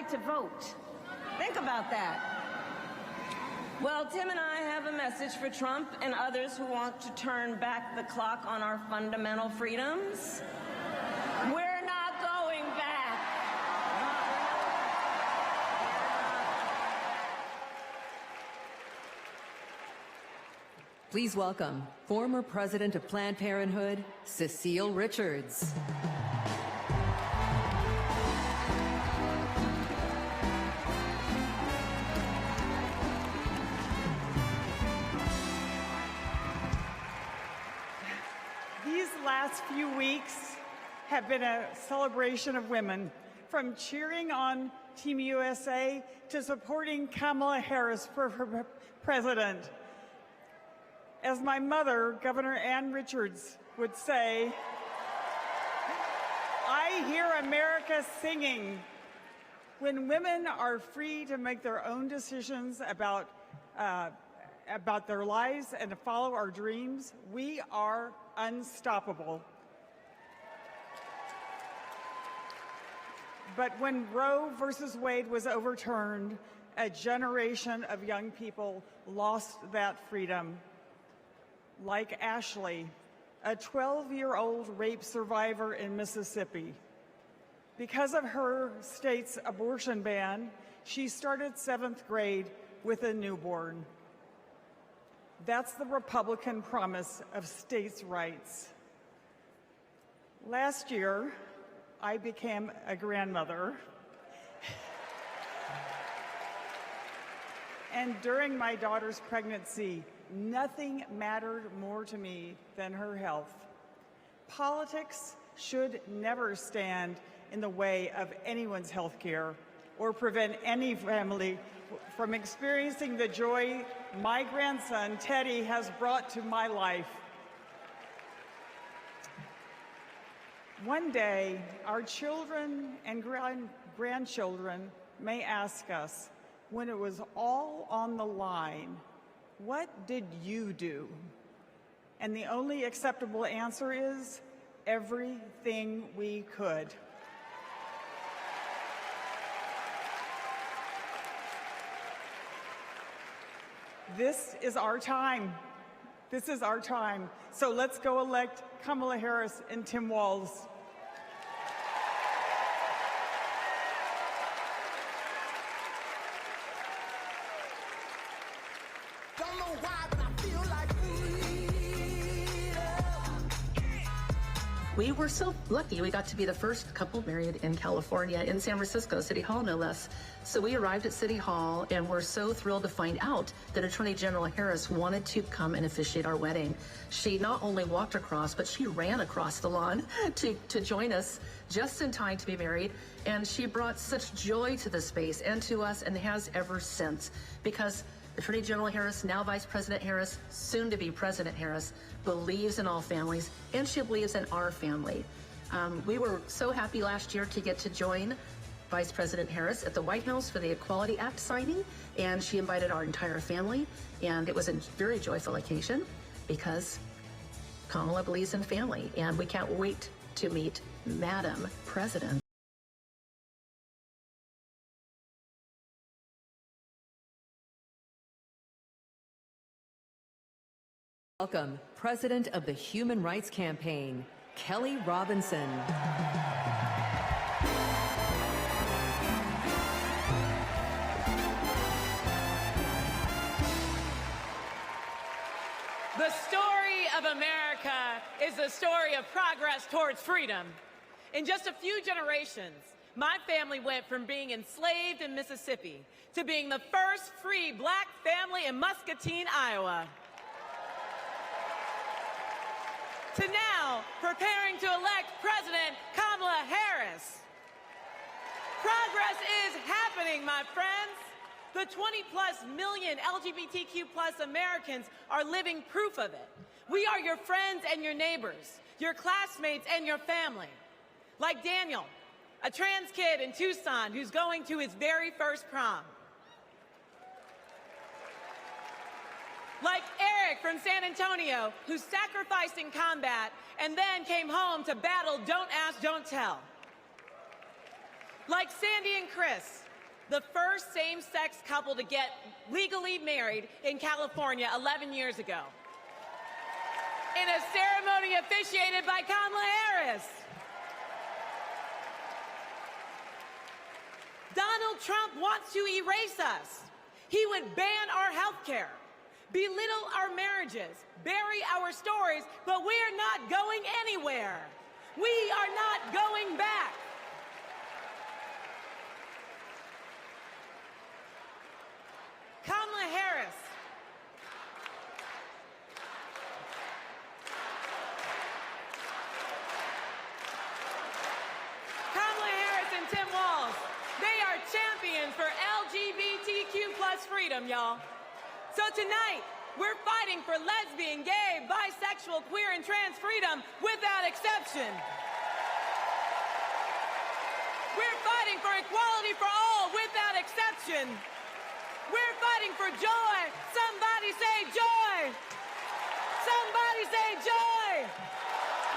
to vote. Think about that. Well, Tim and I have a message for Trump and others who want to turn back the clock on our fundamental freedoms. We're not going back. Please welcome former president of Planned Parenthood, Cecile Richards. Last few weeks have been a celebration of women, from cheering on Team USA to supporting Kamala Harris for president. As my mother, Governor Ann Richards, would say, I hear America singing. When women are free to make their own decisions about their lives and to follow our dreams, we are unstoppable. But when Roe versus Wade was overturned, a generation of young people lost that freedom. Like Ashley, a 12-year-old rape survivor in Mississippi. Because of her state's abortion ban, she started 7th grade with a newborn. That's the Republican promise of states' rights. Last year, I became a grandmother. And during my daughter's pregnancy, nothing mattered more to me than her health. Politics should never stand in the way of anyone's health care or prevent any family from experiencing the joy my grandson, Teddy, has brought to my life. One day, our children and grandchildren may ask us, when it was all on the line, what did you do? And the only acceptable answer is, everything we could. This is our time. This is our time. So let's go elect Kamala Harris and Tim Walz. Don't know why, but I feel like we were so lucky. We got to be the first couple married in California, in San Francisco, City Hall, no less. So we arrived at City Hall and we're so thrilled to find out that Attorney General Harris wanted to come and officiate our wedding. She not only walked across, but she ran across the lawn to join us just in time to be married. And she brought such joy to the space and to us, and has ever since, because Attorney General Harris, now Vice President Harris, soon to be President Harris, believes in all families, and she believes in our family. We were so happy last year to get to join Vice President Harris at the White House for the Equality Act signing, and she invited our entire family, and it was a very joyful occasion because Kamala believes in family, and we can't wait to meet Madam President. Welcome, President of the Human Rights Campaign, Kelly Robinson. The story of America is the story of progress towards freedom. In just a few generations, my family went from being enslaved in Mississippi to being the first free black family in Muscatine, Iowa, to now preparing to elect President Kamala Harris. Progress is happening, my friends. The 20-plus million LGBTQ+ Americans are living proof of it. We are your friends and your neighbors, your classmates and your family. Like Daniel, a trans kid in Tucson who's going to his very first prom. Like Eric from San Antonio, who sacrificed in combat and then came home to battle Don't Ask, Don't Tell. Like Sandy and Chris, the first same-sex couple to get legally married in California 11 years ago, in a ceremony officiated by Kamala Harris. Donald Trump wants to erase us. He would ban our health care, belittle our marriages, bury our stories, but we're not going anywhere. We are not going back. Kamala Harris. Kamala Harris and Tim Walz, they are champions for LGBTQ plus freedom, y'all. So tonight, we're fighting for lesbian, gay, bisexual, queer, and trans freedom without exception. We're fighting for equality for all without exception. We're fighting for joy. Somebody say joy. Somebody say joy.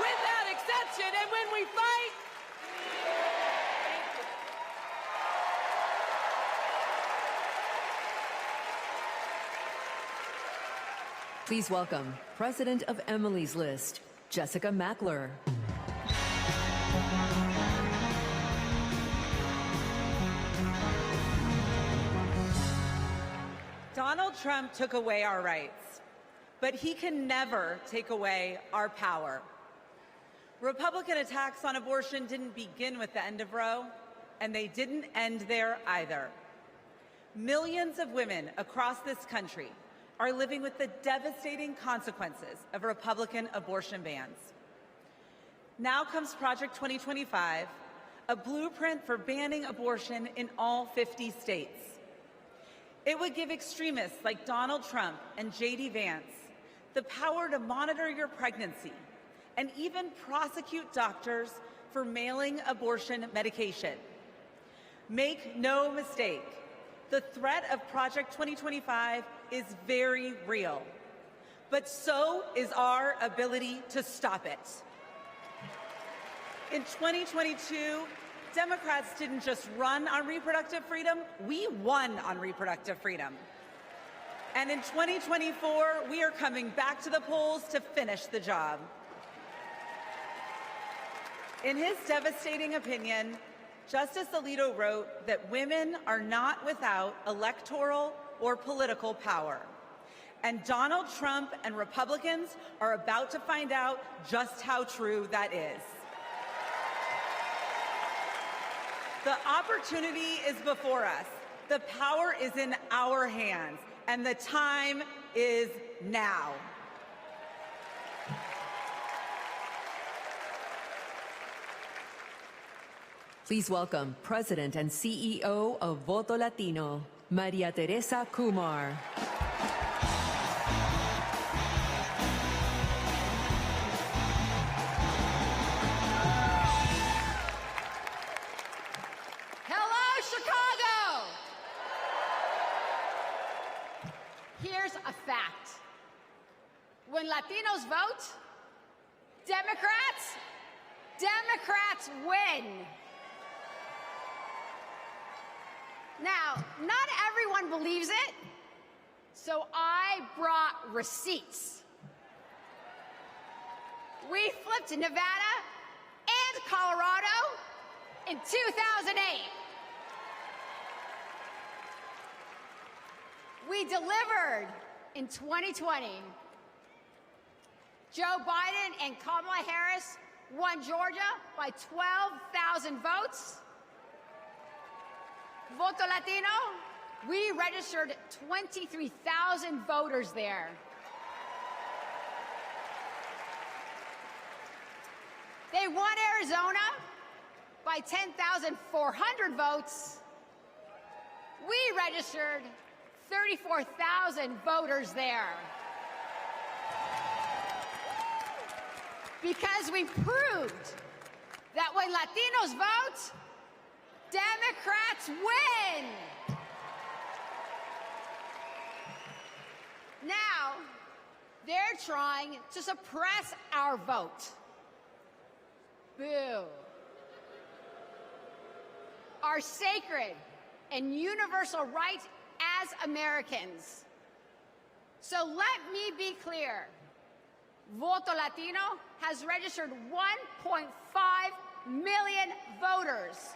Without exception. And when we fight, Please welcome President of Emily's List, Jessica Mackler. Donald Trump took away our rights, but he can never take away our power. Republican attacks on abortion didn't begin with the end of Roe, and they didn't end there either. Millions of women across this country are living with the devastating consequences of Republican abortion bans. Now comes Project 2025, a blueprint for banning abortion in all 50 states. It would give extremists like Donald Trump and J.D. Vance the power to monitor your pregnancy and even prosecute doctors for mailing abortion medication. Make no mistake, the threat of Project 2025 is very real, but so is our ability to stop it. In 2022, Democrats didn't just run on reproductive freedom, we won on reproductive freedom. And in 2024, we are coming back to the polls to finish the job. In his devastating opinion, Justice Alito wrote that women are not without electoral or political power. And Donald Trump and Republicans are about to find out just how true that is. The opportunity is before us. The power is in our hands, and the time is now. Please welcome President and CEO of Voto Latino, Maria Teresa Kumar. Hello, Chicago! Here's a fact. When Latinos vote, Democrats win. Now, not everyone believes it, so I brought receipts. We flipped Nevada and Colorado in 2008. We delivered in 2020. Joe Biden and Kamala Harris won Georgia by 12,000 votes. Voto Latino, we registered 23,000 voters there. They won Arizona by 10,400 votes. We registered 34,000 voters there. Because we proved that when Latinos vote, Democrats win. Now, they're trying to suppress our vote. Boo. Our sacred and universal rights as Americans. So let me be clear. Voto Latino has registered 1.5 million voters.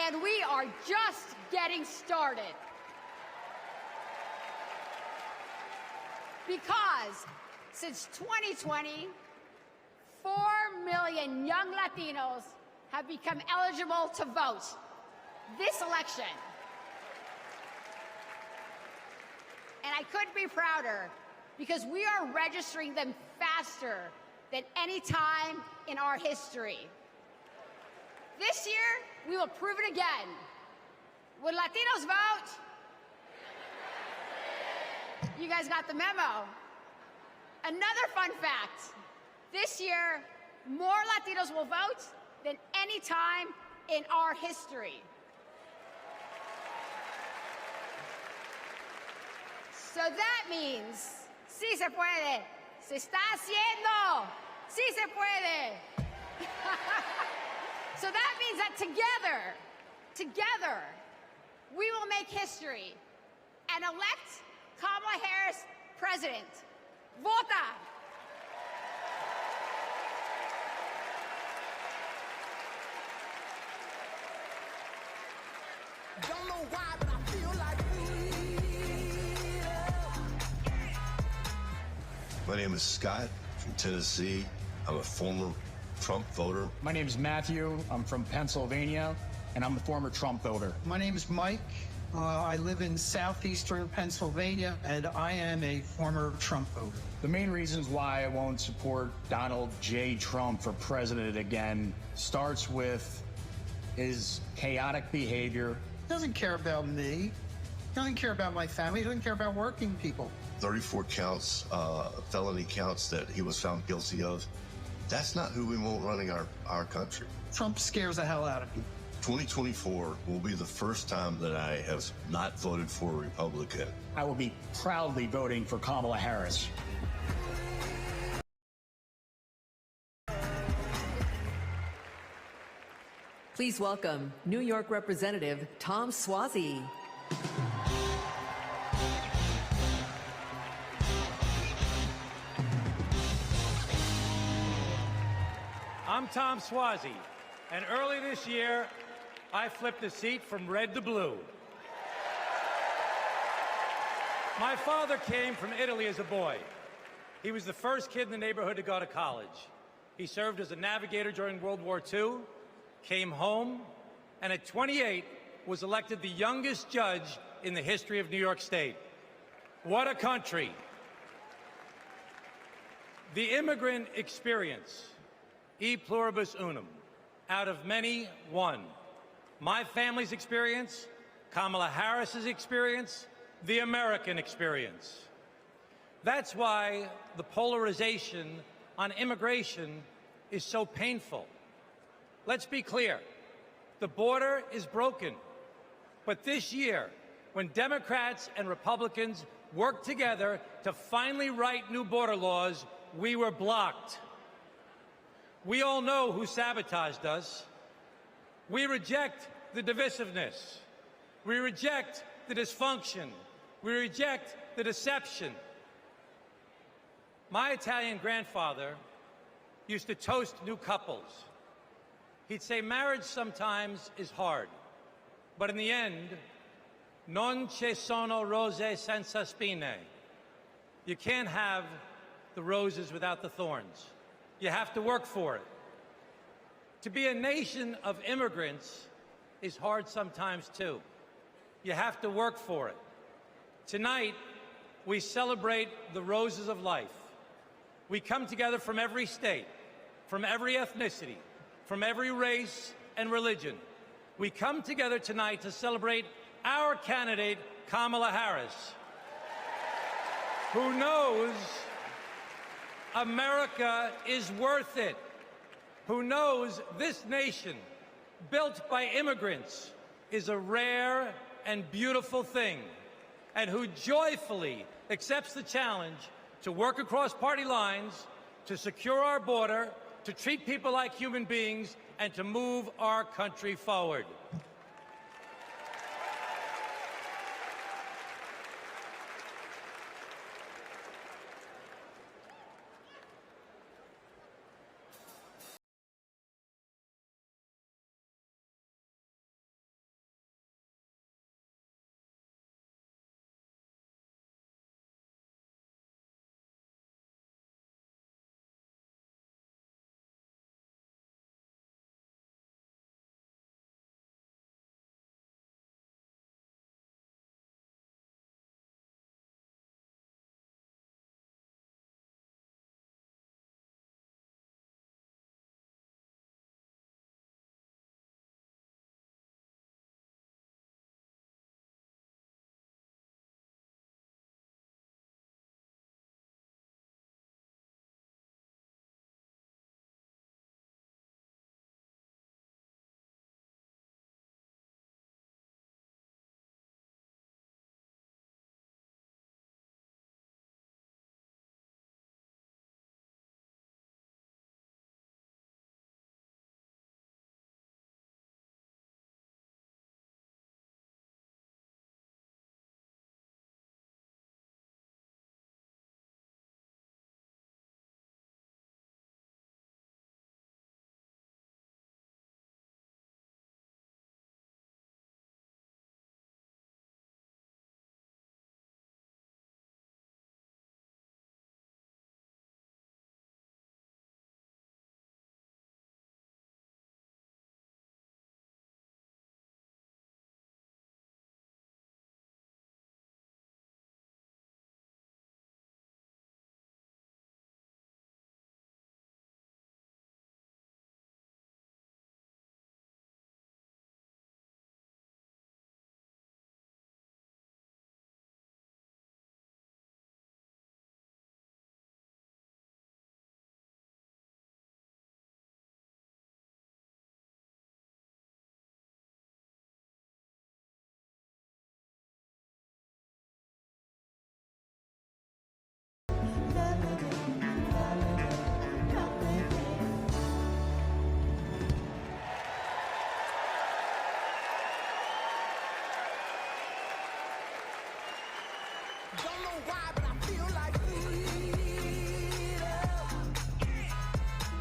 And we are just getting started. Because since 2020, 4 million young Latinos have become eligible to vote this election. And I couldn't be prouder because we are registering them faster than any time in our history. This year, we will prove it again. Will Latinos vote? You guys got the memo. Another fun fact. This year, more Latinos will vote than any time in our history. So that means, sí se puede, se está haciendo, sí se puede. So that means that together, we will make history and elect Kamala Harris president. Vota! Don't know why, but I feel like My name is Scott from Tennessee. I'm a former Trump voter. My name is Matthew. I'm from Pennsylvania, and I'm a former Trump voter. My name is Mike. I live in southeastern Pennsylvania, and I am a former Trump voter. The main reasons why I won't support Donald J. Trump for president again starts with his chaotic behavior. He doesn't care about me. He doesn't care about my family. He doesn't care about working people. 34 counts, felony counts that he was found guilty of. That's not who we want running our country. Trump scares the hell out of me. 2024 will be the first time that I have not voted for a Republican. I will be proudly voting for Kamala Harris. Please welcome New York Representative Tom Suozzi. I'm Tom Suozzi, and early this year, I flipped the seat from red to blue. My father came from Italy as a boy. He was the first kid in the neighborhood to go to college. He served as a navigator during World War II, came home, and at 28 was elected the youngest judge in the history of New York State. What a country. The immigrant experience, e pluribus unum, out of many, one. My family's experience, Kamala Harris's experience, the American experience. That's why the polarization on immigration is so painful. Let's be clear. The border is broken. But this year, when Democrats and Republicans worked together to finally write new border laws, we were blocked. We all know who sabotaged us. We reject the divisiveness. We reject the dysfunction. We reject the deception. My Italian grandfather used to toast new couples. He'd say marriage sometimes is hard, but in the end, non ci sono rose senza spine. You can't have the roses without the thorns. You have to work for it. To be a nation of immigrants is hard sometimes, too. You have to work for it. Tonight, we celebrate the roses of life. We come together from every state, from every ethnicity, from every race and religion. We come together tonight to celebrate our candidate, Kamala Harris, who knows America is worth it, who knows this nation, built by immigrants, is a rare and beautiful thing, and who joyfully accepts the challenge to work across party lines, to secure our border, to treat people like human beings, and to move our country forward.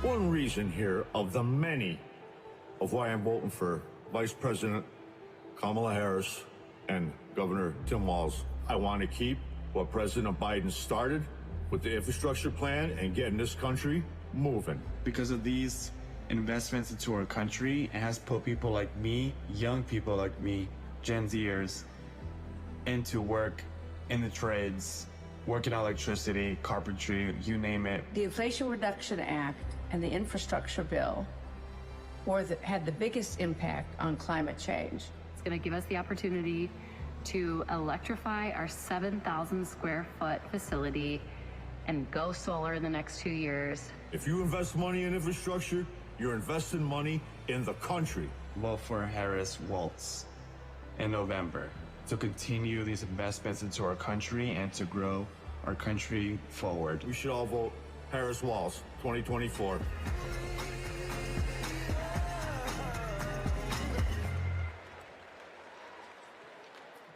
One reason here of the many of why I'm voting for Vice President Kamala Harris and Governor Tim Walz. I want to keep what President Biden started with the infrastructure plan and getting this country moving. Because of these investments into our country, it has put people like me, young people like me, Gen Zers, into work in the trades, working on electricity, carpentry, you name it. The Inflation Reduction Act and the infrastructure bill had the biggest impact on climate change. It's going to give us the opportunity to electrify our 7,000 square foot facility and go solar in the next 2 years. If you invest money in infrastructure, you're investing money in the country. Vote for Harris-Walz in November to continue these investments into our country and to grow our country forward. We should all vote Harris-Walz 2024.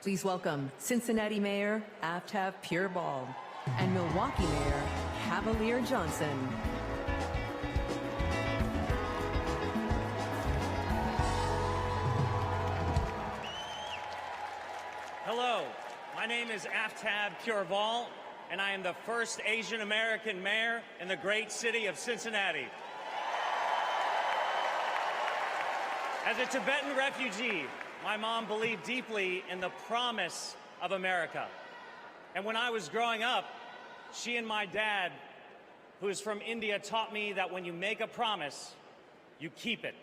Please welcome Cincinnati Mayor Aftab Pureball and Milwaukee Mayor Cavalier Johnson. Hello, my name is Aftab Pureball, and I am the first Asian American mayor in the great city of Cincinnati. As a Tibetan refugee, my mom believed deeply in the promise of America. And when I was growing up, she and my dad, who is from India, taught me that when you make a promise, you keep it.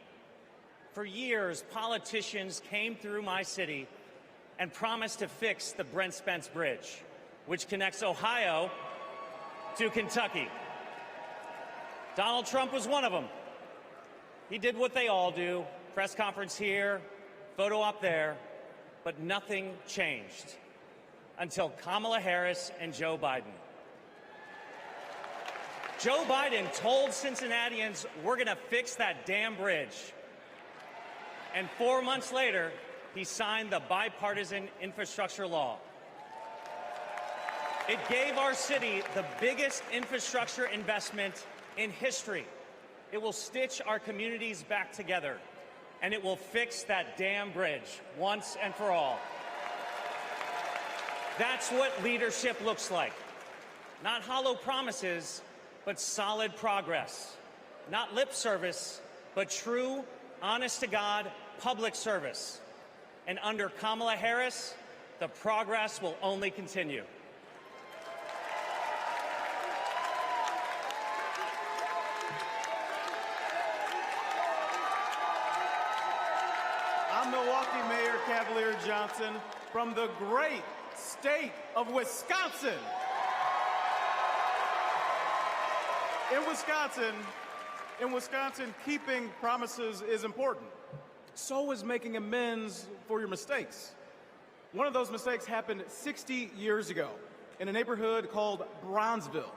For years, politicians came through my city and promised to fix the Brent Spence Bridge, which connects Ohio to Kentucky. Donald Trump was one of them. He did what they all do, press conference here, photo up there, but nothing changed until Kamala Harris and Joe Biden. Joe Biden told Cincinnatians, we're going to fix that damn bridge. And 4 months later, he signed the bipartisan infrastructure law. It gave our city the biggest infrastructure investment in history. It will stitch our communities back together, and it will fix that damn bridge once and for all. That's what leadership looks like. Not hollow promises, but solid progress. Not lip service, but true, honest-to-God public service. And under Kamala Harris, the progress will only continue. I'm Milwaukee Mayor Cavalier Johnson from the great state of Wisconsin. In Wisconsin, keeping promises is important. So is making amends for your mistakes. One of those mistakes happened 60 years ago in a neighborhood called Bronzeville,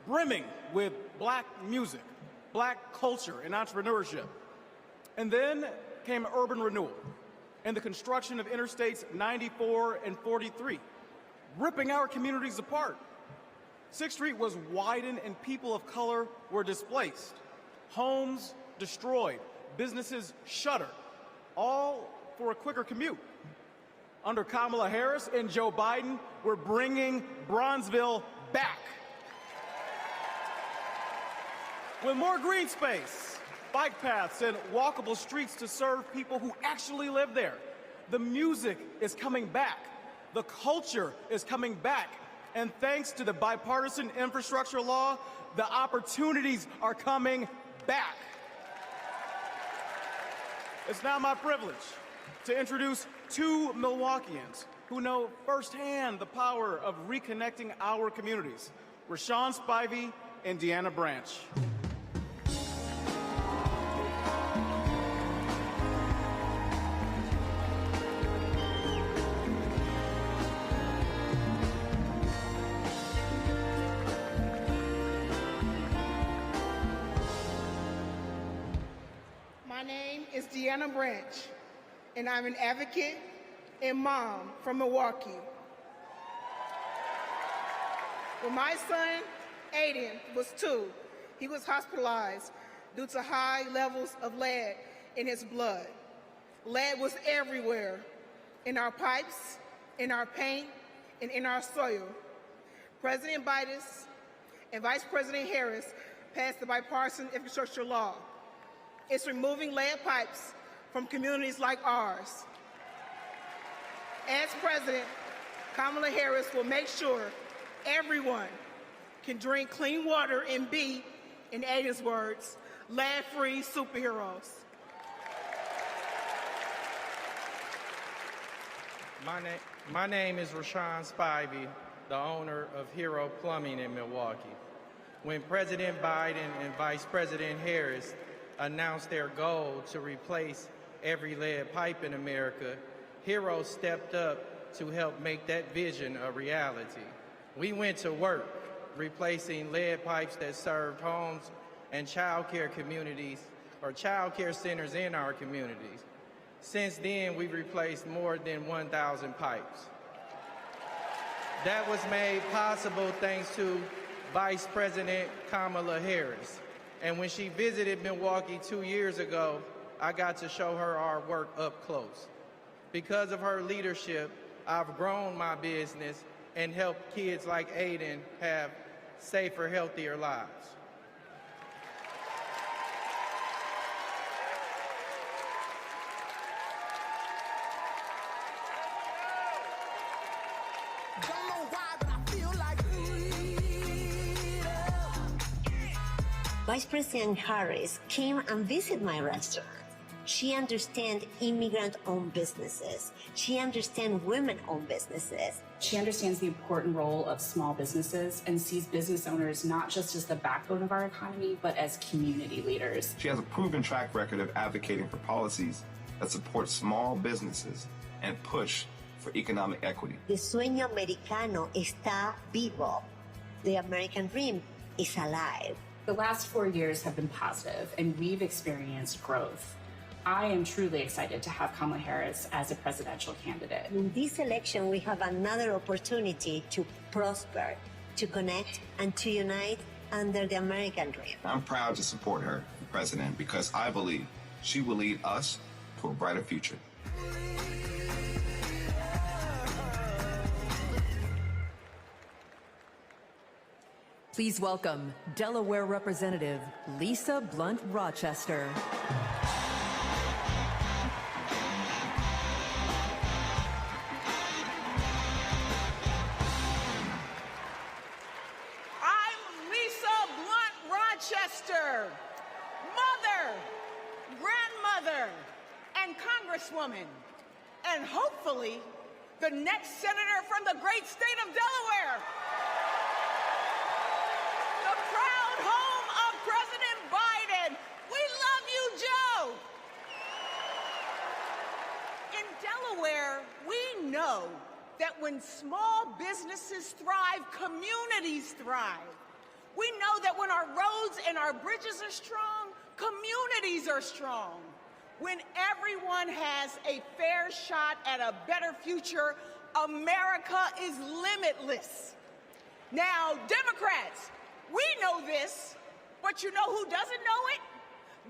brimming with black music, black culture, and entrepreneurship. And then came urban renewal and the construction of Interstates 94 and 43, ripping our communities apart. 6th Street was widened and people of color were displaced. Homes destroyed, businesses shuttered, all for a quicker commute. Under Kamala Harris and Joe Biden, we're bringing Bronzeville back. With more green space, bike paths, and walkable streets to serve people who actually live there. The music is coming back. The culture is coming back. And thanks to the bipartisan infrastructure law, the opportunities are coming back. It's now my privilege to introduce two Milwaukeeans who know firsthand the power of reconnecting our communities, Rashawn Spivey and Deanna Branch. My name is Deanna Branch, and I'm an advocate and mom from Milwaukee. When my son, Aiden, was 2, he was hospitalized due to high levels of lead in his blood. Lead was everywhere, in our pipes, in our paint, and in our soil. President Biden and Vice President Harris passed the bipartisan infrastructure law. It's removing lead pipes from communities like ours. As president, Kamala Harris will make sure everyone can drink clean water and be, in Aiden's words, lead-free superheroes. My name is Rashawn Spivey, the owner of Hero Plumbing in Milwaukee. When President Biden and Vice President Harris announced their goal to replace every lead pipe in America, Hero stepped up to help make that vision a reality. We went to work replacing lead pipes that served homes and child care communities or child care centers in our communities. Since then, we've replaced more than 1,000 pipes. That was made possible thanks to Vice President Kamala Harris. And when she visited Milwaukee 2 years ago, I got to show her our work up close. Because of her leadership, I've grown my business and helped kids like Aiden have safer, healthier lives. Vice President Harris came and visited my restaurant. She understands immigrant-owned businesses. She understands women-owned businesses. She understands the important role of small businesses and sees business owners not just as the backbone of our economy, but as community leaders. She has a proven track record of advocating for policies that support small businesses and push for economic equity. The sueño americano está vivo. The American dream is alive. The last 4 years have been positive, and we've experienced growth. I am truly excited to have Kamala Harris as a presidential candidate. In this election, we have another opportunity to prosper, to connect, and to unite under the American dream. I'm proud to support her for president because I believe she will lead us to a brighter future. Please welcome Delaware Representative Lisa Blunt Rochester. I'm Lisa Blunt Rochester, mother, grandmother, and congresswoman, and hopefully the next senator from the great state of Delaware. The proud home of President Biden. We love you, Joe. In Delaware, we know that when small businesses thrive, communities thrive. We know that when our roads and our bridges are strong, communities are strong. When everyone has a fair shot at a better future, America is limitless. Now, Democrats, we know this, but you know who doesn't know it?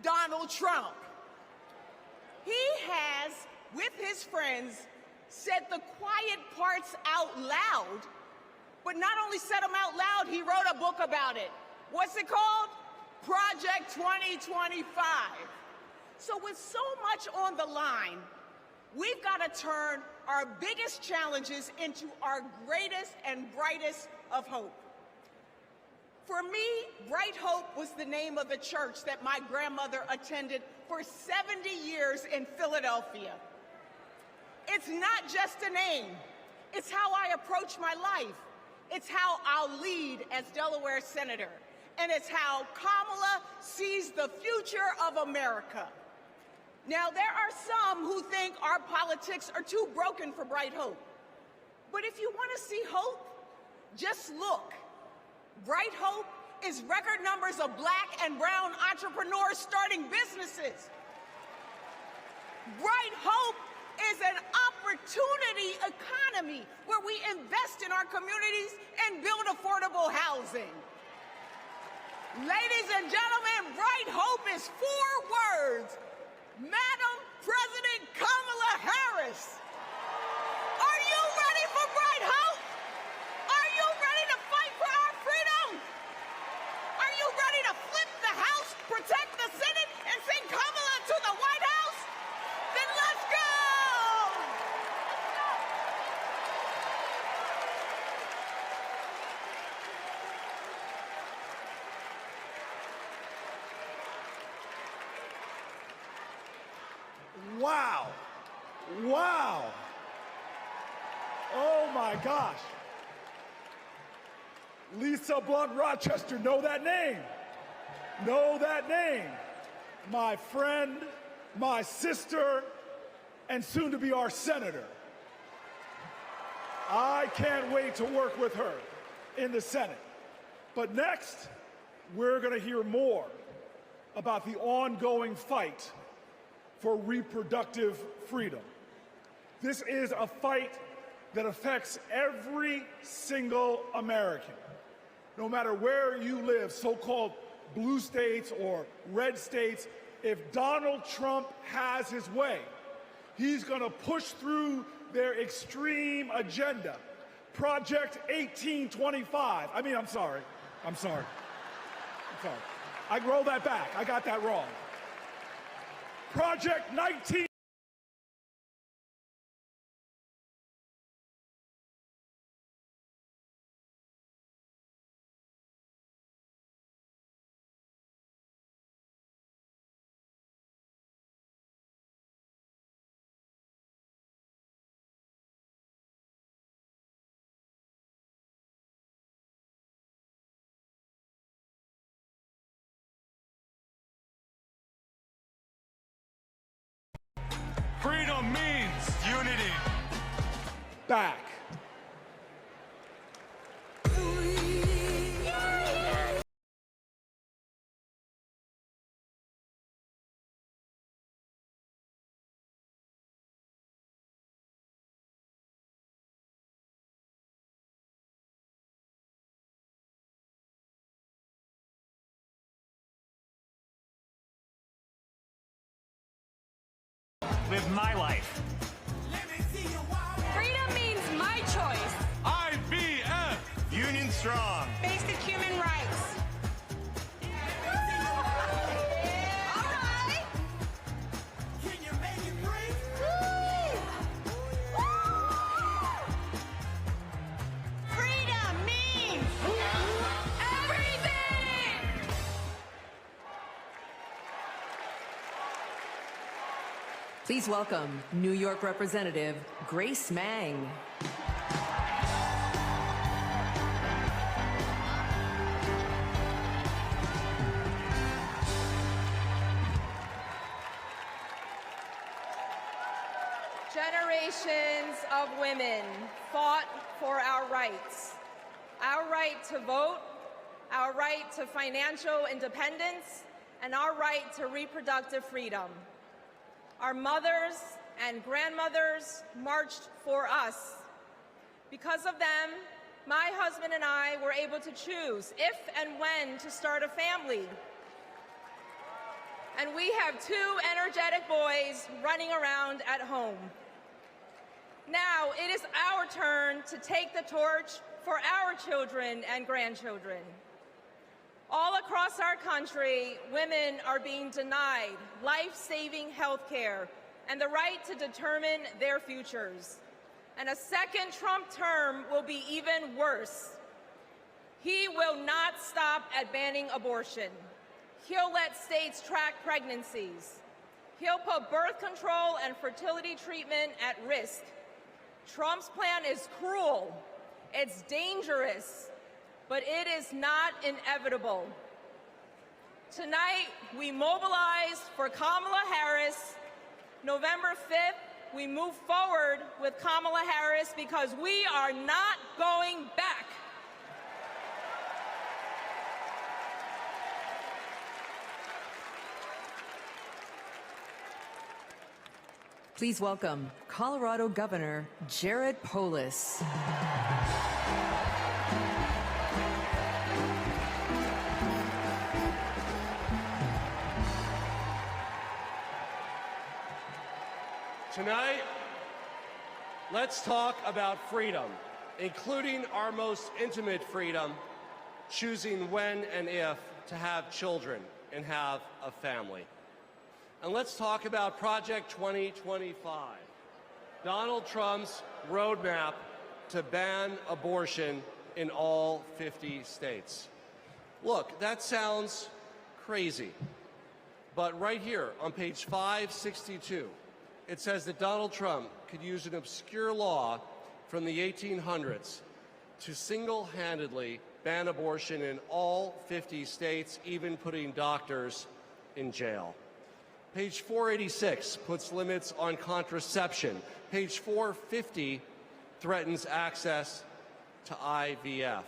Donald Trump. He has, with his friends, said the quiet parts out loud, but not only said them out loud, he wrote a book about it. What's it called? Project 2025. So with so much on the line, we've got to turn our biggest challenges into our greatest and brightest of hope. For me, Bright Hope was the name of the church that my grandmother attended for 70 years in Philadelphia. It's not just a name. It's how I approach my life. It's how I'll lead as Delaware Senator. And it's how Kamala sees the future of America. Now, there are some who think our politics are too broken for Bright Hope. But if you want to see hope, just look. Bright Hope is record numbers of Black and brown entrepreneurs starting businesses. Bright Hope is an opportunity economy where we invest in our communities and build affordable housing. Ladies and gentlemen, Bright Hope is 4 words. Madam President Kamala Harris. Are you ready for Bright Hope? Are you ready to fight for our freedom? Are you ready to flip the House, protect the Senate, and send Kamala to the White House? Then let's go! Wow. Wow. Oh my gosh. Lisa Blunt Rochester, know that name. Know that name. My friend, my sister, and soon to be our senator. I can't wait to work with her in the Senate. But next, we're going to hear more about the ongoing fight for reproductive freedom. This is a fight that affects every single American, no matter where you live, so-called blue states or red states. If Donald Trump has his way, he's going to push through their extreme agenda. Project 1825. I'm sorry. I roll that back. I got that wrong. Project 19. Freedom means unity. Back. live my life. Freedom means my choice. IVF. Union strong. Basic human rights. All right. Can you make it break? Freedom means everything. Please welcome New York Representative Grace Meng. Generations of women fought for our rights. Our right to vote, our right to financial independence, and our right to reproductive freedom. Our mothers and grandmothers marched for us. Because of them, my husband and I were able to choose if and when to start a family. And we have two energetic boys running around at home. Now it is our turn to take the torch for our children and grandchildren. All across our country, women are being denied life-saving health care and the right to determine their futures. And a second Trump term will be even worse. He will not stop at banning abortion. He'll let states track pregnancies. He'll put birth control and fertility treatment at risk. Trump's plan is cruel, it's dangerous, but it is not inevitable. Tonight, we mobilize for Kamala Harris. November 5th, we move forward with Kamala Harris because we are not going back. Please welcome Colorado Governor Jared Polis. Tonight, let's talk about freedom, including our most intimate freedom, choosing when and if to have children and have a family. And let's talk about Project 2025, Donald Trump's roadmap to ban abortion in all 50 states. Look, that sounds crazy, but right here on page 562, it says that Donald Trump could use an obscure law from the 1800s to single-handedly ban abortion in all 50 states, even putting doctors in jail. Page 486 puts limits on contraception. Page 450 threatens access to IVF.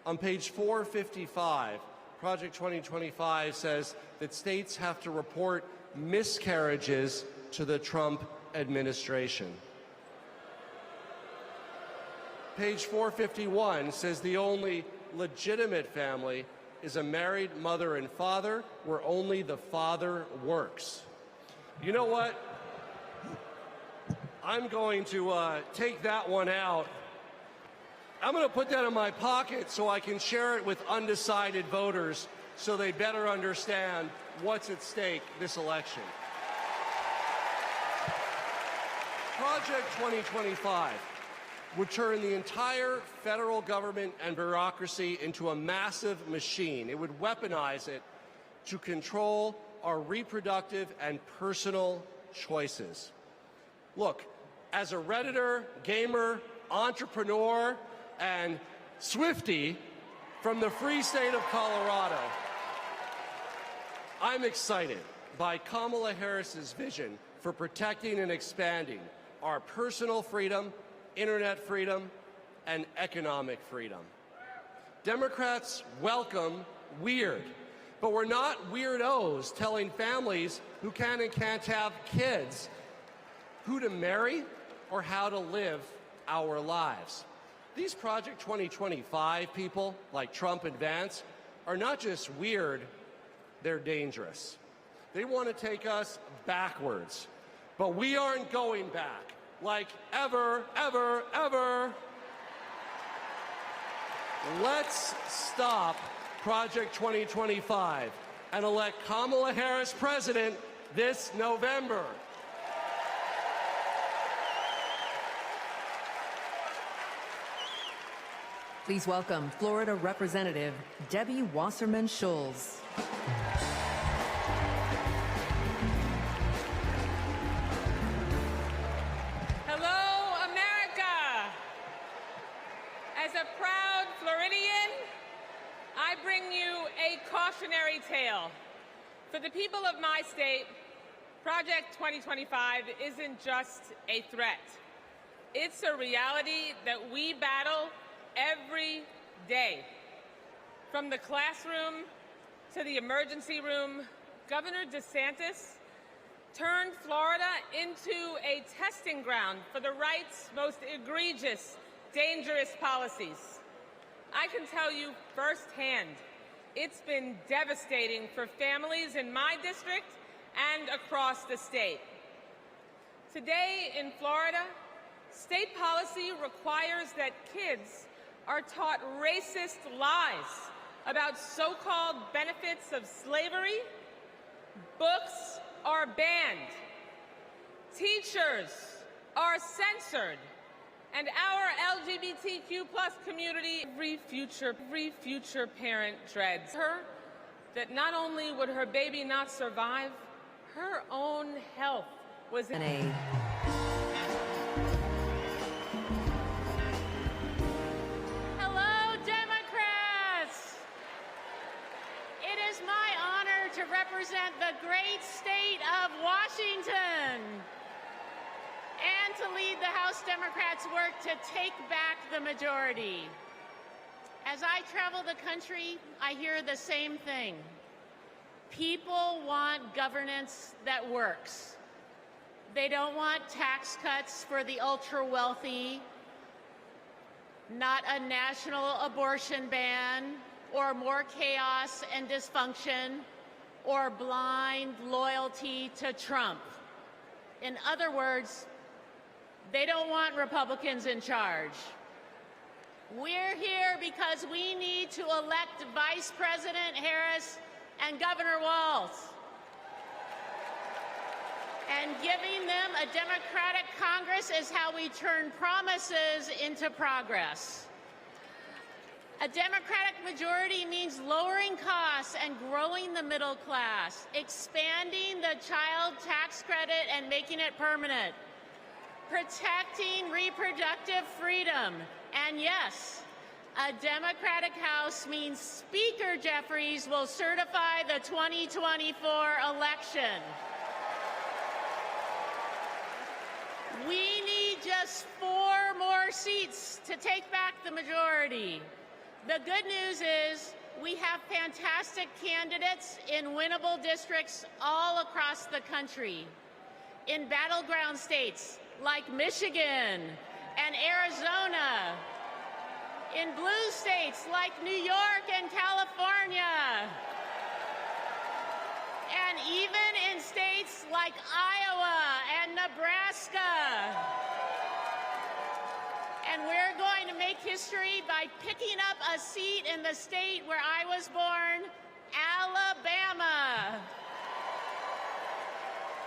On page 455, Project 2025 says that states have to report miscarriages to the Trump administration. Page 451 says the only legitimate family is a married mother and father where only the father works. You know what? I'm going to take that one out. I'm going to put that in my pocket so I can share it with undecided voters so they better understand what's at stake this election. Project 2025 would turn the entire federal government and bureaucracy into a massive machine. It would weaponize it to control our reproductive and personal choices. Look, as a Redditor, gamer, entrepreneur, and Swiftie from the free state of Colorado, I'm excited by Kamala Harris's vision for protecting and expanding our personal freedom, internet freedom, and economic freedom. Democrats welcome weird, but we're not weirdos telling families who can and can't have kids who to marry or how to live our lives. These Project 2025 people, like Trump and Vance, are not just weird, they're dangerous. They want to take us backwards. But we aren't going back, like ever, ever, ever. Let's stop Project 2025 and elect Kamala Harris president this November. Please welcome Florida Representative Debbie Wasserman Schultz. Hello, America. As a proud Floridian, I bring you a cautionary tale. For the people of my state, Project 2025 isn't just a threat. It's a reality that we battle every day. From the classroom to the emergency room, Governor DeSantis turned Florida into a testing ground for the right's most egregious, dangerous policies. I can tell you firsthand, it's been devastating for families in my district and across the state. Today in Florida, state policy requires that kids are taught racist lies about so-called benefits of slavery. Books are banned. Teachers are censored. And our LGBTQ plus community, every future parent dreads her that not only would her baby not survive, her own health was in a to represent the great state of Washington and to lead the House Democrats' work to take back the majority. As I travel the country, I hear the same thing. People want governance that works. They don't want tax cuts for the ultra-wealthy, not a national abortion ban, or more chaos and dysfunction, or blind loyalty to Trump. In other words, they don't want Republicans in charge. We're here because we need to elect Vice President Harris and Governor Walz. And giving them a Democratic Congress is how we turn promises into progress. A Democratic majority means lowering costs and growing the middle class, expanding the child tax credit and making it permanent, protecting reproductive freedom, and yes, a Democratic House means Speaker Jeffries will certify the 2024 election. We need just 4 more seats to take back the majority. The good news is we have fantastic candidates in winnable districts all across the country. In battleground states like Michigan and Arizona, in blue states like New York and California, and even in states like Iowa and Nebraska. And we're going to make history by picking up a seat in the state where I was born, Alabama.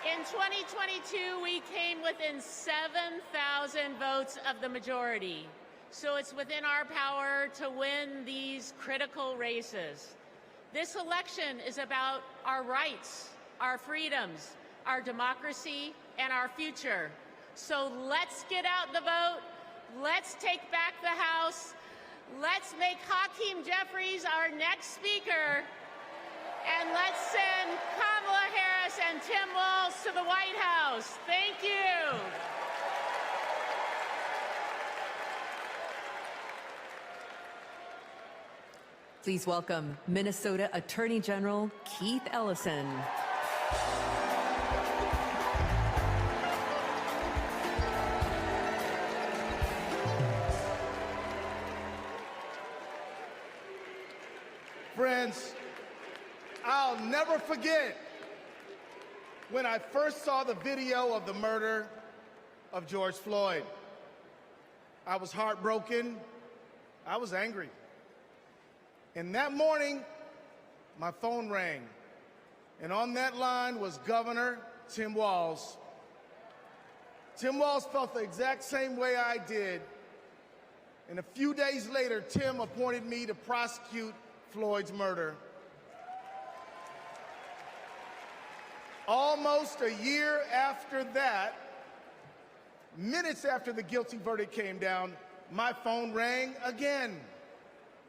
In 2022, we came within 7,000 votes of the majority. So it's within our power to win these critical races. This election is about our rights, our freedoms, our democracy, and our future. So let's get out the vote. Let's take back the House. Let's make Hakeem Jeffries our next speaker. And let's send Kamala Harris and Tim Walz to the White House. Thank you. Please welcome Minnesota Attorney General Keith Ellison. Friends, I'll never forget when I first saw the video of the murder of George Floyd. I was heartbroken. I was angry. And that morning, my phone rang. And on that line was Governor Tim Walz. Tim Walz felt the exact same way I did. And a few days later, Tim appointed me to prosecute Floyd's murder. Almost a year after that, minutes after the guilty verdict came down, my phone rang again.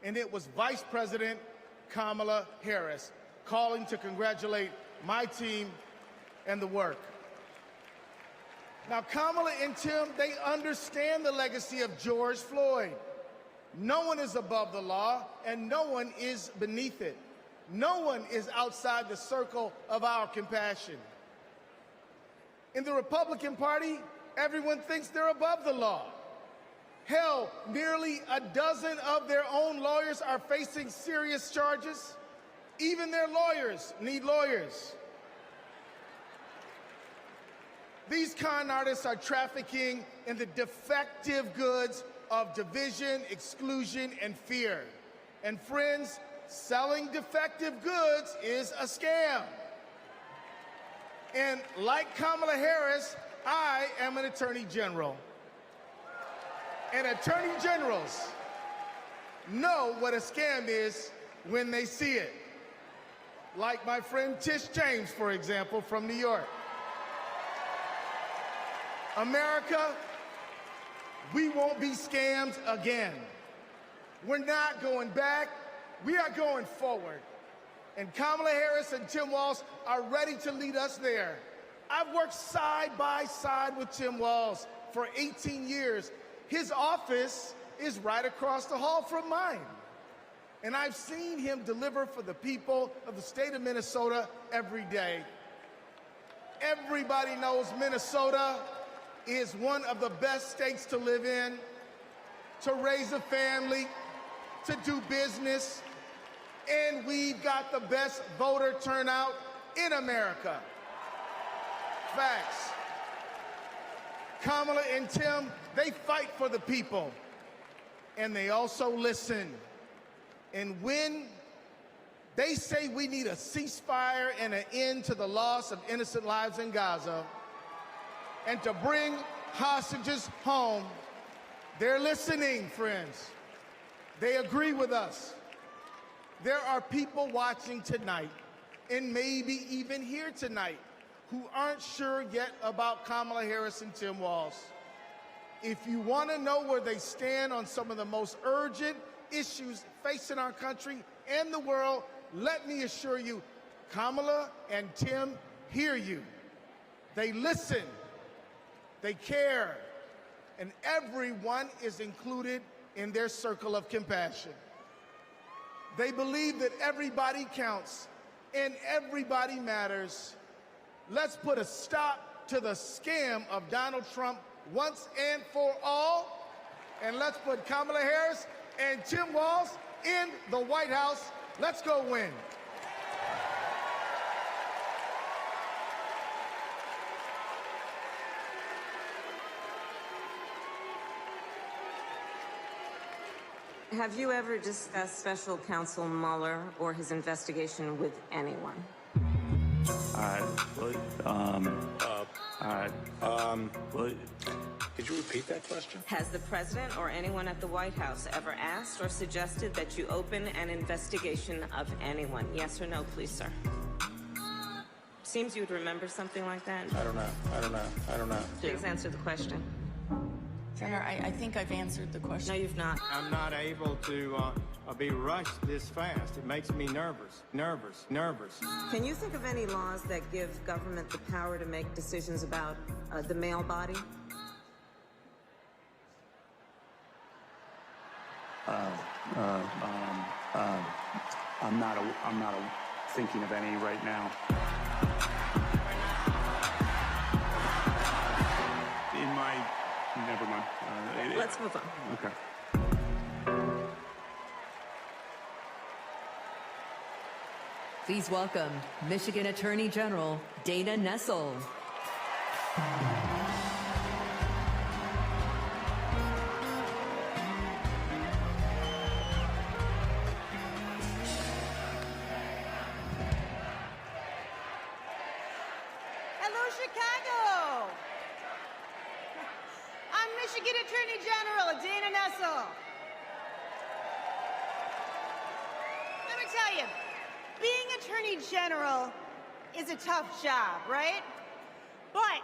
And it was Vice President Kamala Harris calling to congratulate my team and the work. Now, Kamala and Tim, they understand the legacy of George Floyd. No one is above the law, and no one is beneath it. No one is outside the circle of our compassion. In the Republican Party, everyone thinks they're above the law. Hell, nearly a dozen of their own lawyers are facing serious charges. Even their lawyers need lawyers. These con artists are trafficking in the defective goods of division, exclusion, and fear. And friends, selling defective goods is a scam. And like Kamala Harris, I am an attorney general. And attorney generals know what a scam is when they see it. Like my friend Tish James, for example, from New York. America, we won't be scammed again. We're not going back, we are going forward. And Kamala Harris and Tim Walz are ready to lead us there. I've worked side by side with Tim Walz for 18 years. His office is right across the hall from mine. And I've seen him deliver for the people of the state of Minnesota every day. Everybody knows Minnesota is one of the best states to live in, to raise a family, to do business, and we've got the best voter turnout in America. Facts. Kamala and Tim, they fight for the people, and they also listen. And when they say we need a ceasefire and an end to the loss of innocent lives in Gaza, and to bring hostages home, they're listening, friends. They agree with us. There are people watching tonight, and maybe even here tonight, who aren't sure yet about Kamala Harris and Tim Walz. If you want to know where they stand on some of the most urgent issues facing our country and the world, let me assure you, Kamala and Tim hear you. They listen. They care, and everyone is included in their circle of compassion. They believe that everybody counts and everybody matters. Let's put a stop to the scam of Donald Trump once and for all, and let's put Kamala Harris and Tim Walz in the White House. Let's go win. Have you ever discussed Special Counsel Mueller or his investigation with anyone? Could you repeat that question? Has the president or anyone at the White House ever asked or suggested that you open an investigation of anyone? Yes or no, please, sir? Seems you'd remember something like that. I don't know. Please answer the question. Senator, I think I've answered the question. No, you've not. I'm not able to be rushed this fast. It makes me nervous. Can you think of any laws that give government the power to make decisions about the male body? I'm not thinking of any right now. Never mind. Let's move on. Okay. Please welcome Michigan Attorney General Dana Nessel. Hello, Chicago. I'm Michigan Attorney General Dana Nessel. Let me tell you, being Attorney General is a tough job, right? But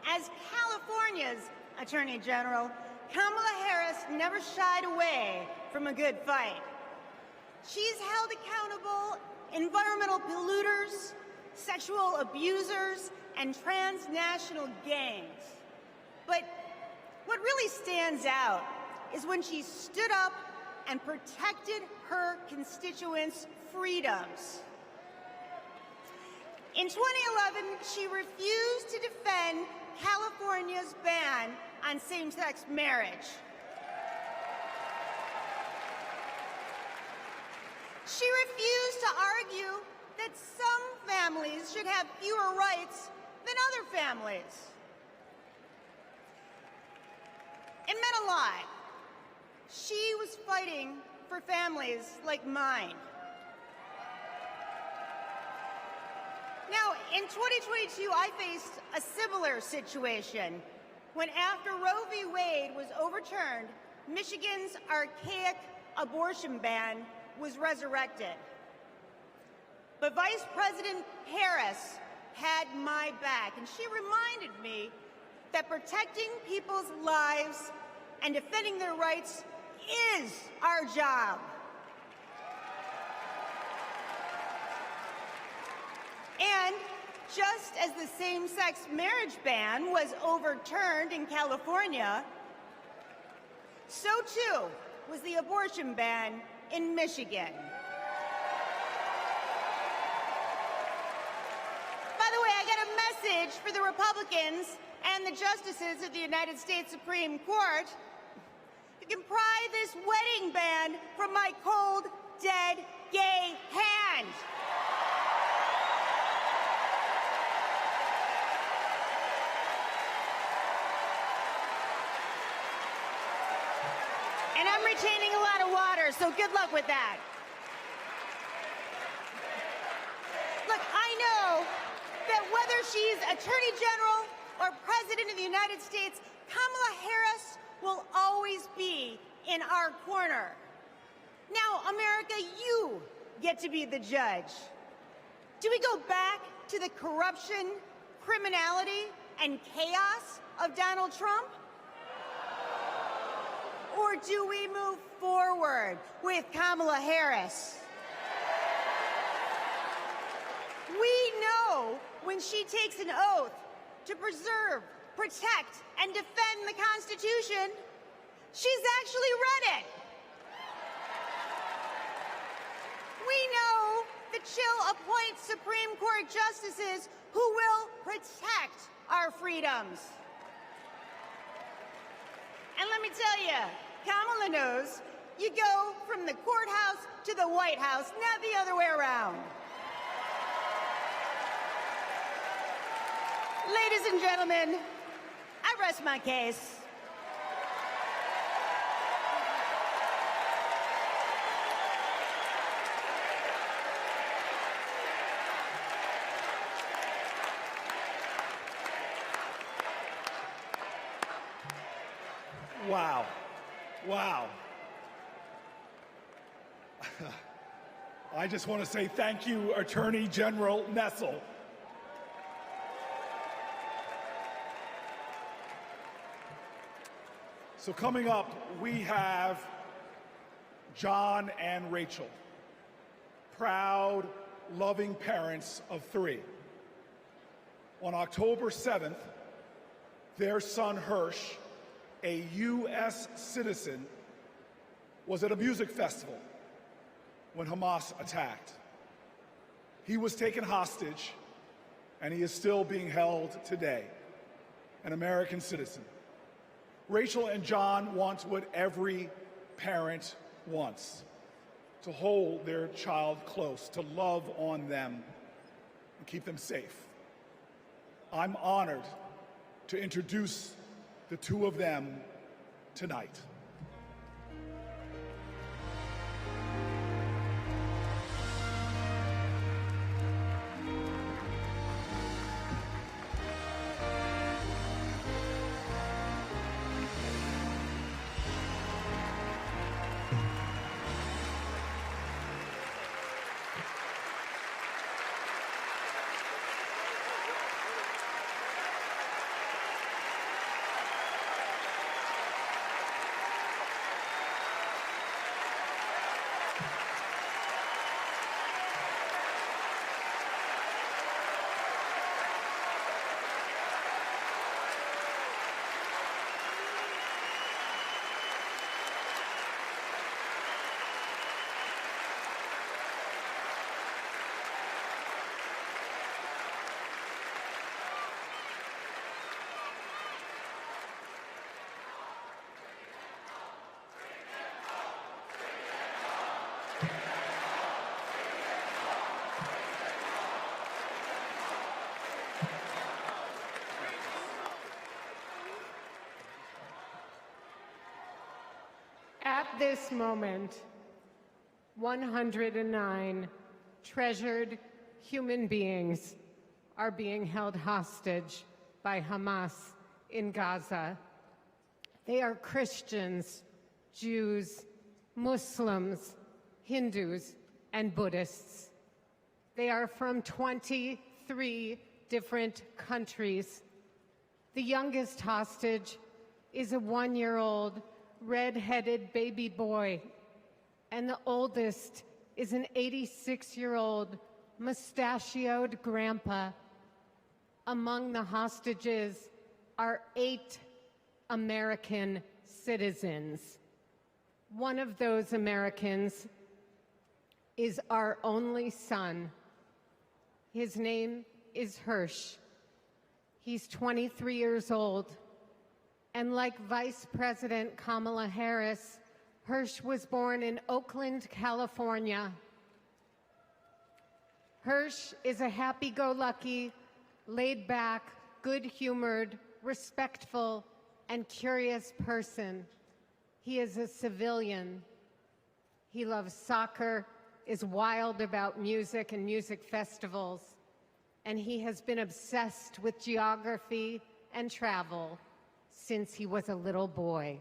as California's Attorney General, Kamala Harris never shied away from a good fight. She's held accountable environmental polluters, sexual abusers, and transnational gangs. But what really stands out is when she stood up and protected her constituents' freedoms. In 2011, she refused to defend California's ban on same-sex marriage. She refused to argue that some families should have fewer rights than other families. It meant a lot. She was fighting for families like mine. Now, in 2022, I faced a similar situation when, after Roe v. Wade was overturned, Michigan's archaic abortion ban was resurrected. But Vice President Harris had my back, and she reminded me that protecting people's lives and defending their rights is our job. And just as the same-sex marriage ban was overturned in California, so too was the abortion ban in Michigan. By the way, I got a message for the Republicans and the justices of the United States Supreme Court. You can pry this wedding ban from my cold, dead, gay hand. And I'm retaining a lot of water, so good luck with that. Look, I know that whether she's Attorney General or President of the United States, Kamala Harris will always be in our corner. Now, America, you get to be the judge. Do we go back to the corruption, criminality, and chaos of Donald Trump? Or do we move forward with Kamala Harris? We know when she takes an oath to preserve, protect, and defend the Constitution, she's actually read it. We know that she'll appoint Supreme Court justices who will protect our freedoms. And let me tell you, Kamala knows you go from the courthouse to the White House, not the other way around. Ladies and gentlemen, I rest my case. Wow. Wow. I just want to say thank you, Attorney General Nessel. So coming up, we have John and Rachel, proud, loving parents of 3. On October 7th, their son Hirsch, a U.S. citizen, was at a music festival when Hamas attacked. He was taken hostage, and he is still being held today, an American citizen. Rachel and John want what every parent wants: to hold their child close, to love on them and keep them safe. I'm honored to introduce the two of them tonight. At this moment, 109 treasured human beings are being held hostage by Hamas in Gaza. They are Christians, Jews, Muslims, Hindus, and Buddhists. They are from 23 different countries. The youngest hostage is a 1-year-old red-headed baby boy, and the oldest is an 86-year-old mustachioed grandpa. Among the hostages are 8 American citizens. One of those Americans is our only son. His name is Hirsch. He's 23 years old. And like Vice President Kamala Harris, Hirsch was born in Oakland, California. Hirsch is a happy-go-lucky, laid-back, good-humored, respectful, and curious person. He is a civilian. He loves soccer, is wild about music and music festivals, and he has been obsessed with geography and travel since he was a little boy.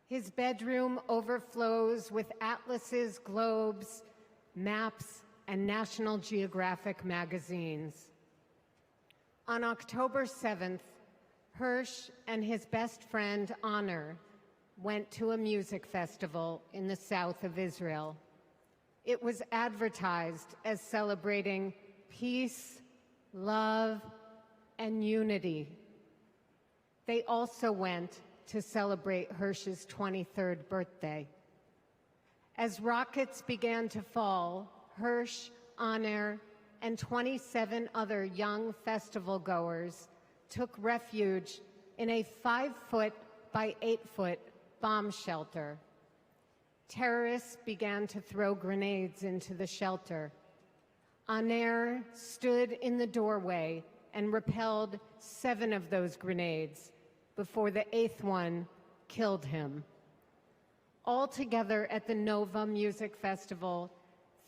His bedroom overflows with atlases, globes, maps, and National Geographic magazines. On October 7th, Hirsch and his best friend, Honor, went to a music festival in the south of Israel. It was advertised as celebrating peace, love, and unity. They also went to celebrate Hirsch's 23rd birthday. As rockets began to fall, Hirsch, Honor, and 27 other young festival goers took refuge in a 5-foot by 8-foot bomb shelter. Terrorists began to throw grenades into the shelter. Honor stood in the doorway and repelled 7 of those grenades before the 8th one killed him. Altogether at the Nova Music Festival,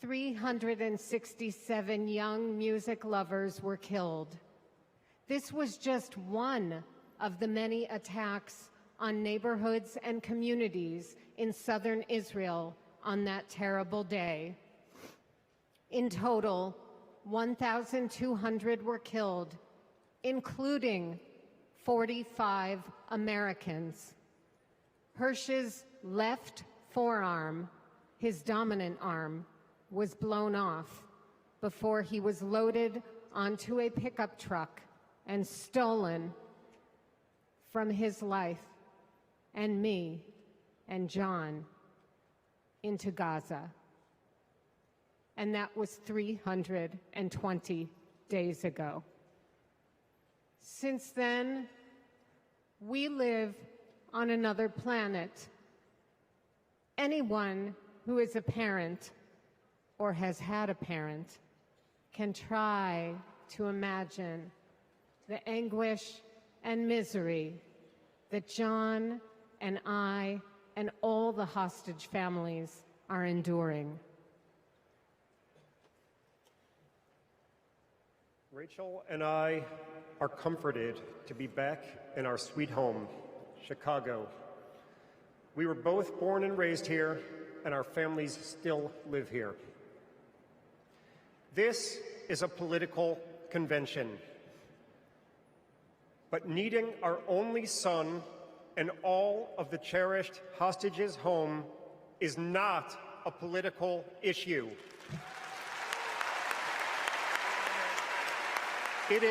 367 young music lovers were killed. This was just one of the many attacks on neighborhoods and communities in southern Israel on that terrible day. In total, 1,200 were killed, including 45 Americans. Hirsch's left forearm, his dominant arm, was blown off before he was loaded onto a pickup truck and stolen from his life and me and John into Gaza. And that was 320 days ago. Since then, we live on another planet. Anyone who is a parent or has had a parent can try to imagine the anguish and misery that John and I and all the hostage families are enduring. Rachel and I are comforted to be back in our sweet home, Chicago. We were both born and raised here, and our families still live here. This is a political convention, but needing our only son and all of the cherished hostages home is not a political issue. It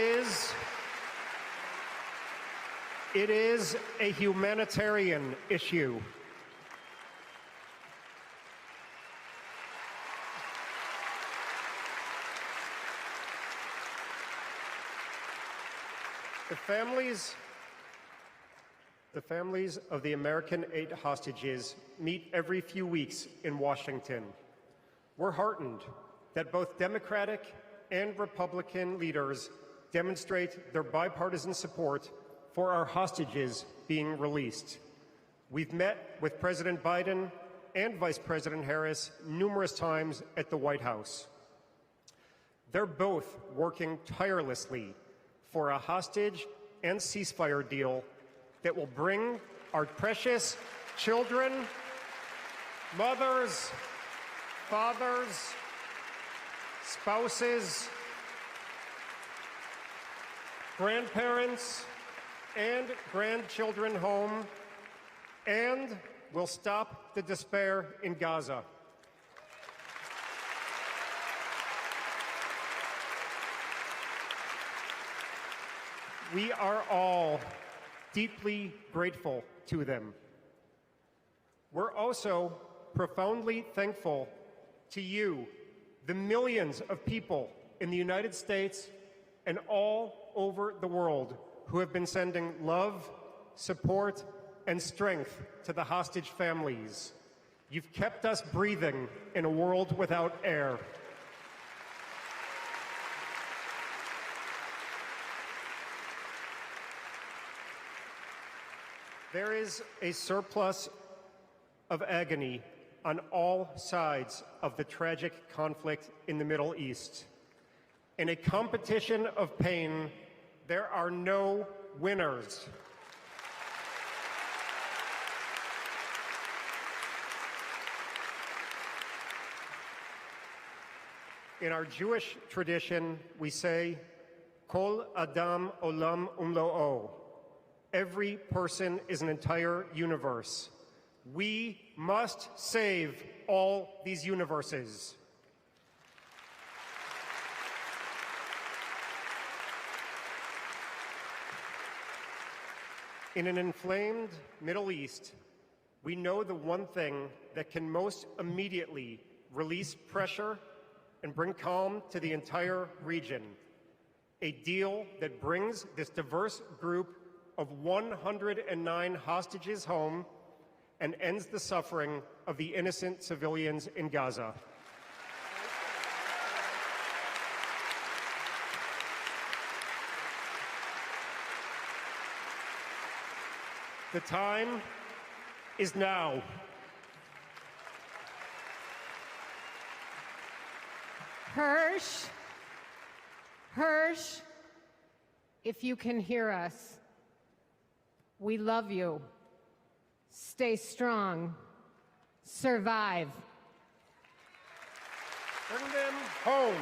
is a humanitarian issue. The families of the American 8 hostages meet every few weeks in Washington. We're heartened that both Democratic and Republican leaders demonstrate their bipartisan support for our hostages being released. We've met with President Biden and Vice President Harris numerous times at the White House. They're both working tirelessly for a hostage and ceasefire deal that will bring our precious children, mothers, fathers, spouses, grandparents, and grandchildren home, and will stop the despair in Gaza. We are all deeply grateful to them. We're also profoundly thankful to you, the millions of people in the United States and all over the world who have been sending love, support, and strength to the hostage families. You've kept us breathing in a world without air. There is a surplus of agony on all sides of the tragic conflict in the Middle East. In a competition of pain, there are no winners. In our Jewish tradition, we say, Kol Adam Olam Umlo'o. Every person is an entire universe. We must save all these universes. In an inflamed Middle East, we know the one thing that can most immediately release pressure and bring calm to the entire region. A deal that brings this diverse group of 109 hostages home and ends the suffering of the innocent civilians in Gaza. The time is now. Hirsch, if you can hear us, we love you. Stay strong. Survive. Bring them home.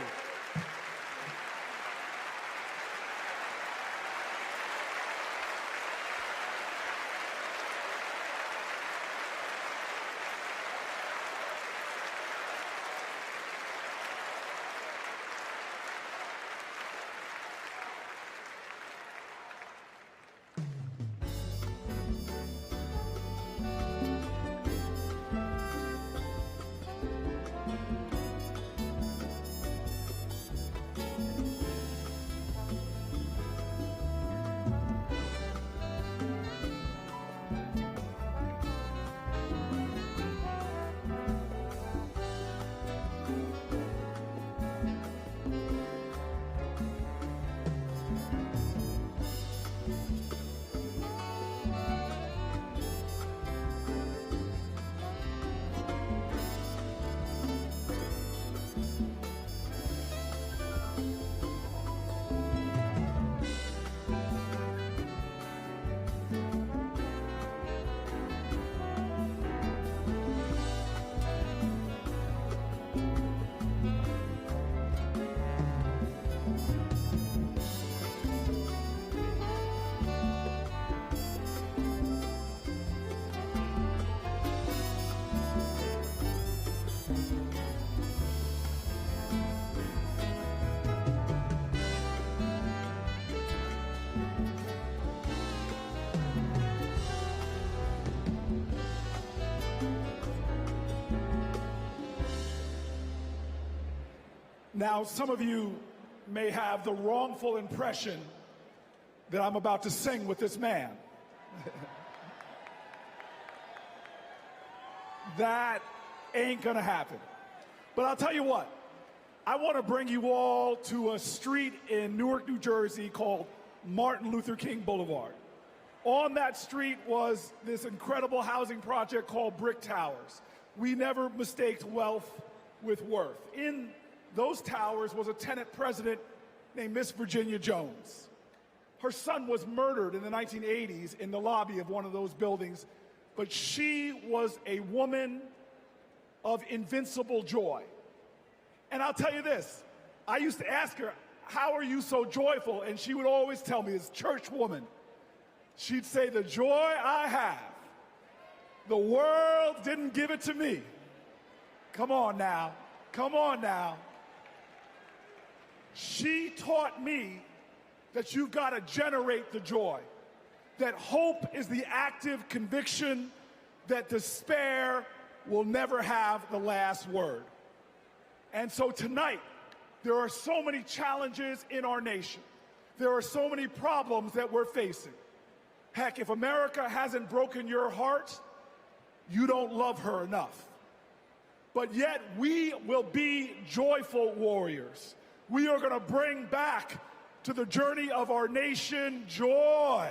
Now, some of you may have the wrongful impression that I'm about to sing with this man. That ain't gonna happen. But I'll tell you what, I want to bring you all to a street in Newark, New Jersey called Martin Luther King Boulevard. On that street was this incredible housing project called Brick Towers. We never mistaked wealth with worth. In those towers was a tenant president named Miss Virginia Jones. Her son was murdered in the 1980s in the lobby of one of those buildings, but she was a woman of invincible joy. And I'll tell you this, I used to ask her, how are you so joyful? And she would always tell me, as church woman, she'd say, the joy I have, the world didn't give it to me. Come on now, come on now. She taught me that you've got to generate the joy, that hope is the active conviction that despair will never have the last word. And so tonight, there are so many challenges in our nation. There are so many problems that we're facing. Heck, if America hasn't broken your heart, you don't love her enough. But yet, we will be joyful warriors. We are going to bring back to the journey of our nation joy.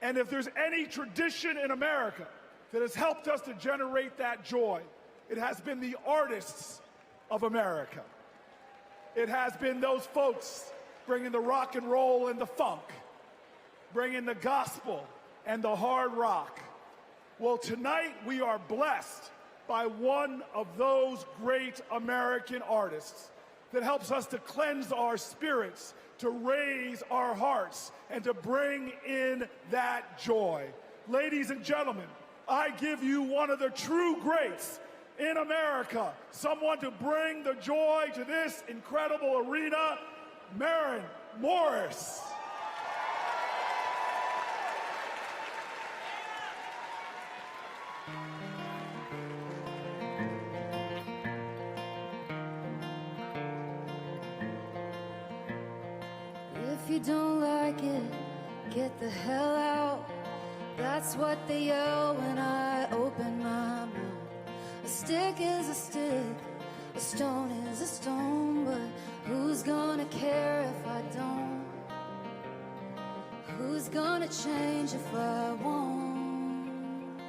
And if there's any tradition in America that has helped us to generate that joy, it has been the artists of America. It has been those folks bringing the rock and roll and the funk, bringing the gospel and the hard rock. Well, tonight we are blessed by one of those great American artists that helps us to cleanse our spirits, to raise our hearts, and to bring in that joy. Ladies and gentlemen, I give you one of the true greats in America, someone to bring the joy to this incredible arena, Maren Morris. If you don't like it, get the hell out. That's what they yell when I open my mouth. A stick is a stick, a stone is a stone, but who's gonna care if I don't? Who's gonna change if I won't?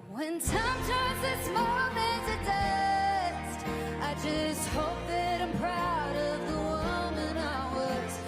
When time turns this moment to dust, I just hope that I'm proud of the woman I was.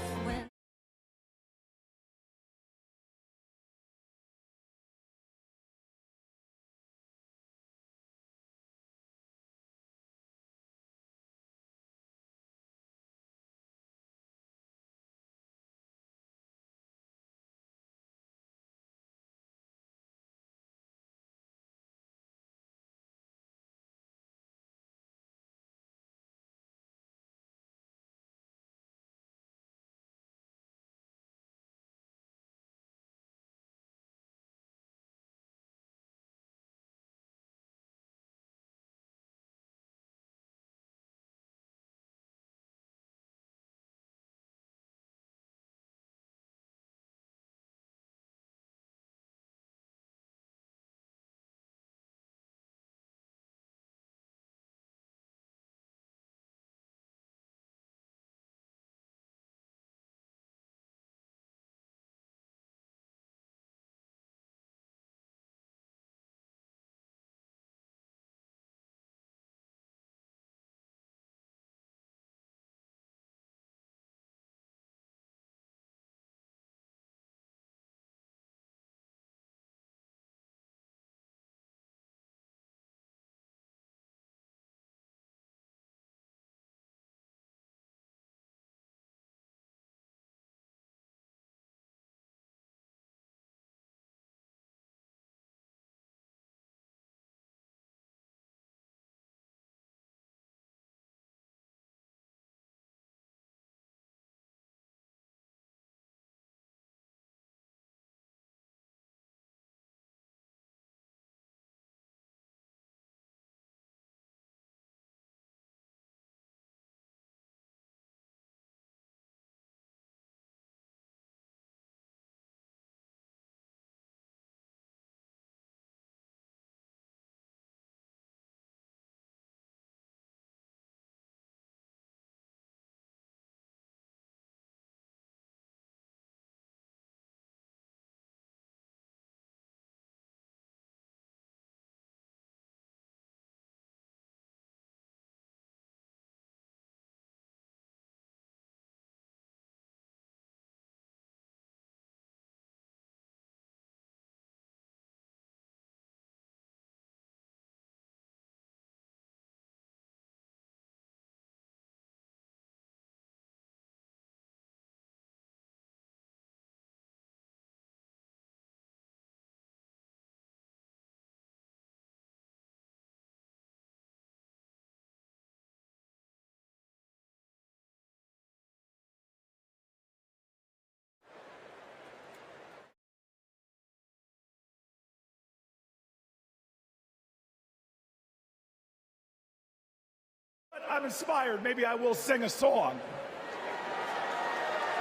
I'm inspired. Maybe I will sing a song.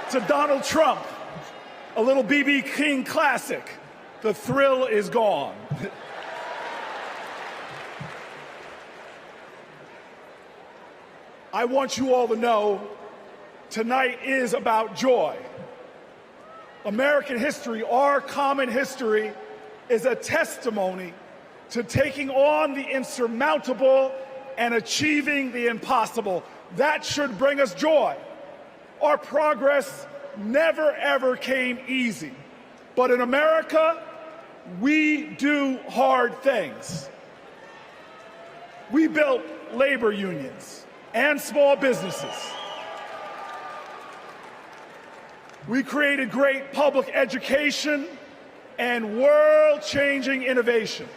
To Donald Trump, a little B.B. King classic, "The Thrill Is Gone." I want you all to know tonight is about joy. American history, our common history, is a testimony to taking on the insurmountable and achieving the impossible. That should bring us joy. Our progress never, ever came easy. But in America, we do hard things. We built labor unions and small businesses. We created great public education and world-changing innovation.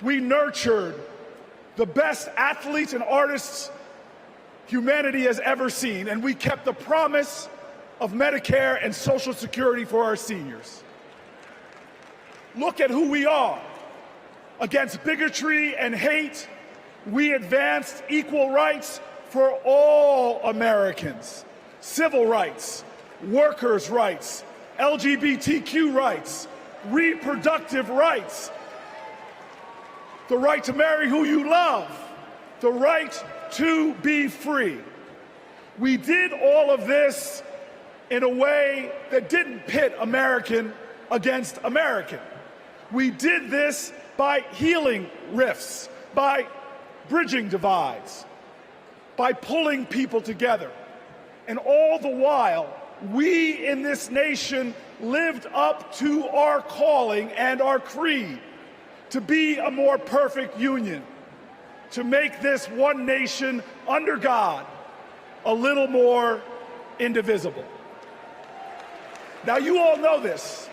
We nurtured the best athletes and artists humanity has ever seen, and we kept the promise of Medicare and Social Security for our seniors. Look at who we are. Against bigotry and hate, we advanced equal rights for all Americans. Civil rights, workers' rights, LGBTQ rights, reproductive rights, the right to marry who you love, the right to be free. We did all of this in a way that didn't pit American against American. We did this by healing rifts, by bridging divides, by pulling people together. And all the while, we in this nation lived up to our calling and our creed to be a more perfect union, to make this one nation under God a little more indivisible. Now, you all know this.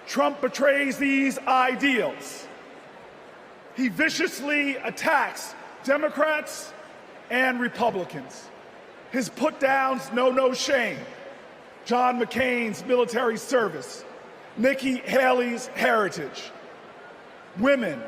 Trump betrays these ideals. He viciously attacks Democrats and Republicans. His put-downs know no shame. John McCain's military service, Nikki Haley's heritage, women,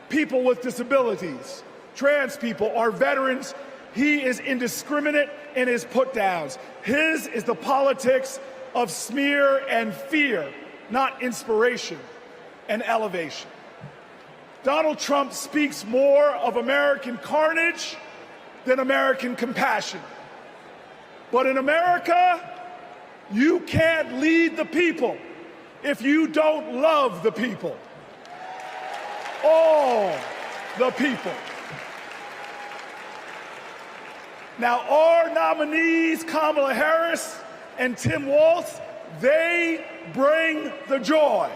people with disabilities, trans people, our veterans. He is indiscriminate in his put-downs. His is the politics of smear and fear, not inspiration and elevation. Donald Trump speaks more of American carnage than American compassion. But in America, you can't lead the people if you don't love the people. All the people. Now, our nominees, Kamala Harris and Tim Walz, they bring the joy.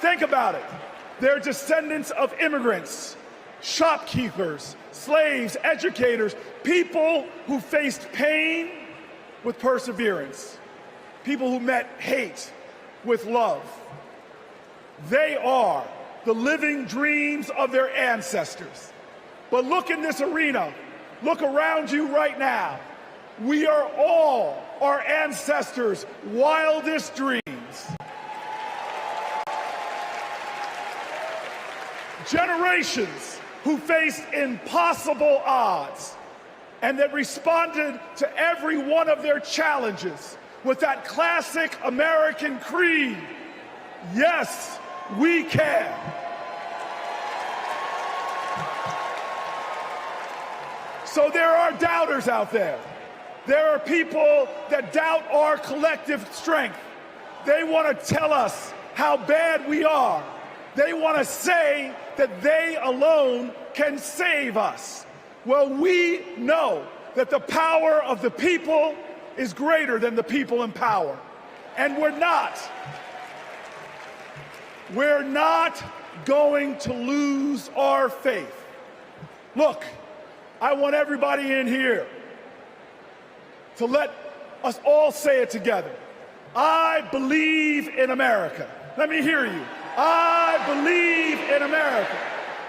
Think about it. They're descendants of immigrants, shopkeepers, slaves, educators, people who faced pain with perseverance, people who met hate with love. They are the living dreams of their ancestors. But look in this arena. Look around you right now. We are all our ancestors' wildest dreams. Generations who faced impossible odds and that responded to every one of their challenges with that classic American creed, yes, we can. So there are doubters out there. There are people that doubt our collective strength. They want to tell us how bad we are. They want to say that they alone can save us. Well, we know that the power of the people is greater than the people in power. And we're not going to lose our faith. Look, I want everybody in here to let us all say it together. I believe in America. Let me hear you. I believe in America.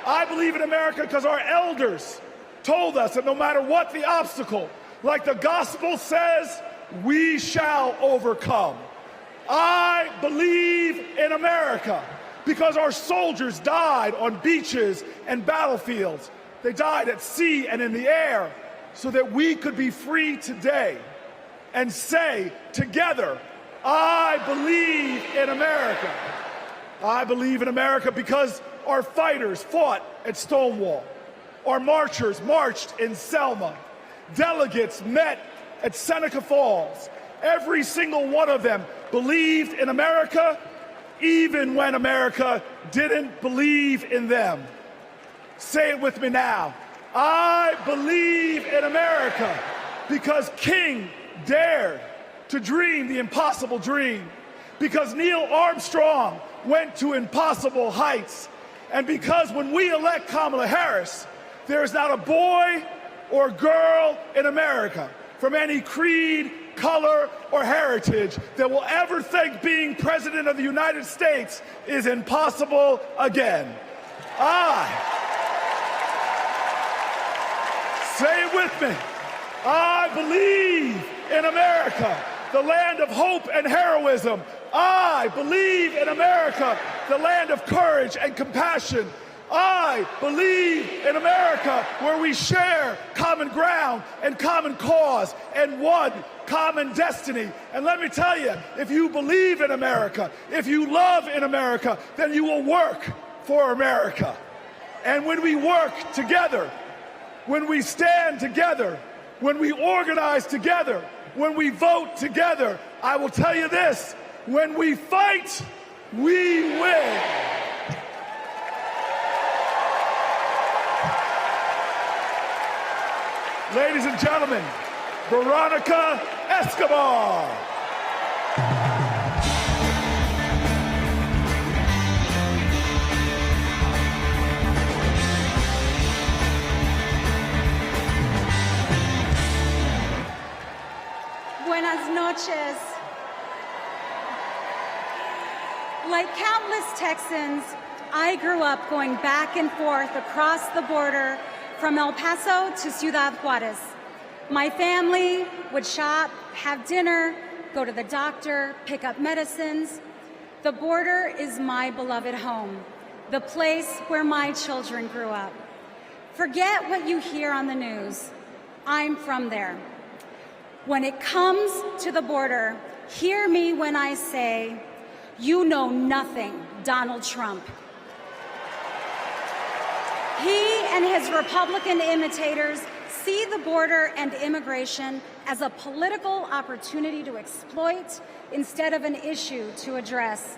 I believe in America because our elders told us that no matter what the obstacle, like the gospel says, we shall overcome. I believe in America because our soldiers died on beaches and battlefields They died at sea and in the air so that we could be free today and say together, I believe in America. I believe in America because our fighters fought at Stonewall. Our marchers marched in Selma. Delegates met at Seneca Falls. Every single one of them believed in America, even when America didn't believe in them. Say it with me now. I believe in America because King dared to dream the impossible dream, because Neil Armstrong went to impossible heights, and because when we elect Kamala Harris, there is not a boy or girl in America from any creed, color, or heritage that will ever think being President of the United States is impossible again. Say it with me. I believe in America, the land of hope and heroism. I believe in America, the land of courage and compassion. I believe in America, where we share common ground and common cause and one common destiny. And let me tell you, if you believe in America, if you love in America, then you will work for America. And when we work together, when we stand together, when we organize together, when we vote together, I will tell you this, when we fight, we win. Ladies and gentlemen, Veronica Escobar. Buenas noches. Like countless Texans, I grew up going back and forth across the border from El Paso to Ciudad Juarez. My family would shop, have dinner, go to the doctor, pick up medicines. The border is my beloved home, the place where my children grew up. Forget what you hear on the news. I'm from there. When it comes to the border, hear me when I say, you know nothing, Donald Trump. He and his Republican imitators see the border and immigration as a political opportunity to exploit instead of an issue to address.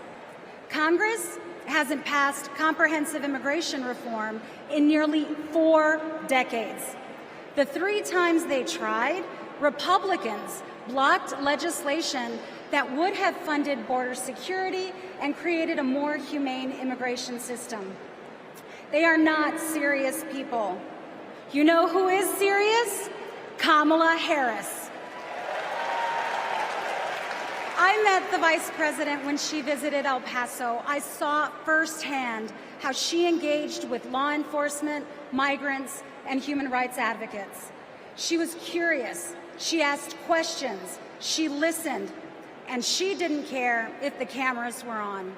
Congress hasn't passed comprehensive immigration reform in nearly 4 decades. The 3 times they tried, Republicans blocked legislation that would have funded border security and created a more humane immigration system. They are not serious people. You know who is serious? Kamala Harris. I met the Vice President when she visited El Paso. I saw firsthand how she engaged with law enforcement, migrants, and human rights advocates. She was curious. She asked questions. She listened. And she didn't care if the cameras were on.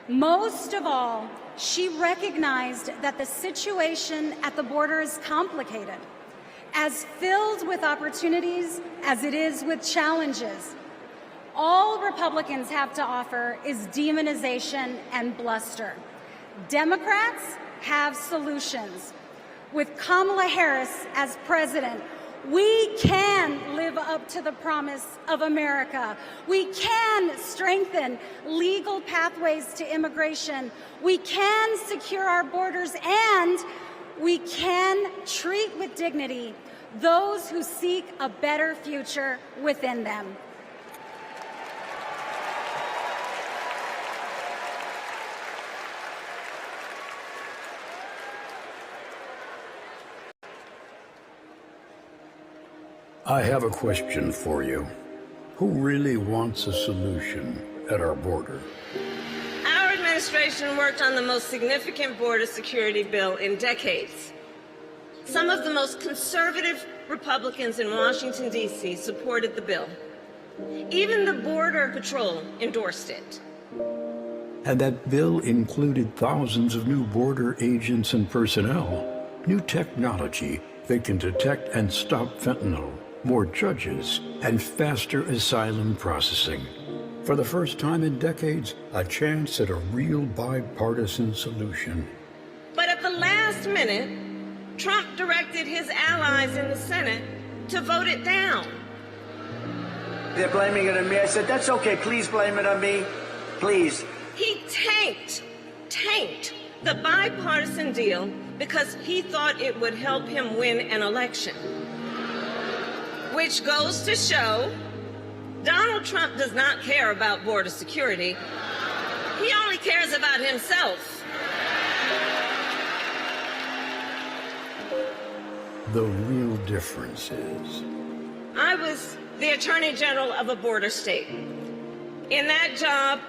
Most of all, she recognized that the situation at the border is complicated, as filled with opportunities as it is with challenges. All Republicans have to offer is demonization and bluster. Democrats have solutions. With Kamala Harris as president, we can live up to the promise of America. We can strengthen legal pathways to immigration. We can secure our borders, and we can treat with dignity those who seek a better future within them. I have a question for you. Who really wants a solution at our border? Our administration worked on the most significant border security bill in decades. Some of the most conservative Republicans in Washington, D.C. supported the bill. Even the Border Patrol endorsed it. And that bill included thousands of new border agents and personnel. new technology that can detect and stop fentanyl, more judges, and faster asylum processing. For the first time in decades, a chance at a real bipartisan solution. But at the last minute, Trump directed his allies in the Senate to vote it down. They're blaming it on me. I said, that's okay. Please blame it on me. Please. He tanked the bipartisan deal because he thought it would help him win an election. Which goes to show Donald Trump does not care about border security. He only cares about himself. The real difference is, I was the Attorney General of a border state. In that job,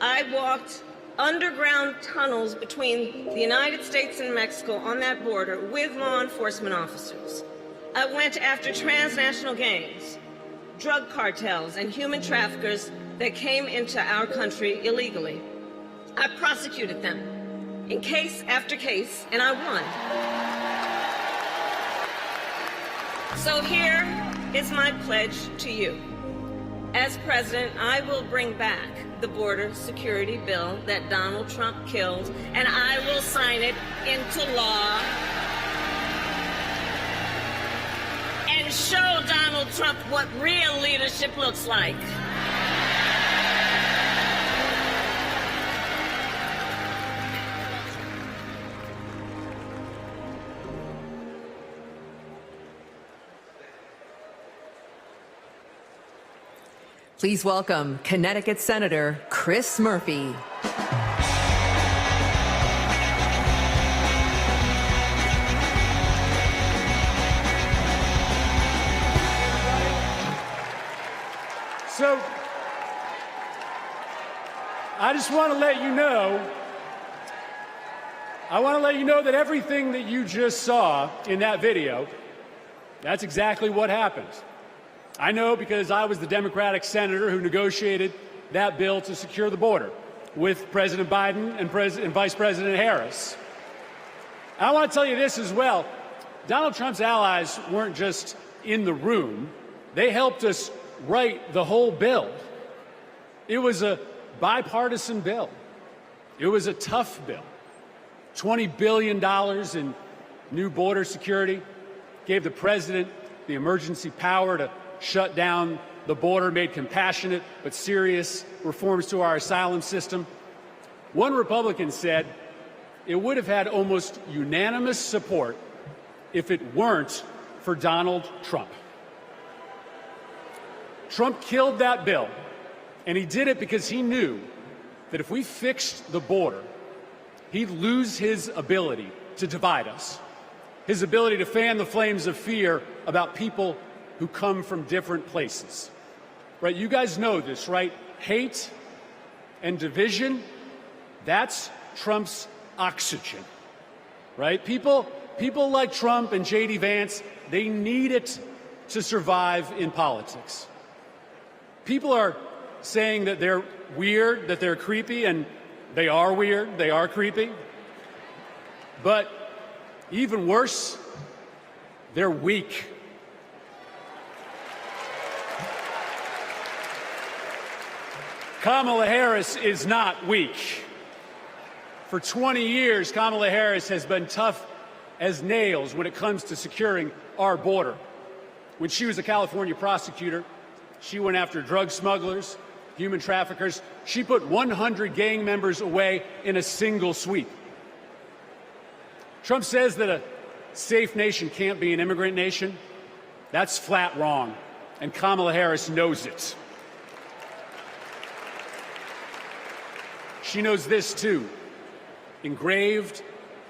I walked underground tunnels between the United States and Mexico on that border with law enforcement officers. I went after transnational gangs, drug cartels, and human traffickers that came into our country illegally. I prosecuted them in case after case, and I won. So here is my pledge to you. As president, I will bring back the border security bill that Donald Trump killed, and I will sign it into law and show Donald Trump what real leadership looks like. Please welcome Connecticut Senator Chris Murphy. So, I just want to let you know, that everything that you just saw in that video, that's exactly what happened. I know because I was the Democratic senator who negotiated that bill to secure the border with President Biden and Vice President Harris. I want to tell you this as well. Donald Trump's allies weren't just in the room. They helped us write the whole bill. It was a bipartisan bill. It was a tough bill. $20 billion in new border security, gave the president the emergency power to shut down the border, made compassionate but serious reforms to our asylum system. One Republican said it would have had almost unanimous support if it weren't for Donald Trump. Trump killed that bill, and he did it because he knew that if we fixed the border, he'd lose his ability to divide us, his ability to fan the flames of fear about people who come from different places. Right? You guys know this, right? Hate and division, that's Trump's oxygen. Right? People like Trump and J.D. Vance, they need it to survive in politics. People are saying that they're weird, that they're creepy, and they are weird, they are creepy. But even worse, they're weak. Kamala Harris is not weak. For 20 years, Kamala Harris has been tough as nails when it comes to securing our border. When she was a California prosecutor, she went after drug smugglers, human traffickers. She put 100 gang members away in a single sweep. Trump says that a safe nation can't be an immigrant nation. That's flat wrong, and Kamala Harris knows it. She knows this, too. Engraved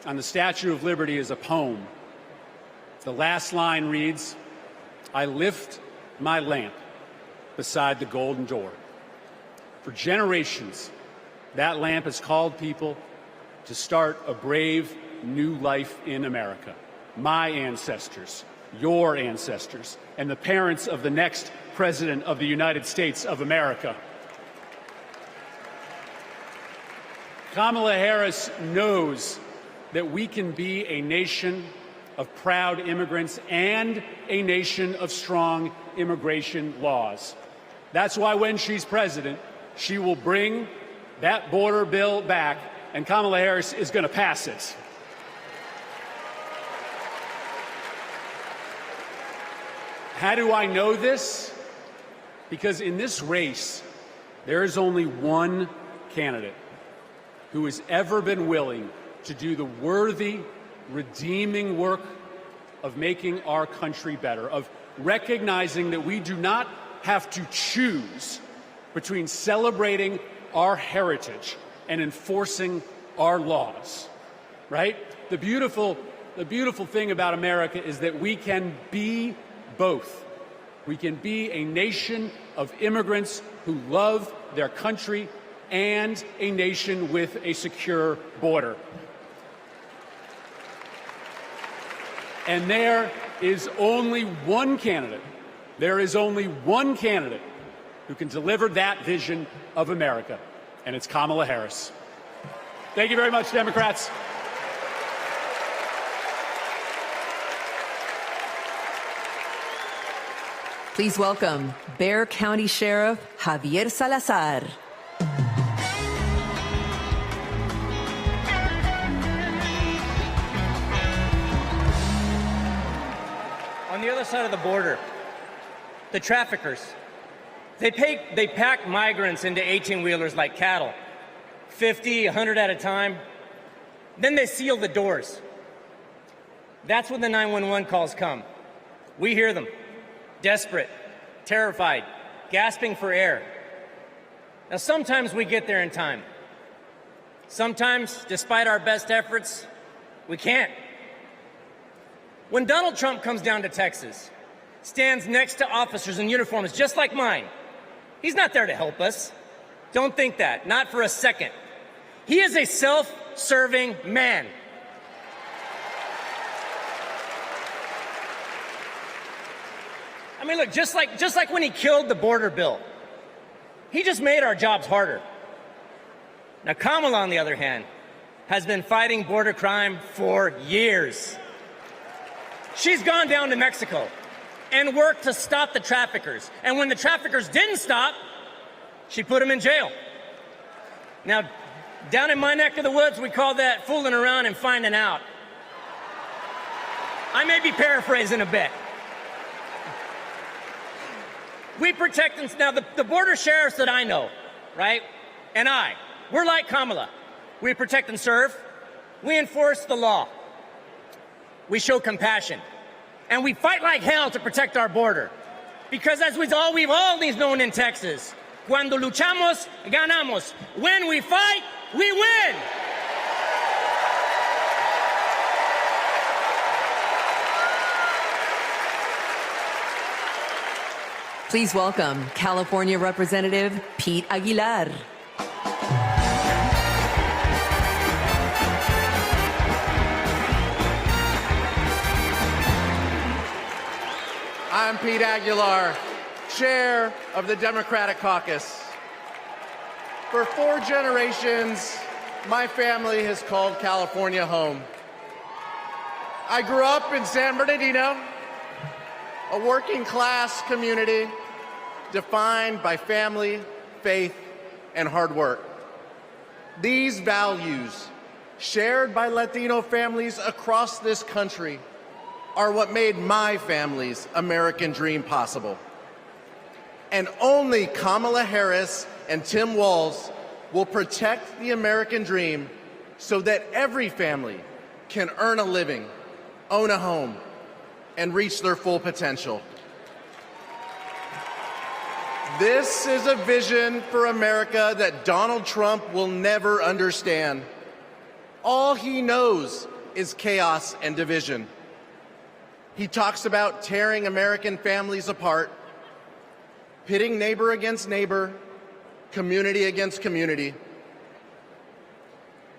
on the Statue of Liberty is a poem. The last line reads, "I lift my lamp beside the golden door." For generations, that lamp has called people to start a brave new life in America. My ancestors, your ancestors, and the parents of the next President of the United States of America. Kamala Harris knows that we can be a nation of proud immigrants and a nation of strong immigration laws. That's why when she's president, she will bring that border bill back, and Kamala Harris is going to pass it. How do I know this? Because in this race, there is only one candidate who has ever been willing to do the worthy, redeeming work of making our country better, of recognizing that we do not have to choose between celebrating our heritage and enforcing our laws, right? The beautiful thing about America is that we can be both. We can be a nation of immigrants who love their country and a nation with a secure border. And there is only one candidate. There is only one candidate who can deliver that vision of America, and it's Kamala Harris. Thank you very much, Democrats. Please welcome Bexar County Sheriff Javier Salazar. On the other side of the border, the traffickers, they pack migrants into 18-wheelers like cattle, 50, 100 at a time. Then they seal the doors. That's when the 911 calls come. We hear them, desperate, terrified, gasping for air. Now, sometimes we get there in time. Sometimes, despite our best efforts, we can't. When Donald Trump comes down to Texas, stands next to officers in uniforms just like mine, he's not there to help us. Don't think that, not for a second. He is a self-serving man. I mean, look, just like when he killed the border bill, he just made our jobs harder. Now, Kamala, on the other hand, has been fighting border crime for years. She's gone down to Mexico and worked to stop the traffickers. And when the traffickers didn't stop, she put them in jail. Now, down in my neck of the woods, we call that fooling around and finding out. I may be paraphrasing a bit. We protect them. Now, the border sheriffs that I know, right, and we're like Kamala. We protect and serve. We enforce the law. We show compassion. And we fight like hell to protect our border. Because as we've always known in Texas, cuando luchamos, ganamos. When we fight, we win. Please welcome California Representative Pete Aguilar. I'm Pete Aguilar, chair of the Democratic Caucus. For 4 generations, my family has called California home. I grew up in San Bernardino, a working-class community defined by family, faith, and hard work. These values, shared by Latino families across this country, are what made my family's American dream possible. And only Kamala Harris and Tim Walz will protect the American dream so that every family can earn a living, own a home, and reach their full potential. This is a vision for America that Donald Trump will never understand. All he knows is chaos and division. He talks about tearing American families apart, pitting neighbor against neighbor, community against community.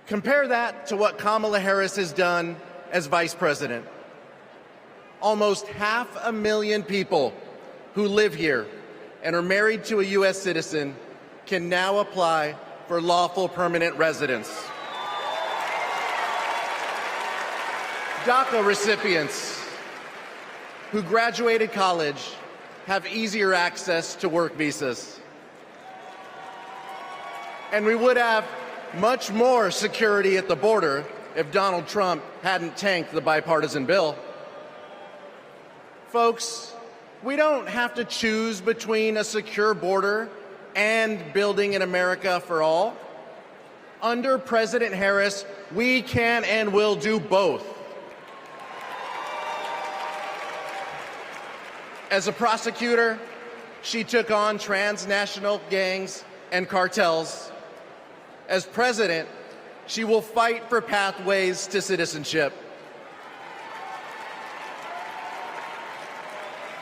Compare that to what Kamala Harris has done as vice president. Almost 500,000 people who live here and are married to a U.S. citizen can now apply for lawful permanent residence. DACA recipients who graduated college have easier access to work visas. And we would have much more security at the border if Donald Trump hadn't tanked the bipartisan bill. Folks, we don't have to choose between a secure border and building an America for all. Under President Harris, we can and will do both. As a prosecutor, she took on transnational gangs and cartels. As president, she will fight for pathways to citizenship.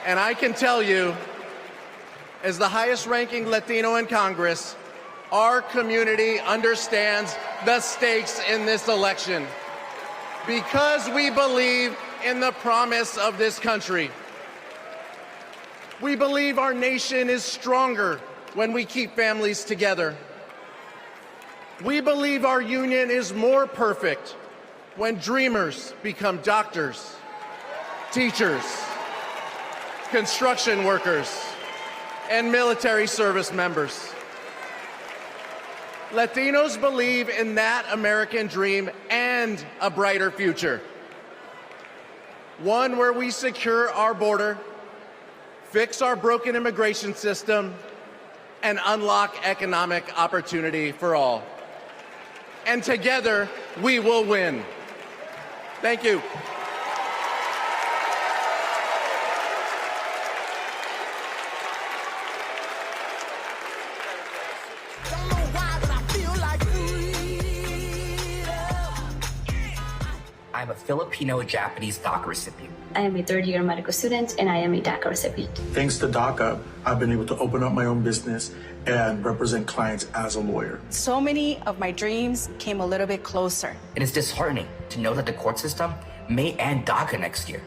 And I can tell you, as the highest-ranking Latino in Congress, our community understands the stakes in this election because we believe in the promise of this country. We believe our nation is stronger when we keep families together. We believe our union is more perfect when dreamers become doctors, teachers, construction workers, and military service members. Latinos believe in that American dream and a brighter future. One where we secure our border, fix our broken immigration system, and unlock economic opportunity for all. And together, we will win. Thank you. I'm a Filipino-Japanese DACA recipient. I am a third-year medical student, and I am a DACA recipient. Thanks to DACA, I've been able to open up my own business and represent clients as a lawyer. So many of my dreams came a little bit closer. It is disheartening to know that the court system may end DACA next year.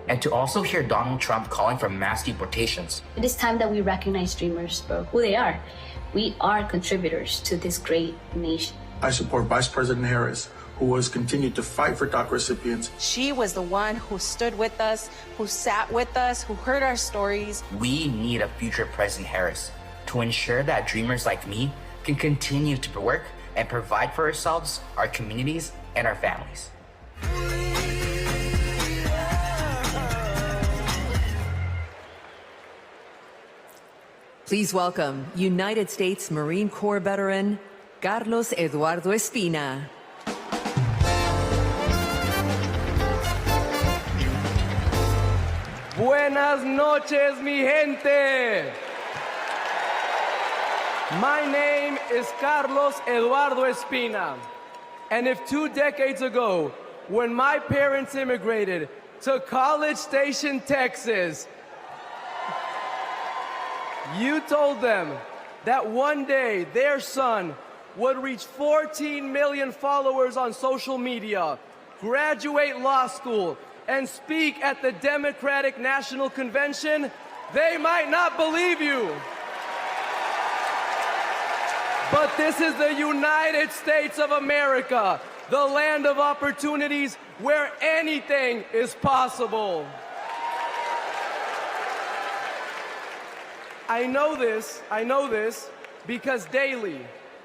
And to also hear Donald Trump calling for mass deportations. It is time that we recognize dreamers for who they are. We are contributors to this great nation. I support Vice President Harris, who has continued to fight for DACA recipients. She was the one who stood with us, who sat with us, who heard our stories. We need a future President Harris to ensure that dreamers like me can continue to work and provide for ourselves, our communities, and our families. Please welcome United States Marine Corps veteran Carlos Eduardo Espina. Buenas noches, mi gente. My name is Carlos Eduardo Espina. And if 2 decades ago, when my parents immigrated to College Station, Texas, you told them that one day their son would reach 14 million followers on social media, graduate law school, and speak at the Democratic National Convention, they might not believe you. But this is the United States of America, the land of opportunities where anything is possible. I know this because daily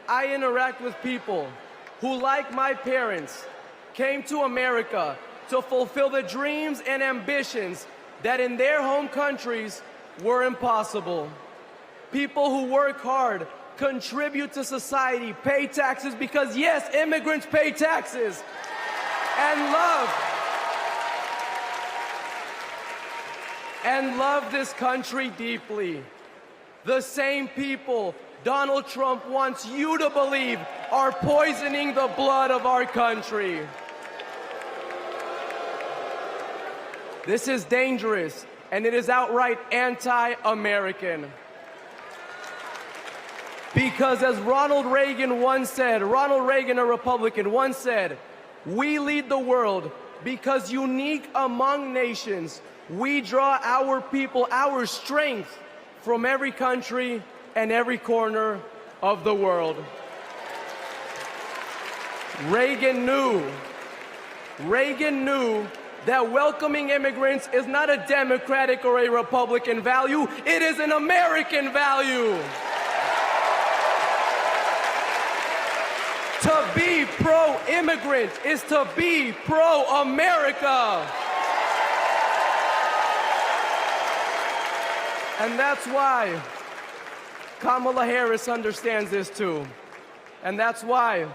I interact with people who, like my parents, came to America to fulfill the dreams and ambitions that in their home countries were impossible. People who work hard, contribute to society, pay taxes because, yes, immigrants pay taxes, and love this country deeply. The same people Donald Trump wants you to believe are poisoning the blood of our country. This is dangerous, and it is outright anti-American. Because as Ronald Reagan, a Republican, once said, we lead the world because unique among nations, we draw our people, our strength from every country and every corner of the world. Reagan knew Reagan knew that welcoming immigrants is not a Democratic or a Republican value, it is an American value. To be pro-immigrant is to be pro-America. And that's why Kamala Harris understands this too. And that's why,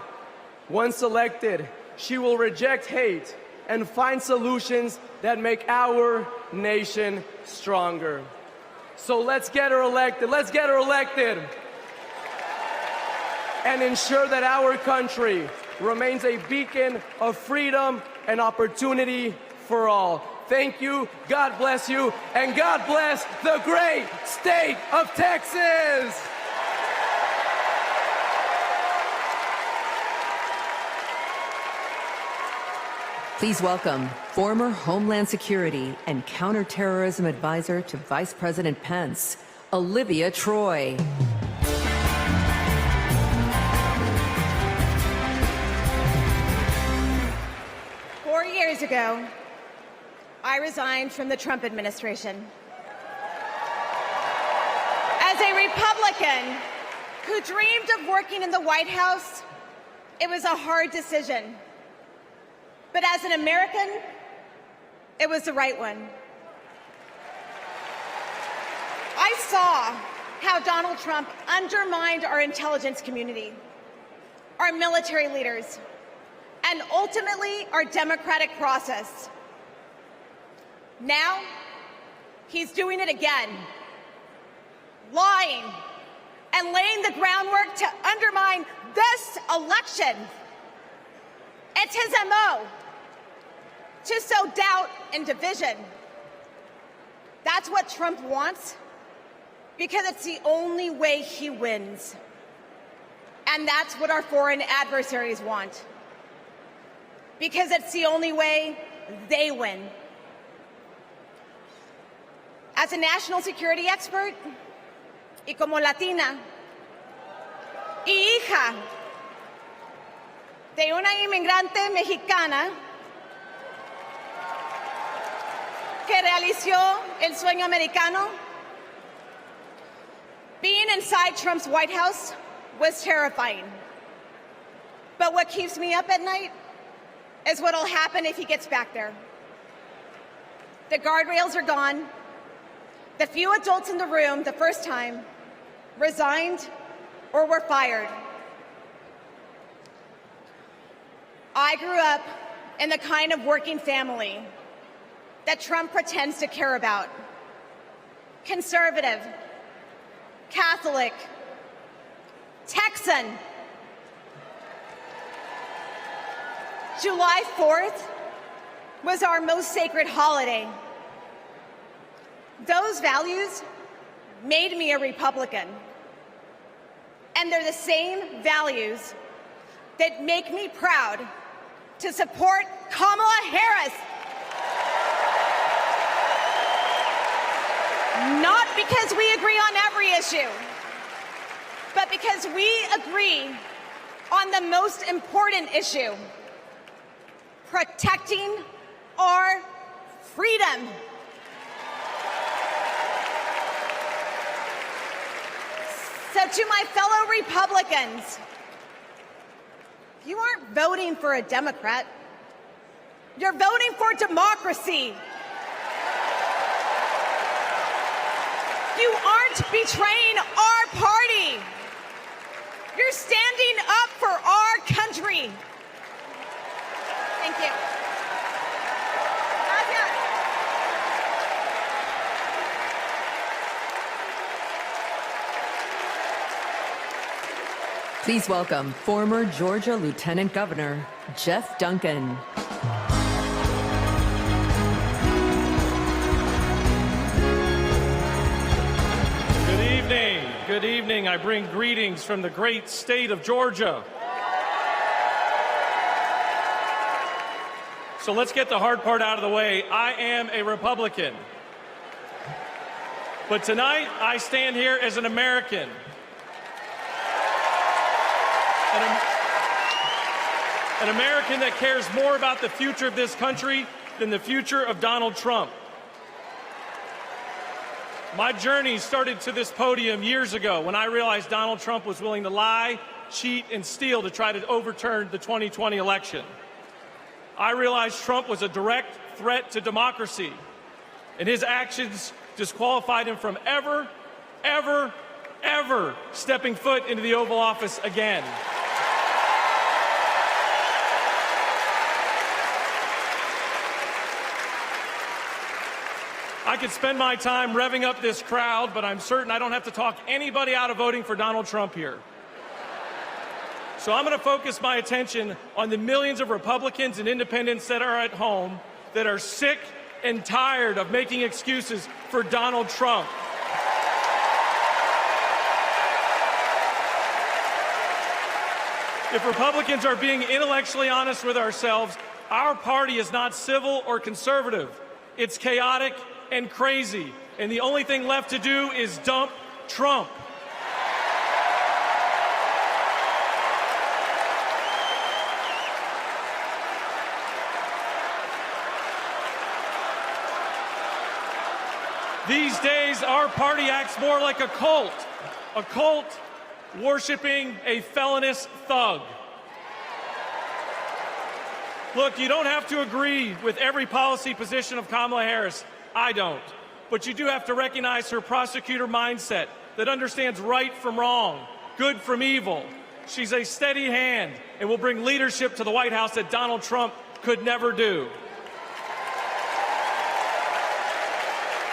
once elected, she will reject hate and find solutions that make our nation stronger. So let's get her elected. Let's get her elected. And ensure that our country remains a beacon of freedom and opportunity for all. Thank you, God bless you, and God bless the great state of Texas! Please welcome former Homeland Security and Counterterrorism Advisor to Vice President Pence, Olivia Troy. 4 years ago, I resigned from the Trump administration. As a Republican who dreamed of working in the White House, it was a hard decision. But as an American, it was the right one. I saw how Donald Trump undermined our intelligence community, our military leaders, and ultimately our democratic process. Now, he's doing it again, lying and laying the groundwork to undermine this election. It's his MO, to sow doubt and division. That's what Trump wants, because it's the only way he wins. And that's what our foreign adversaries want, because it's the only way they win. As a national security expert, y como Latina, y hija de una inmigrante mexicana que realizó el sueño americano, being inside Trump's White House was terrifying. But what keeps me up at night is what'll happen if he gets back there. The guardrails are gone. The few adults in the room the first time resigned or were fired. I grew up in the kind of working family that Trump pretends to care about. Conservative, Catholic, Texan. July 4th was our most sacred holiday. Those values made me a Republican. And they're the same values that make me proud to support Kamala Harris. Not because we agree on every issue, but because we agree on the most important issue: protecting our freedom. So to my fellow Republicans, you aren't voting for a Democrat. You're voting for democracy. You aren't betraying our party. You're standing up for our country. Thank you. Gracias. Please welcome former Georgia Lieutenant Governor Jeff Duncan. Good evening. I bring greetings from the great state of Georgia. So let's get the hard part out of the way. I am a Republican. But tonight, I stand here as an American. An American that cares more about the future of this country than the future of Donald Trump. My journey started to this podium years ago when I realized Donald Trump was willing to lie, cheat, and steal to try to overturn the 2020 election. I realized Trump was a direct threat to democracy, and his actions disqualified him from ever stepping foot into the Oval Office again. I could spend my time revving up this crowd, but I'm certain I don't have to talk anybody out of voting for Donald Trump here. So I'm going to focus my attention on the millions of Republicans and independents that are at home that are sick and tired of making excuses for Donald Trump. If Republicans are being intellectually honest with ourselves, our party is not civil or conservative. It's chaotic and crazy, and the only thing left to do is dump Trump. These days, our party acts more like a cult worshiping a felonious thug. Look, you don't have to agree with every policy position of Kamala Harris. I don't. But you do have to recognize her prosecutor mindset that understands right from wrong, good from evil. She's a steady hand and will bring leadership to the White House that Donald Trump could never do.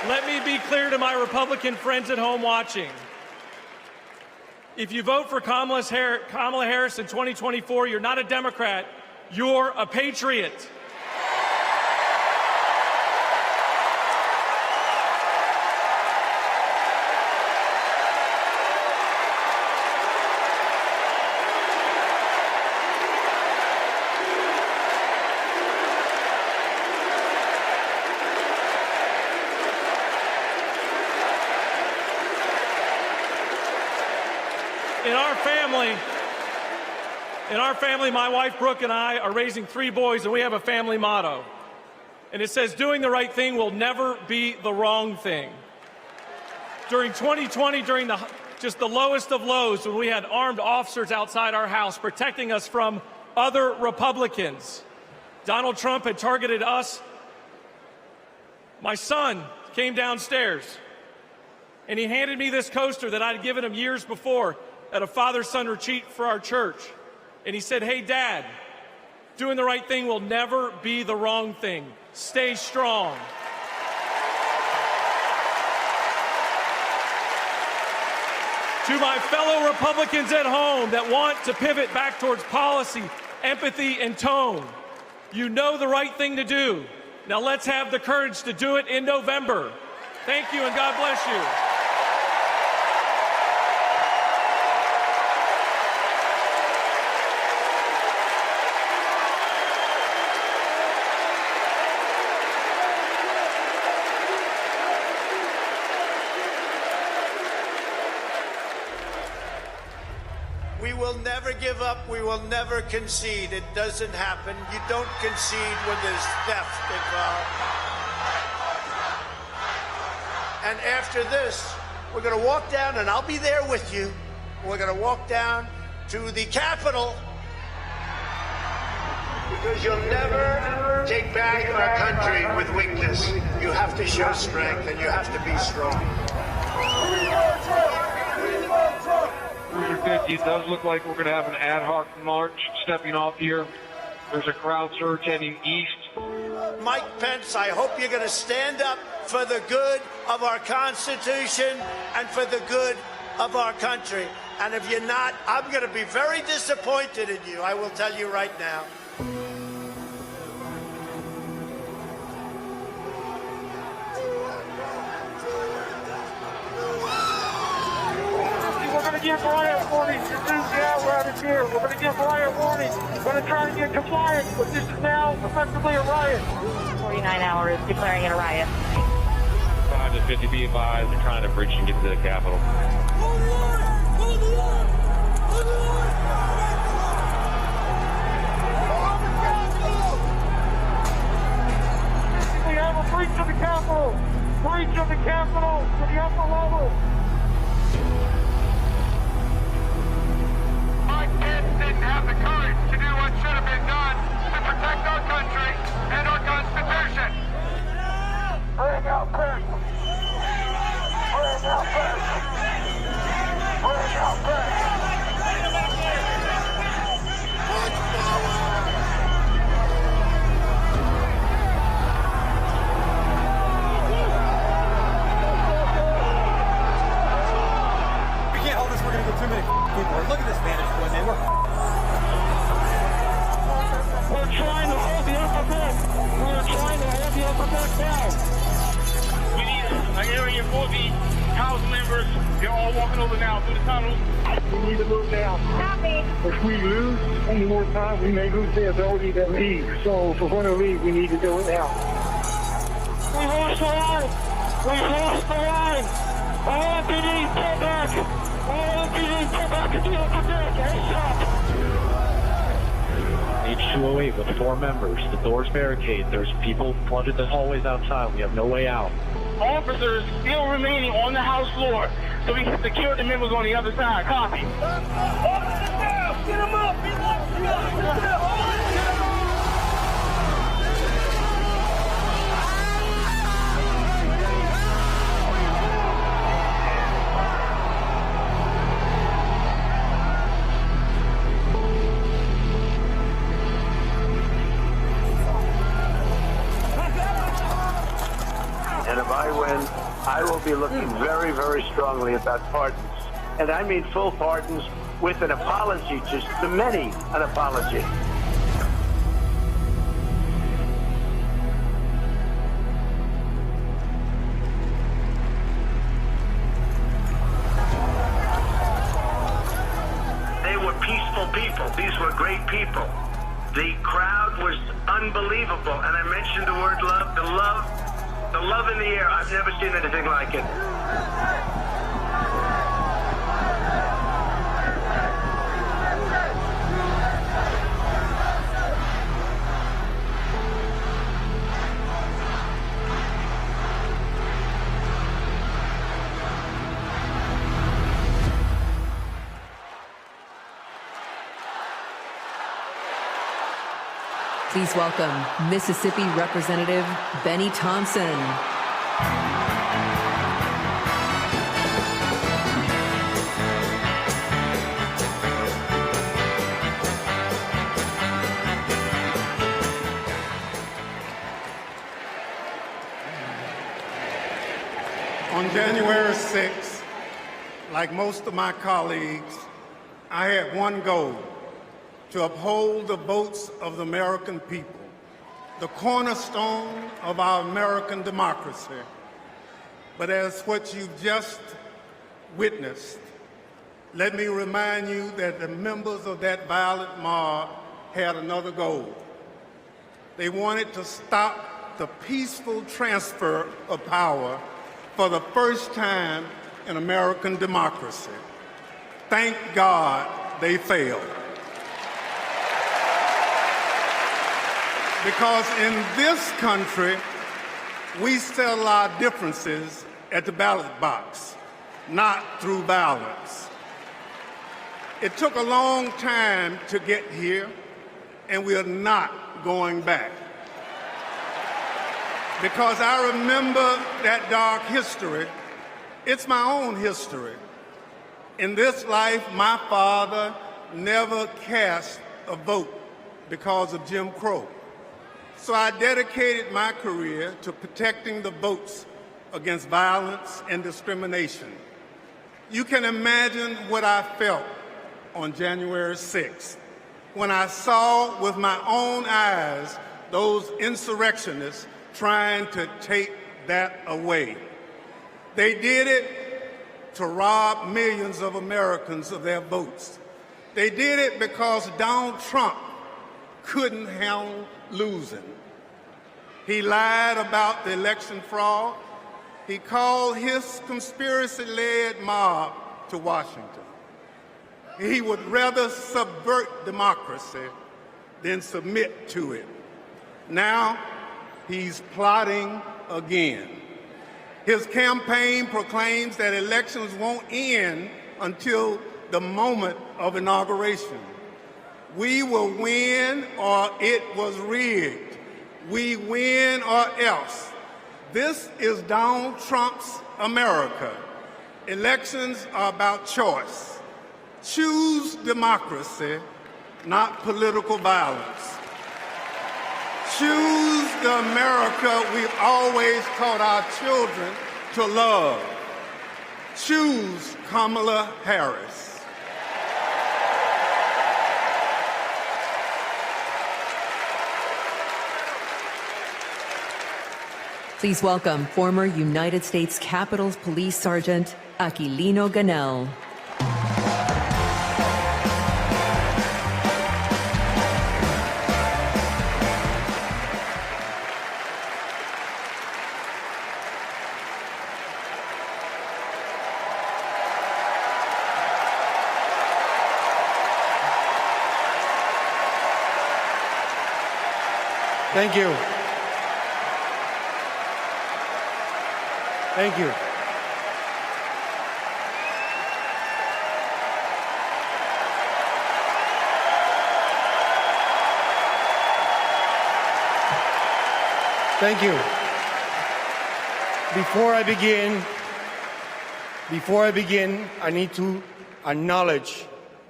Let me be clear to my Republican friends at home watching. If you vote for Kamala Harris in 2024, you're not a Democrat, you're a patriot. In our family, my wife Brooke and I are raising 3 boys, and we have a family motto. And it says, doing the right thing will never be the wrong thing. During 2020, during just the lowest of lows, when we had armed officers outside our house protecting us from other Republicans, Donald Trump had targeted us. My son came downstairs, and he handed me this coaster that I'd given him years before at a father-son retreat for our church. And he said, hey, Dad, doing the right thing will never be the wrong thing. Stay strong. To my fellow Republicans at home that want to pivot back towards policy, empathy, and tone, you know the right thing to do. Now let's have the courage to do it in November. Thank you, and God bless you. We will never give up. We will never concede. It doesn't happen. You don't concede when there's theft involved. And after this, we're going to walk down, and I'll be there with you. We're going to walk down to the Capitol, because you'll never take back our country with weakness. You have to show strength, and you have to be strong. It does look like we're going to have an ad hoc march stepping off here. There's a crowd surge heading east. Mike Pence, I hope you're going to stand up for the good of our Constitution and for the good of our country. And if you're not, I'm going to be very disappointed in you. I will tell you right now. We're going to give riot warnings. Your news apparatus here. We're going to give riot warnings. We're going to try and get compliance, but this is now effectively a riot. 49 hours declaring it a riot. 5 to 50 be advised. They're trying to breach and get to the Capitol. Breach of the Capitol! Breach of the Capitol to the upper level! Mike Pence didn't have the courage to do what should have been done to protect our country and our Constitution. Bring out Pence! Bring out Pence! Bring out Pence! We're gonna get too many people. Look at this vantage point, man. We're trying to hold the upper deck. We're trying to hold the upper deck down. We need an area for the House members. They're all walking over now through the tunnels. We need to move now. Copy. If we lose any more time, we may lose the ability to leave. So if we're going to leave, we need to do it now. We lost the line. We lost the line. All MPD, pull back. All MPD, pull back to the upper deck. H208 with 4 members. The door's barricaded. There's people flooded the hallways outside. We have no way out. Officers still remaining on the House floor, so we can secure the members on the other side. Copy. Officers down! Get them up! Get them up! And if I win, I will be looking very, very strongly about pardons. And I mean full pardons with an apology to many, an apology. They were peaceful people. These were great people. The crowd was unbelievable. And I mentioned the word love, the love in the air. I've never seen anything like it. Please welcome Mississippi Representative Benny Thompson. On January 6th, like most of my colleagues, I had one goal: to uphold the votes of the American people, the cornerstone of our American democracy. But as what you've just witnessed, let me remind you that the members of that violent mob had another goal. They wanted to stop the peaceful transfer of power for the first time in American democracy. Thank God they failed. Because in this country, we settle our differences at the ballot box, not through violence. It took a long time to get here, and we are not going back. Because I remember that dark history. It's my own history. In this life, my father never cast a vote because of Jim Crow. So I dedicated my career to protecting the votes against violence and discrimination. You can imagine what I felt on January 6th when I saw with my own eyes those insurrectionists trying to take that away. They did it to rob millions of Americans of their votes. They did it because Donald Trump couldn't handle losing. He lied about the election fraud. He called his conspiracy-led mob to Washington. He would rather subvert democracy than submit to it. Now he's plotting again. His campaign proclaims that elections won't end until the moment of inauguration. We will win or it was rigged. We win or else. This is Donald Trump's America. Elections are about choice. Choose democracy, not political violence. Choose the America we've always taught our children to love. Choose Kamala Harris. Please welcome former United States Capitol Police Sergeant Aquilino Gonell. Thank you. Thank you. Thank you. Before I begin, I need to acknowledge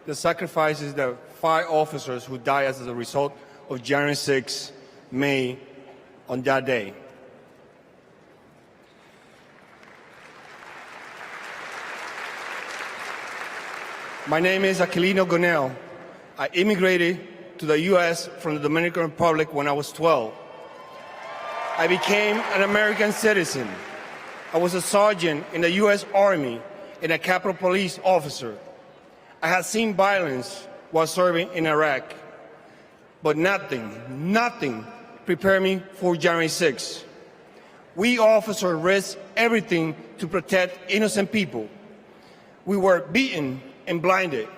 the sacrifices that 5 officers who died as a result of January 6 made on that day. My name is Aquilino Gonell. I immigrated to the U.S. from the Dominican Republic when I was 12. I became an American citizen. I was a sergeant in the U.S. Army and a Capitol Police officer. I had seen violence while serving in Iraq, but nothing prepared me for January 6. We officers risked everything to protect innocent people. We were beaten and blinded.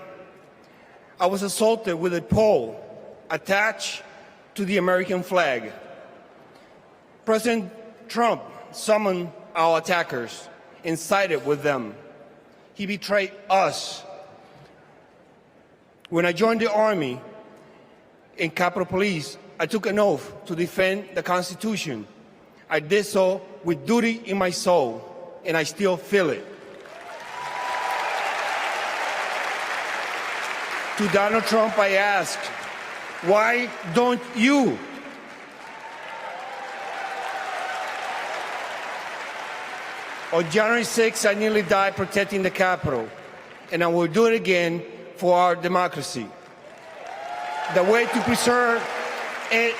I was assaulted with a pole attached to the American flag. President Trump summoned our attackers and sided with them. He betrayed us. When I joined the Army and Capitol Police, I took an oath to defend the Constitution. I did so with duty in my soul, and I still feel it. To Donald Trump, I asked, why don't you? On January 6, I nearly died protecting the Capitol, and I will do it again for our democracy. The way to preserve it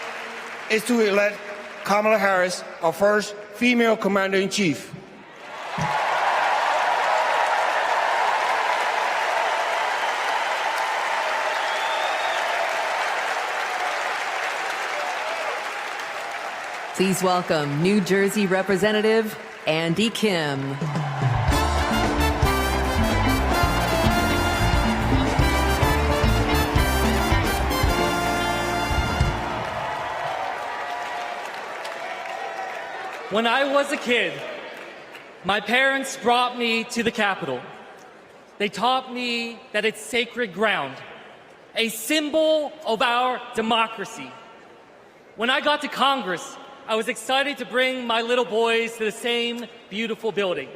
is to elect Kamala Harris, our first female commander-in-chief. Please welcome New Jersey Representative Andy Kim. When I was a kid, my parents brought me to the Capitol. They taught me that it's sacred ground, a symbol of our democracy. When I got to Congress, I was excited to bring my little boys to the same beautiful building.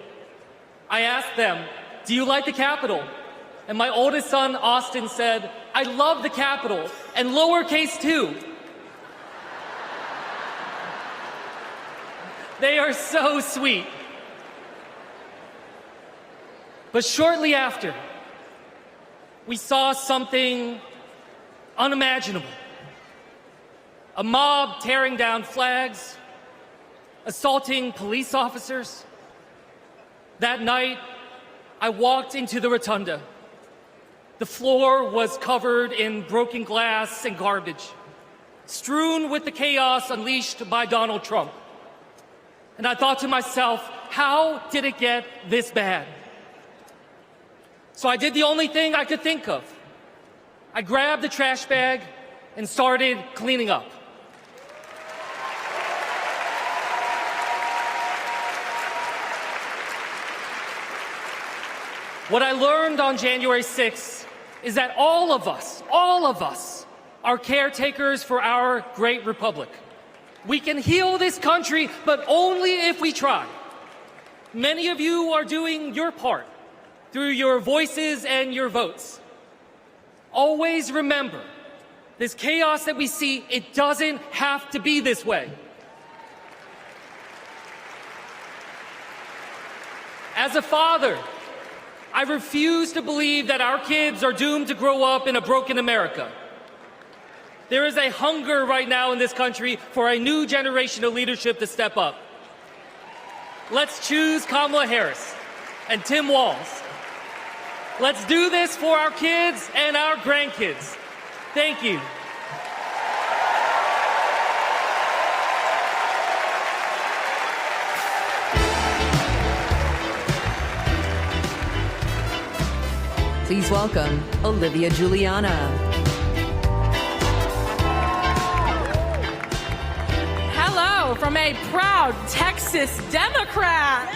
I asked them, do you like the Capitol? And my oldest son, Austin, said, I love the Capitol, and lowercase too. They are so sweet. But shortly after, we saw something unimaginable. A mob tearing down flags, assaulting police officers. That night, I walked into the rotunda. The floor was covered in broken glass and garbage, strewn with the chaos unleashed by Donald Trump. And I thought to myself, how did it get this bad? So I did the only thing I could think of. I grabbed the trash bag and started cleaning up. What I learned on January 6th is that all of us are caretakers for our great republic. We can heal this country, but only if we try. Many of you are doing your part through your voices and your votes. Always remember, this chaos that we see, it doesn't have to be this way. As a father, I refuse to believe that our kids are doomed to grow up in a broken America. There is a hunger right now in this country for a new generation of leadership to step up. Let's choose Kamala Harris and Tim Walz. Let's do this for our kids and our grandkids. Thank you. Please welcome Olivia Juliana. Hello from a proud Texas Democrat.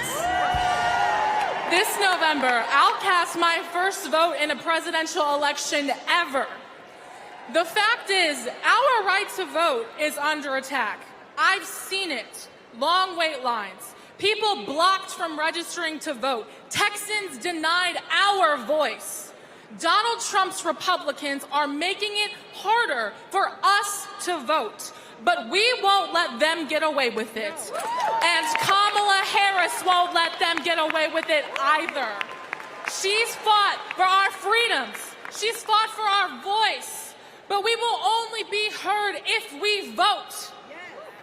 This November, I'll cast my first vote in a presidential election ever. The fact is, our right to vote is under attack. I've seen it. Long wait lines. People blocked from registering to vote. Texans denied our voice. Donald Trump's Republicans are making it harder for us to vote. But we won't let them get away with it. And Kamala Harris won't let them get away with it either. She's fought for our freedoms. She's fought for our voice. But we will only be heard if we vote.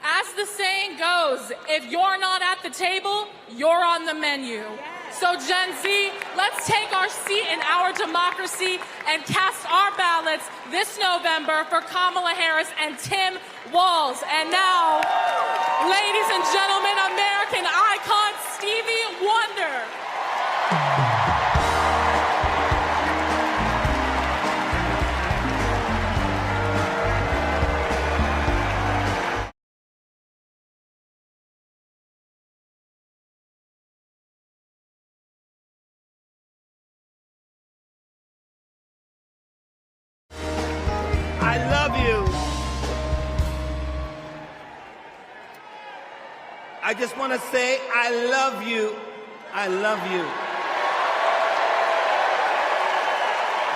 As the saying goes, if you're not at the table, you're on the menu. So Gen Z, let's take our seat in our democracy and cast our ballots this November for Kamala Harris and Tim Walz. And now, ladies and gentlemen, American icon Stevie Wonder. I love you. I just want to say, I love you. I love you.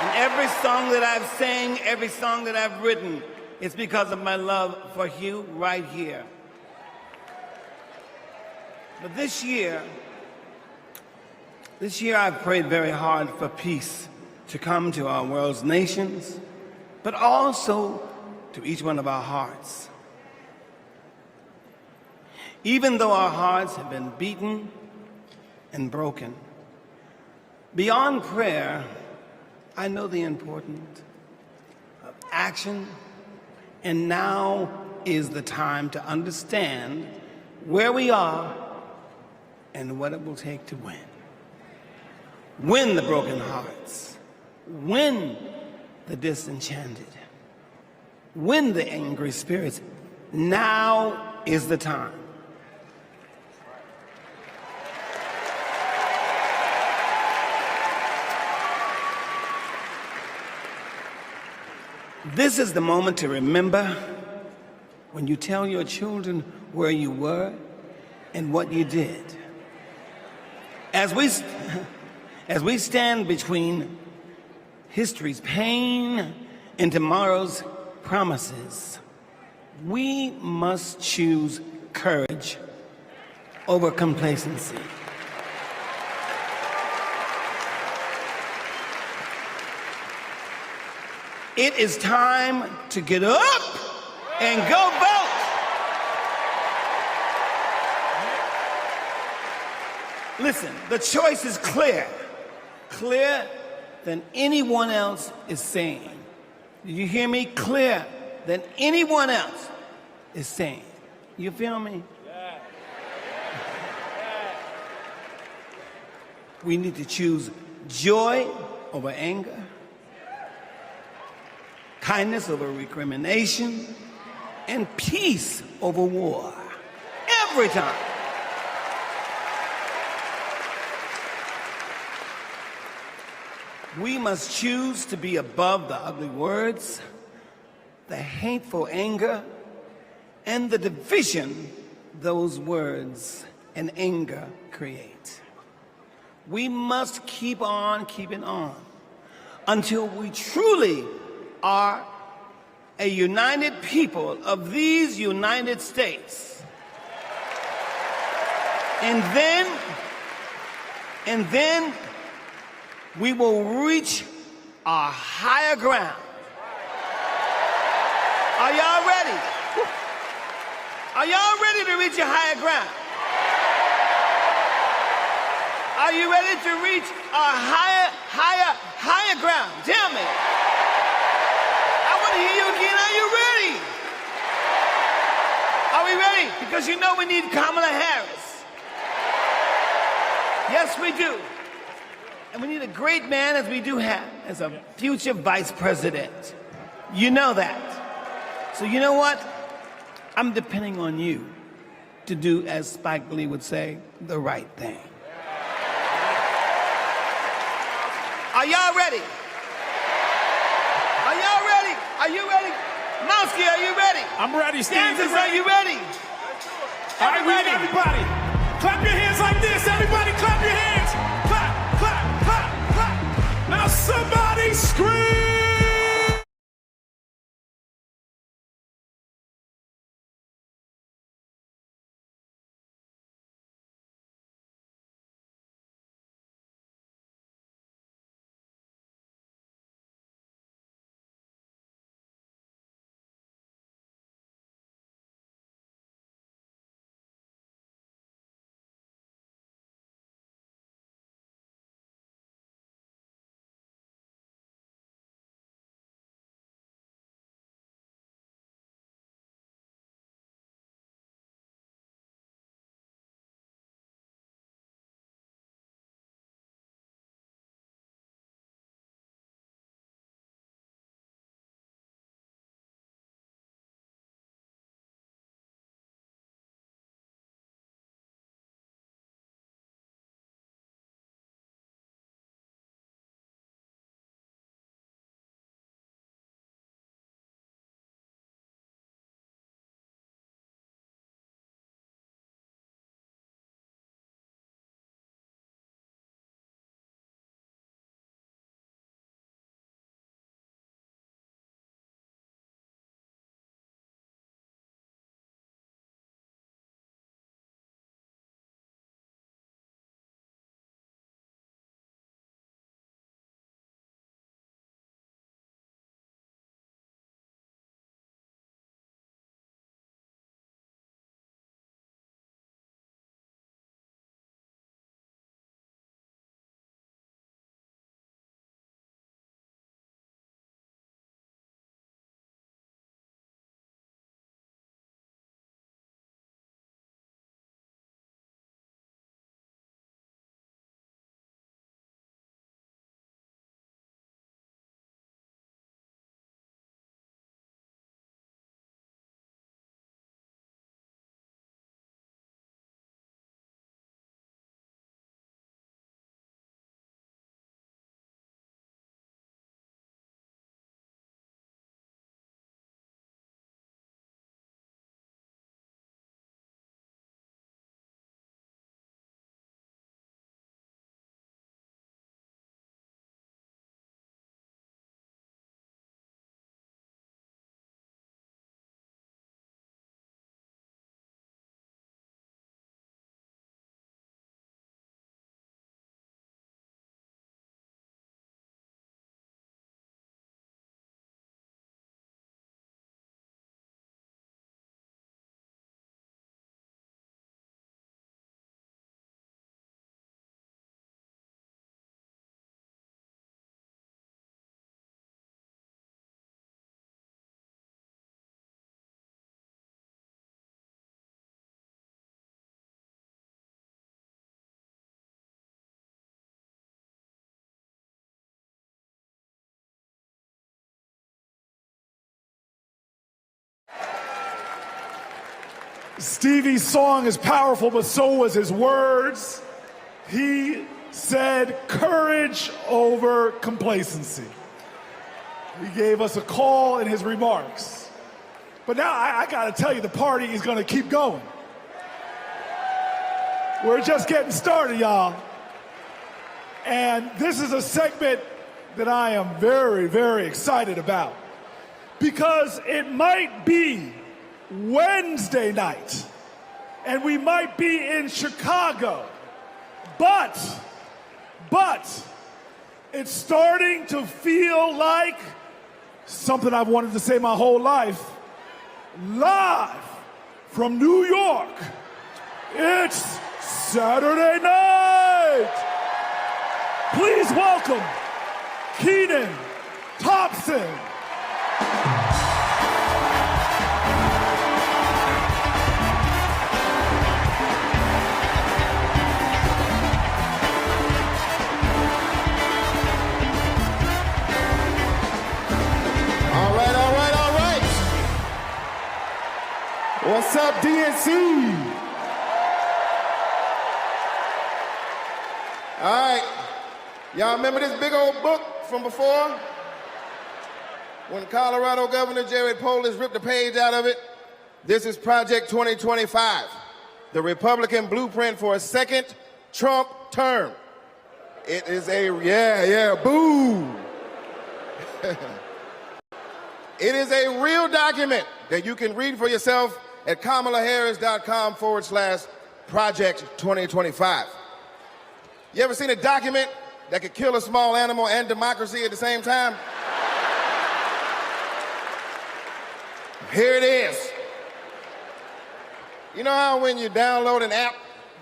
And every song that I've sang, every song that I've written, it's because of my love for you right here. But this year I've prayed very hard for peace to come to our world's nations, but also to each one of our hearts. Even though our hearts have been beaten and broken, beyond prayer, I know the importance of action, and now is the time to understand where we are and what it will take to win. Win the broken hearts, win the disenchanted, win the angry spirits. Now is the time. This is the moment to remember when you tell your children where you were and what you did. As we stand between history's pain and tomorrow's promises, we must choose courage over complacency. It is time to get up and go vote. Listen, the choice is clear. Clearer than anyone else is saying. Do you hear me? Clearer than anyone else is saying. You feel me? Yeah. We need to choose joy over anger, kindness over recrimination, and peace over war. Every time. We must choose to be above the ugly words, the hateful anger, and the division those words and anger create. We must keep on keeping on until we truly are a united people of these United States. And then we will reach our higher ground. Are y'all ready? Are y'all ready to reach your higher ground? Are you ready to reach our higher ground? Tell me. I want to hear you again. Are you ready? Are we ready? Because you know we need Kamala Harris. Yes, we do. And we need a great man, as we do have, as a future vice president. You know that. So you know what? I'm depending on you to do, as Spike Lee would say, the right thing. Are y'all ready? Are y'all ready? Are you ready? Mowski, are you ready? I'm ready, Steve. Kansas, are you ready? All right, we need everybody. Clap your hands like this. Everybody clap your hands. Clap, clap, clap, clap. Now somebody scream. Stevie's song is powerful, but so was his words. He said courage over complacency. He gave us a call in his remarks. But now I gotta tell you, the party is gonna keep going. We're just getting started, y'all. And this is a segment that I am very, very excited about, because it might be Wednesday night and we might be in Chicago, but it's starting to feel like something I've wanted to say my whole life. Live from New York, it's Saturday night. Please welcome Kenan Thompson. All right. What's up, DNC? All right. Y'all remember this big old book from before? When Colorado Governor Jared Polis ripped a page out of it? This is Project 2025, the Republican blueprint for a second Trump term. It is boo. It is a real document that you can read for yourself at kamalaharris.com/Project 2025. You ever seen a document that could kill a small animal and democracy at the same time? Here it is. You know how when you download an app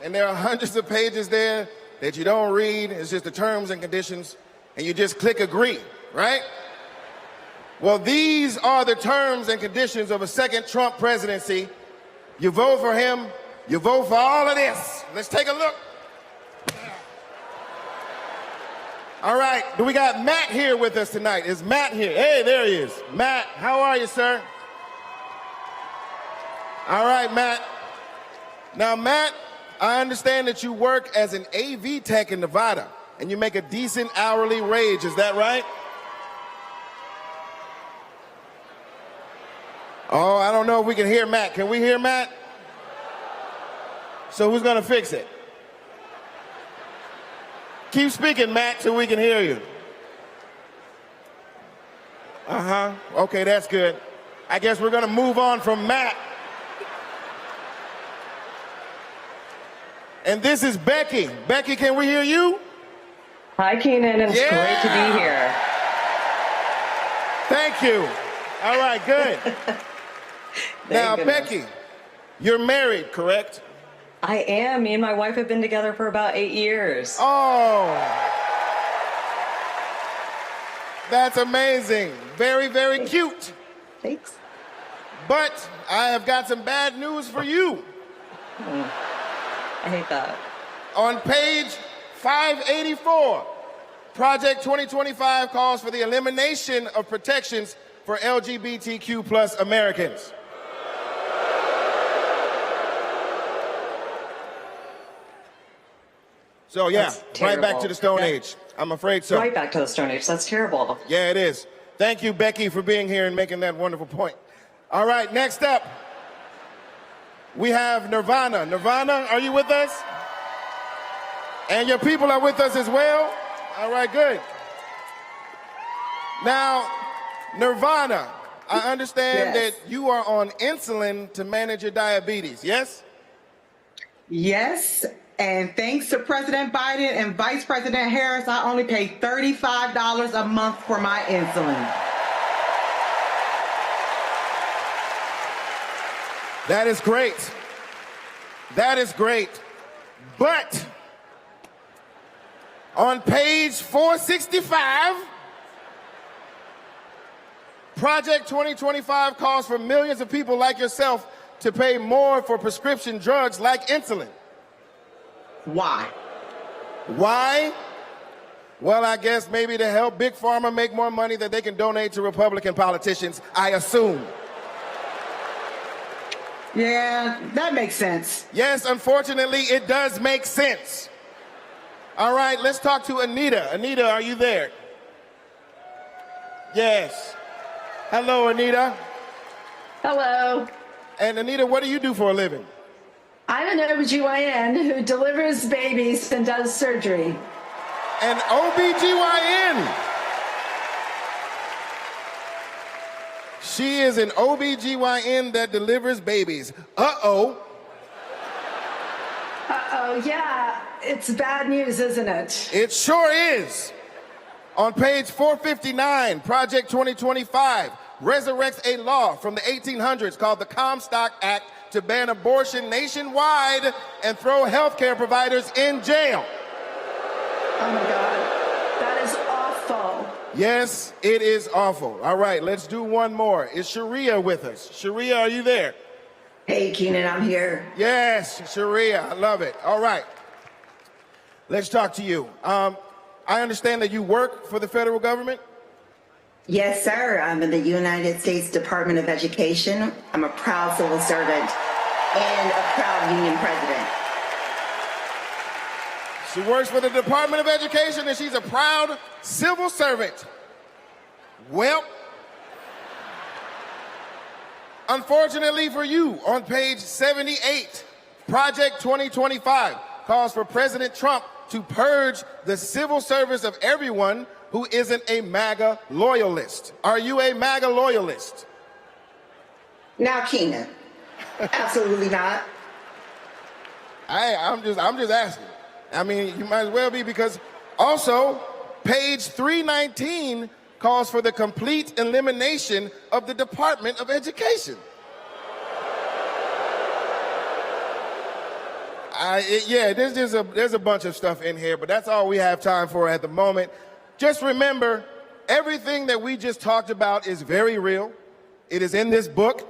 and there are hundreds of pages there that you don't read, it's just the terms and conditions, and you just click agree, right? Well, these are the terms and conditions of a second Trump presidency. You vote for him, you vote for all of this. Let's take a look. All right, do we got Matt here with us tonight? Is Matt here? Hey, there he is. Matt, how are you, sir? All right, Matt. Now, Matt, I understand that you work as an AV tech in Nevada, and you make a decent hourly wage, is that right? Oh, I don't know if we can hear Matt. Can we hear Matt? So who's gonna fix it? Keep speaking, Matt, so we can hear you. Okay, that's good. I guess we're gonna move on from Matt. And this is Becky. Becky, can we hear you? Hi, Kenan. It's great to be here. Thank you. All right, good. Now, Becky, you're married, correct? I am. Me and my wife have been together for about 8 years. Oh, that's amazing. Very, very cute. Thanks. But I have got some bad news for you. I hate that. On page 584, Project 2025 calls for the elimination of protections for LGBTQ plus Americans. So yeah, right back to the Stone Age. I'm afraid so. Right back to the Stone Age. That's terrible. Yeah, it is. Thank you, Becky, for being here and making that wonderful point. All right, next up, we have Nirvana. Nirvana, are you with us? And your people are with us as well? All right, good. Now, Nirvana, I understand that you are on insulin to manage your diabetes, yes? Yes, and thanks to President Biden and Vice President Harris, I only pay $35 a month for my insulin. That is great. That is great. But on page 465, Project 2025 calls for millions of people like yourself to pay more for prescription drugs like insulin. Why? Why? Well, I guess maybe to help Big Pharma make more money that they can donate to Republican politicians, I assume. Yeah, that makes sense. Yes, unfortunately, it does make sense. All right, let's talk to Anita. Anita, are you there? Yes. Hello, Anita. Hello. And Anita, what do you do for a living? I'm an OBGYN who delivers babies and does surgery. An OBGYN. She is an OBGYN that delivers babies. Uh-oh. Uh-oh, yeah. It's bad news, isn't it? It sure is. On page 459, Project 2025 resurrects a law from the 1800s called the Comstock Act to ban abortion nationwide and throw healthcare providers in jail. Oh my God, that is awful. Yes, it is awful. All right, let's do one more. Is Sharia with us? Sharia, are you there? Hey, Keenan, I'm here. Yes, Sharia, I love it. All right, let's talk to you. I understand that you work for the federal government? Yes, sir. I'm in the United States Department of Education. I'm a proud civil servant and a proud union president. She works for the Department of Education and she's a proud civil servant. Well, unfortunately for you, on page 78, Project 2025 calls for President Trump to purge the civil service of everyone who isn't a MAGA loyalist. Are you a MAGA loyalist? Now, Keenan, absolutely not. I'm just asking. I mean, you might as well be, because also page 319 calls for the complete elimination of the Department of Education. There's a bunch of stuff in here, but that's all we have time for at the moment. Just remember, everything that we just talked about is very real. It is in this book.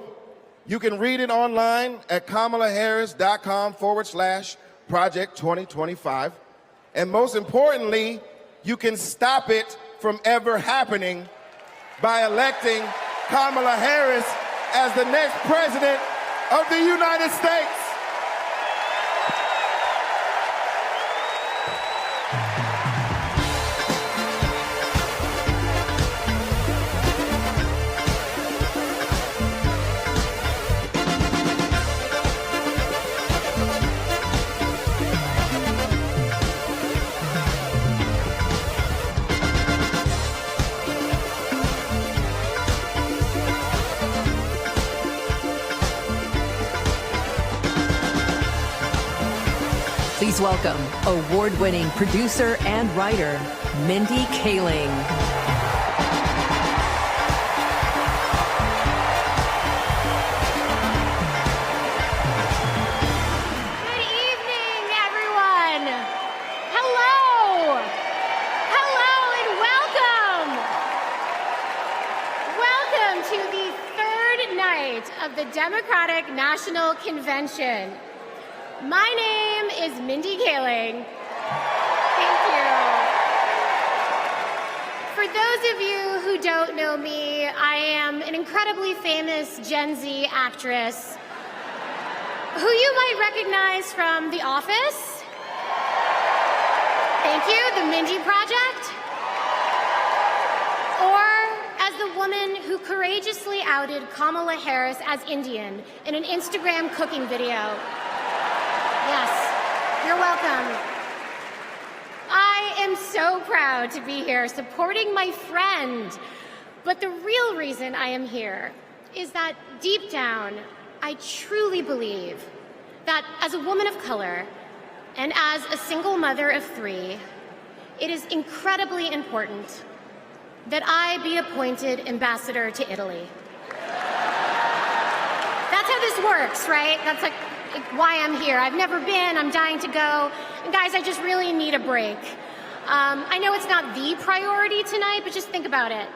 You can read it online at kamalaharris.com/Project 2025. And most importantly, you can stop it from ever happening by electing Kamala Harris as the next president of the United States. Please welcome award-winning producer and writer, Mindy Kaling. Good evening, everyone. Hello. Hello and welcome. Welcome to the third night of the Democratic National Convention. My name is Mindy Kaling. Thank you. For those of you who don't know me, I am an incredibly famous Gen Z actress who you might recognize from The Office. Thank you, The Mindy Project. Or as the woman who courageously outed Kamala Harris as Indian in an Instagram cooking video. Yes, you're welcome. I am so proud to be here supporting my friend. But the real reason I am here is that deep down, I truly believe that as a woman of color and as a single mother of 3, it is incredibly important that I be appointed ambassador to Italy. That's how this works, right? That's like why I'm here. I've never been, I'm dying to go. And guys, I just really need a break. I know it's not the priority tonight, but just think about it.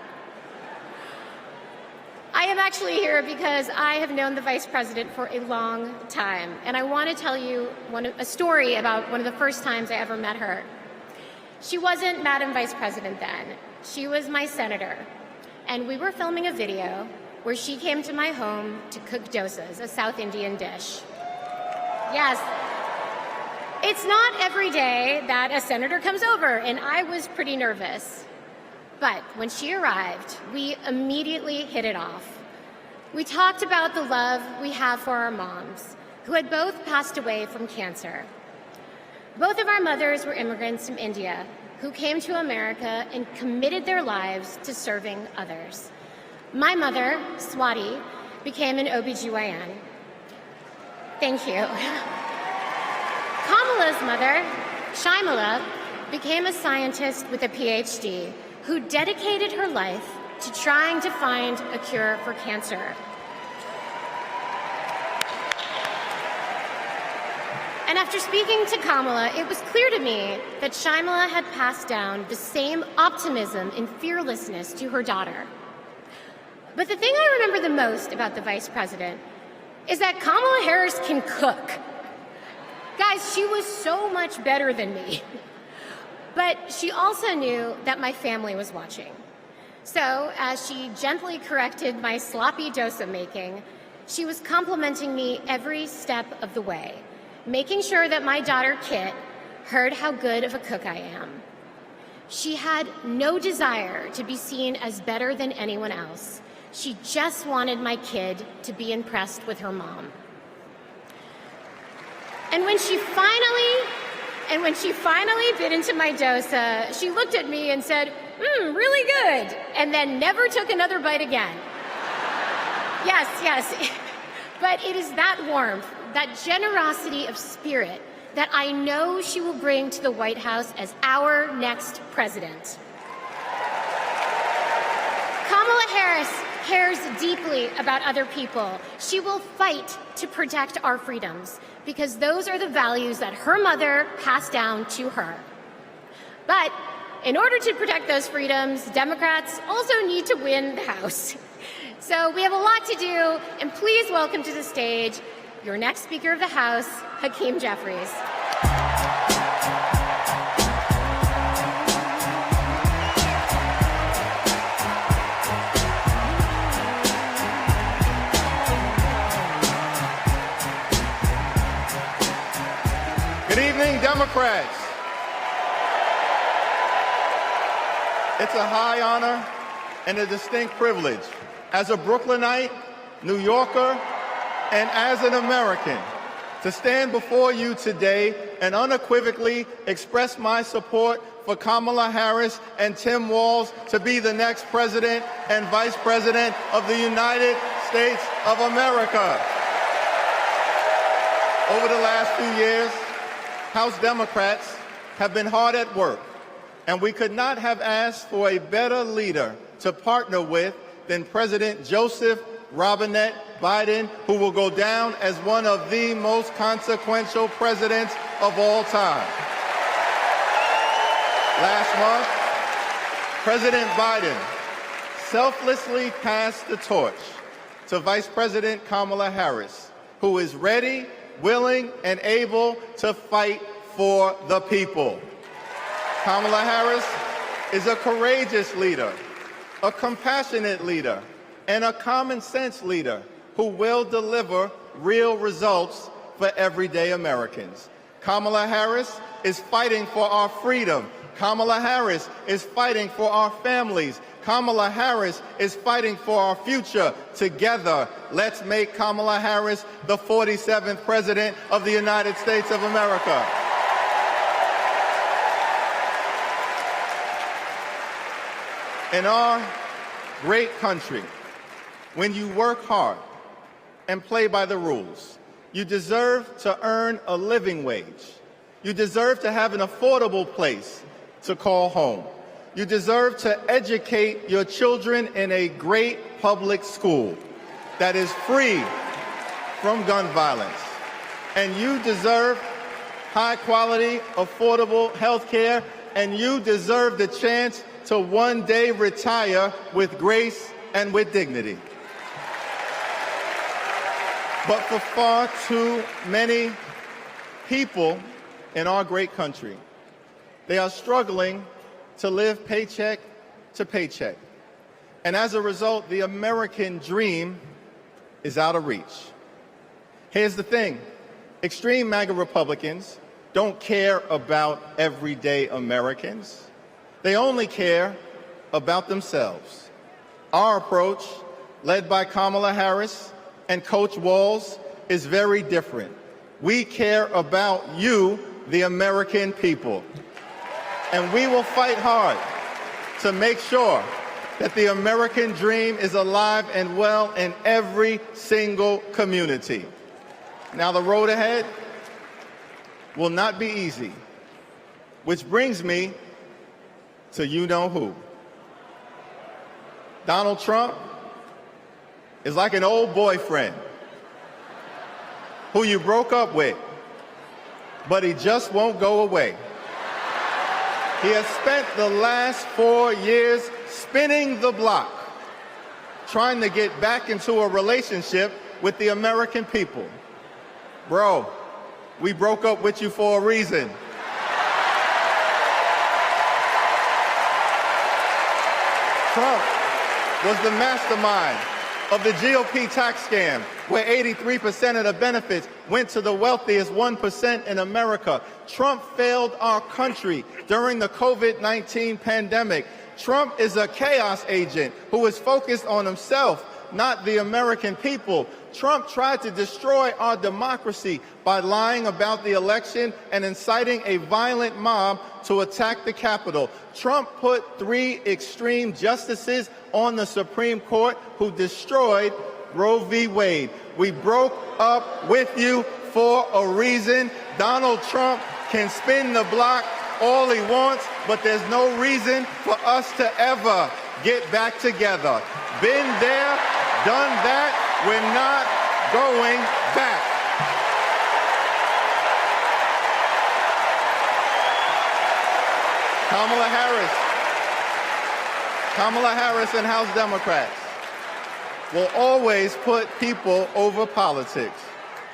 I am actually here because I have known the Vice President for a long time, and I want to tell you a story about one of the first times I ever met her. She wasn't Madam Vice President then. She was my senator, and we were filming a video where she came to my home to cook dosas, a South Indian dish. Yes. it's not every day that a senator comes over, and I was pretty nervous. But when she arrived, we immediately hit it off. We talked about the love we have for our moms, who had both passed away from cancer. Both of our mothers were immigrants from India who came to America and committed their lives to serving others. My mother, Swati, became an OBGYN. Thank you. Kamala's mother, Shyamala, became a scientist with a PhD who dedicated her life to trying to find a cure for cancer. And after speaking to Kamala, it was clear to me that Shyamala had passed down the same optimism and fearlessness to her daughter. But the thing I remember the most about the vice president is that Kamala Harris can cook. Guys, she was so much better than me. But she also knew that my family was watching. So, as she gently corrected my sloppy dosa making, she was complimenting me every step of the way, making sure that my daughter, Kit, heard how good of a cook I am. She had no desire to be seen as better than anyone else. She just wanted my kid to be impressed with her mom. And when she finally bit into my dosa, she looked at me and said, really good, and then never took another bite again. Yes, but it is that warmth, that generosity of spirit that I know she will bring to the White House as our next president. Kamala Harris cares deeply about other people. She will fight to protect our freedoms because those are the values that her mother passed down to her. But in order to protect those freedoms, Democrats also need to win the House. So we have a lot to do, and please welcome to the stage your next Speaker of the House, Hakeem Jeffries. Good evening, Democrats. It's a high honor and a distinct privilege as a Brooklynite, New Yorker, and as an American to stand before you today and unequivocally express my support for Kamala Harris and Tim Walz to be the next president and vice president of the United States of America. Over the last few years, House Democrats have been hard at work, and we could not have asked for a better leader to partner with than President Joseph Robinette Biden, who will go down as one of the most consequential presidents of all time. Last month, President Biden selflessly passed the torch to Vice President Kamala Harris, who is ready, willing, and able to fight for the people. Kamala Harris is a courageous leader, a compassionate leader, and a common sense leader who will deliver real results for everyday Americans. Kamala Harris is fighting for our freedom. Kamala Harris is fighting for our families. Kamala Harris is fighting for our future. Together, let's make Kamala Harris the 47th President of the United States of America. In our great country, when you work hard and play by the rules, you deserve to earn a living wage. You deserve to have an affordable place to call home. You deserve to educate your children in a great public school that is free from gun violence. And you deserve high-quality, affordable health care, and you deserve the chance to one day retire with grace and with dignity. But for far too many people in our great country, they are struggling to live paycheck to paycheck. And as a result, the American dream is out of reach. Here's the thing. Extreme MAGA Republicans don't care about everyday Americans. They only care about themselves. Our approach, led by Kamala Harris and Coach Walz, is very different. We care about you, the American people. And we will fight hard to make sure that the American dream is alive and well in every single community. Now, the road ahead will not be easy, which brings me to you-know-who. Donald Trump is like an old boyfriend who you broke up with, but he just won't go away. He has spent the last 4 years spinning the block, trying to get back into a relationship with the American people. Bro, we broke up with you for a reason. Trump was the mastermind of the GOP tax scam, where 83% of the benefits went to the wealthiest 1% in America. Trump failed our country during the COVID-19 pandemic. Trump is a chaos agent who is focused on himself, not the American people. Trump tried to destroy our democracy by lying about the election and inciting a violent mob to attack the Capitol. Trump put 3 extreme justices on the Supreme Court who destroyed Roe v. Wade. We broke up with you for a reason. Donald Trump can spin the block all he wants, but there's no reason for us to ever get back together. Been there, done that. We're not going back. Kamala Harris and House Democrats will always put people over politics.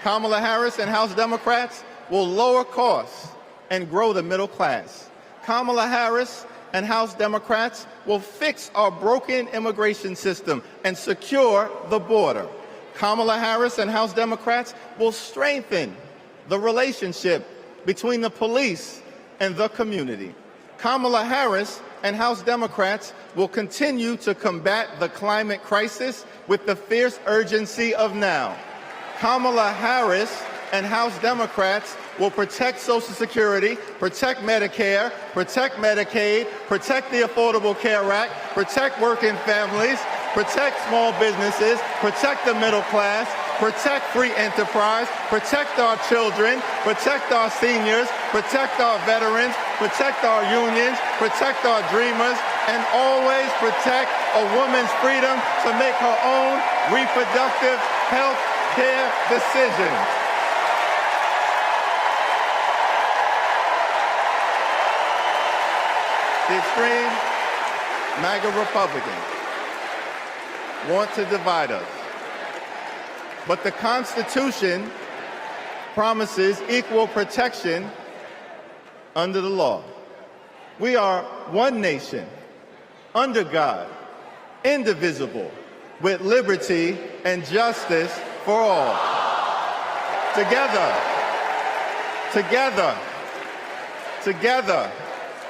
Kamala Harris and House Democrats will lower costs and grow the middle class. Kamala Harris and House Democrats will fix our broken immigration system and secure the border. Kamala Harris and House Democrats will strengthen the relationship between the police and the community. Kamala Harris and House Democrats will continue to combat the climate crisis with the fierce urgency of now. Kamala Harris and House Democrats will protect Social Security, protect Medicare, protect Medicaid, protect the Affordable Care Act, protect working families, protect small businesses, protect the middle class, protect free enterprise, protect our children, protect our seniors, protect our veterans, protect our unions, protect our dreamers, and always protect a woman's freedom to make her own reproductive health care decisions. The extreme MAGA Republicans want to divide us. But the Constitution promises equal protection under the law. We are one nation, under God, indivisible, with liberty and justice for all. Together,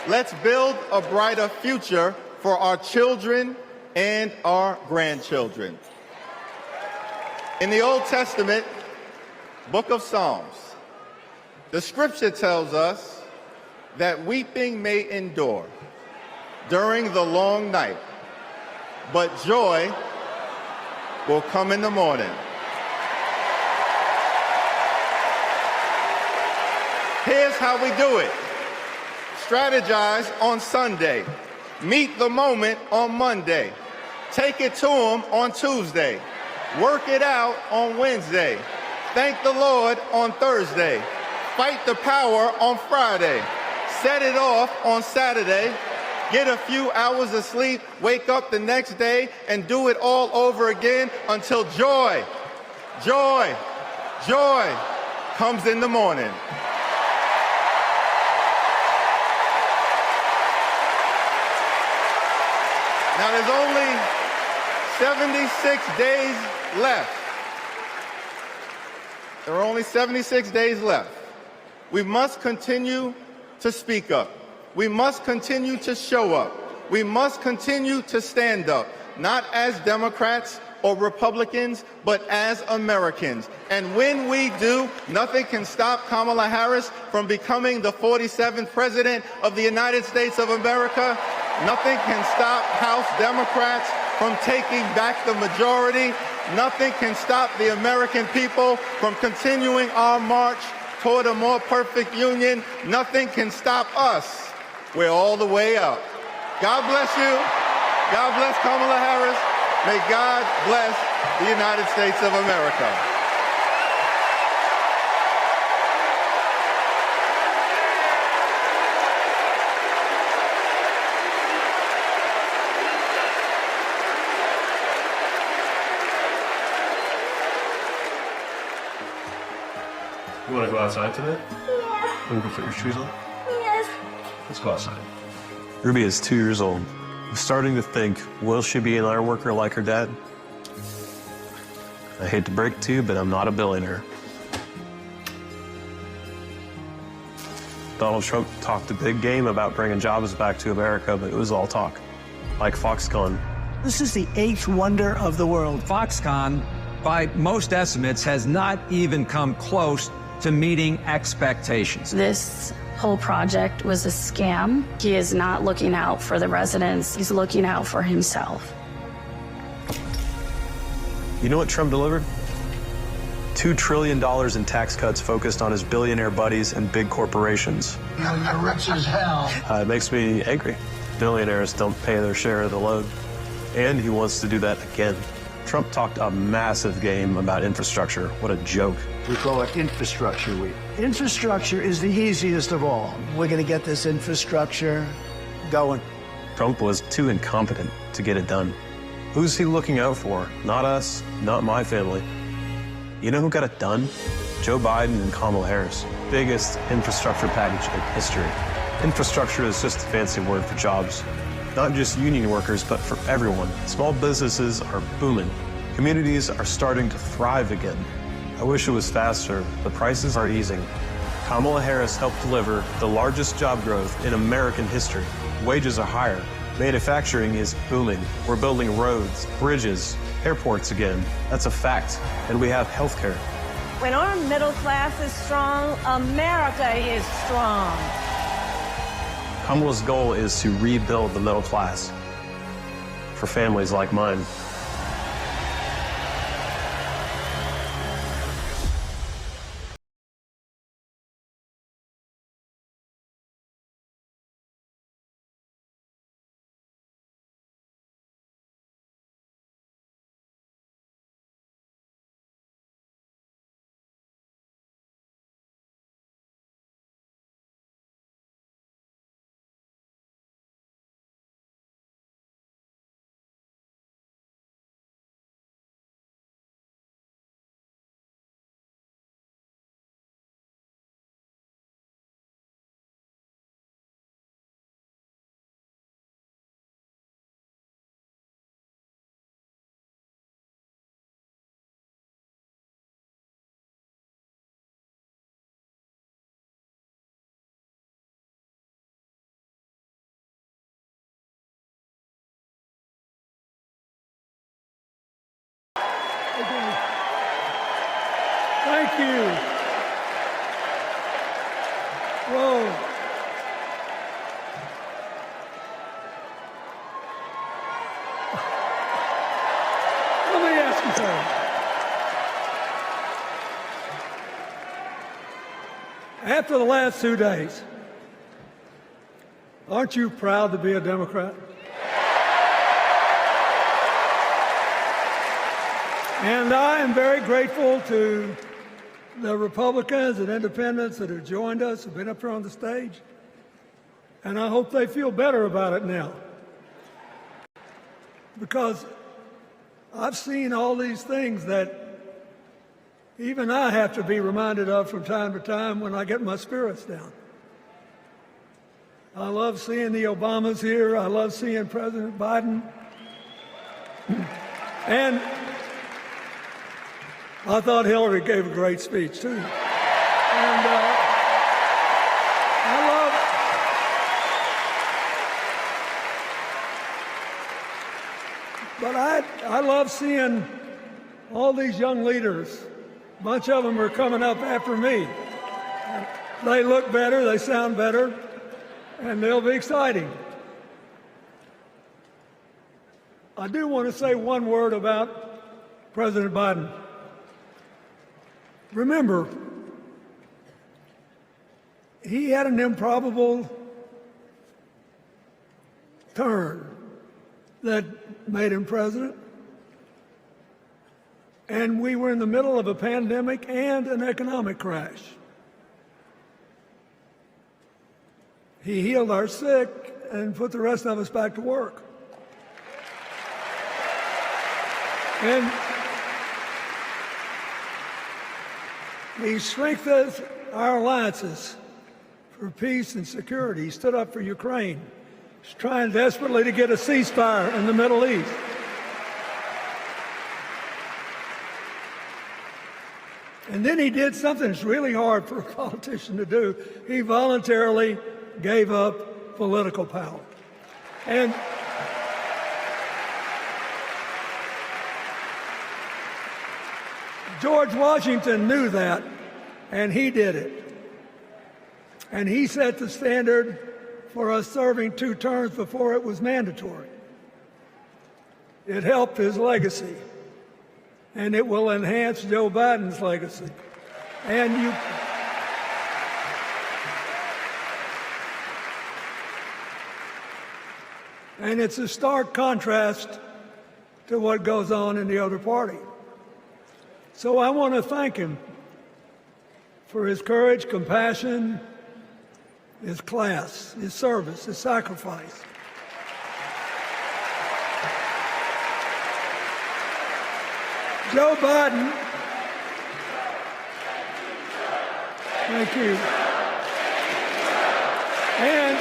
let's build a brighter future for our children and our grandchildren. In the Old Testament, book of Psalms, the scripture tells us that weeping may endure during the long night, but joy will come in the morning. Here's how we do it. Strategize on Sunday. Meet the moment on Monday. Take it to them on Tuesday. Work it out on Wednesday. Thank the Lord on Thursday. Fight the power on Friday. Set it off on Saturday. Get a few hours of sleep, wake up the next day, and do it all over again until joy comes in the morning. Now, there's only 76 days left. There are only 76 days left We must continue to speak up. We must continue to show up. We must continue to stand up, not as Democrats or Republicans, but as Americans. And when we do, nothing can stop Kamala Harris from becoming the 47th President of the United States of America. Nothing can stop House Democrats from taking back the majority. Nothing can stop the American people from continuing our march toward a more perfect union. Nothing can stop us. We're all the way up. God bless you. God bless Kamala Harris. May God bless the United States of America. You want to go outside today? Yeah. Want to go put your shoes on? Yes. Let's go outside. Ruby is 2 years old. I'm starting to think, will she be an iron worker like her dad? I hate to break it to you, but I'm not a billionaire. Donald Trump talked a big game about bringing jobs back to America, but it was all talk, like Foxconn. This is the 8th wonder of the world. Foxconn, by most estimates, has not even come close to meeting expectations. This whole project was a scam. He is not looking out for the residents. He's looking out for himself. You know what Trump delivered? $2 trillion in tax cuts focused on his billionaire buddies and big corporations. You're rich as hell. It makes me angry. Billionaires don't pay their share of the load. And he wants to do that again. Trump talked a massive game about infrastructure. What a joke. We call it Infrastructure Week. Infrastructure is the easiest of all. We're going to get this infrastructure going. Trump was too incompetent to get it done. Who's he looking out for? Not us, not my family. You know who got it done? Joe Biden and Kamala Harris. Biggest infrastructure package in history. Infrastructure is just a fancy word for jobs. Not just union workers, but for everyone. Small businesses are booming. Communities are starting to thrive again. I wish it was faster. The prices are easing. Kamala Harris helped deliver the largest job growth in American history. Wages are higher. Manufacturing is booming. We're building roads, bridges, airports again. That's a fact. And we have healthcare. When our middle class is strong, America is strong. Kamala's goal is to rebuild the middle class for families like mine. Thank you. Whoa. Let me ask you something. After the last 2 days, aren't you proud to be a Democrat? And I am very grateful to the Republicans and independents that have joined us, have been up here on the stage. And I hope they feel better about it now. Because I've seen all these things that even I have to be reminded of from time to time when I get my spirits down. I love seeing the Obamas here. I love seeing President Biden. And I thought Hillary gave a great speech, too. And But I love seeing all these young leaders. A bunch of them are coming up after me. They look better, they sound better, and they'll be exciting. I do want to say one word about President Biden. Remember, he had an improbable turn that made him president. And we were in the middle of a pandemic and an economic crash. He healed our sick and put the rest of us back to work. And he strengthened our alliances for peace and security. He stood up for Ukraine. He's trying desperately to get a ceasefire in the Middle East. And then he did something that's really hard for a politician to do. He voluntarily gave up political power. And George Washington knew that, and he did it. And he set the standard for us serving 2 terms before it was mandatory. It helped his legacy, and it will enhance Joe Biden's legacy. And it's a stark contrast to what goes on in the other party. So I want to thank him for his courage, compassion, his class, his service, his sacrifice. Joe Biden, thank you. And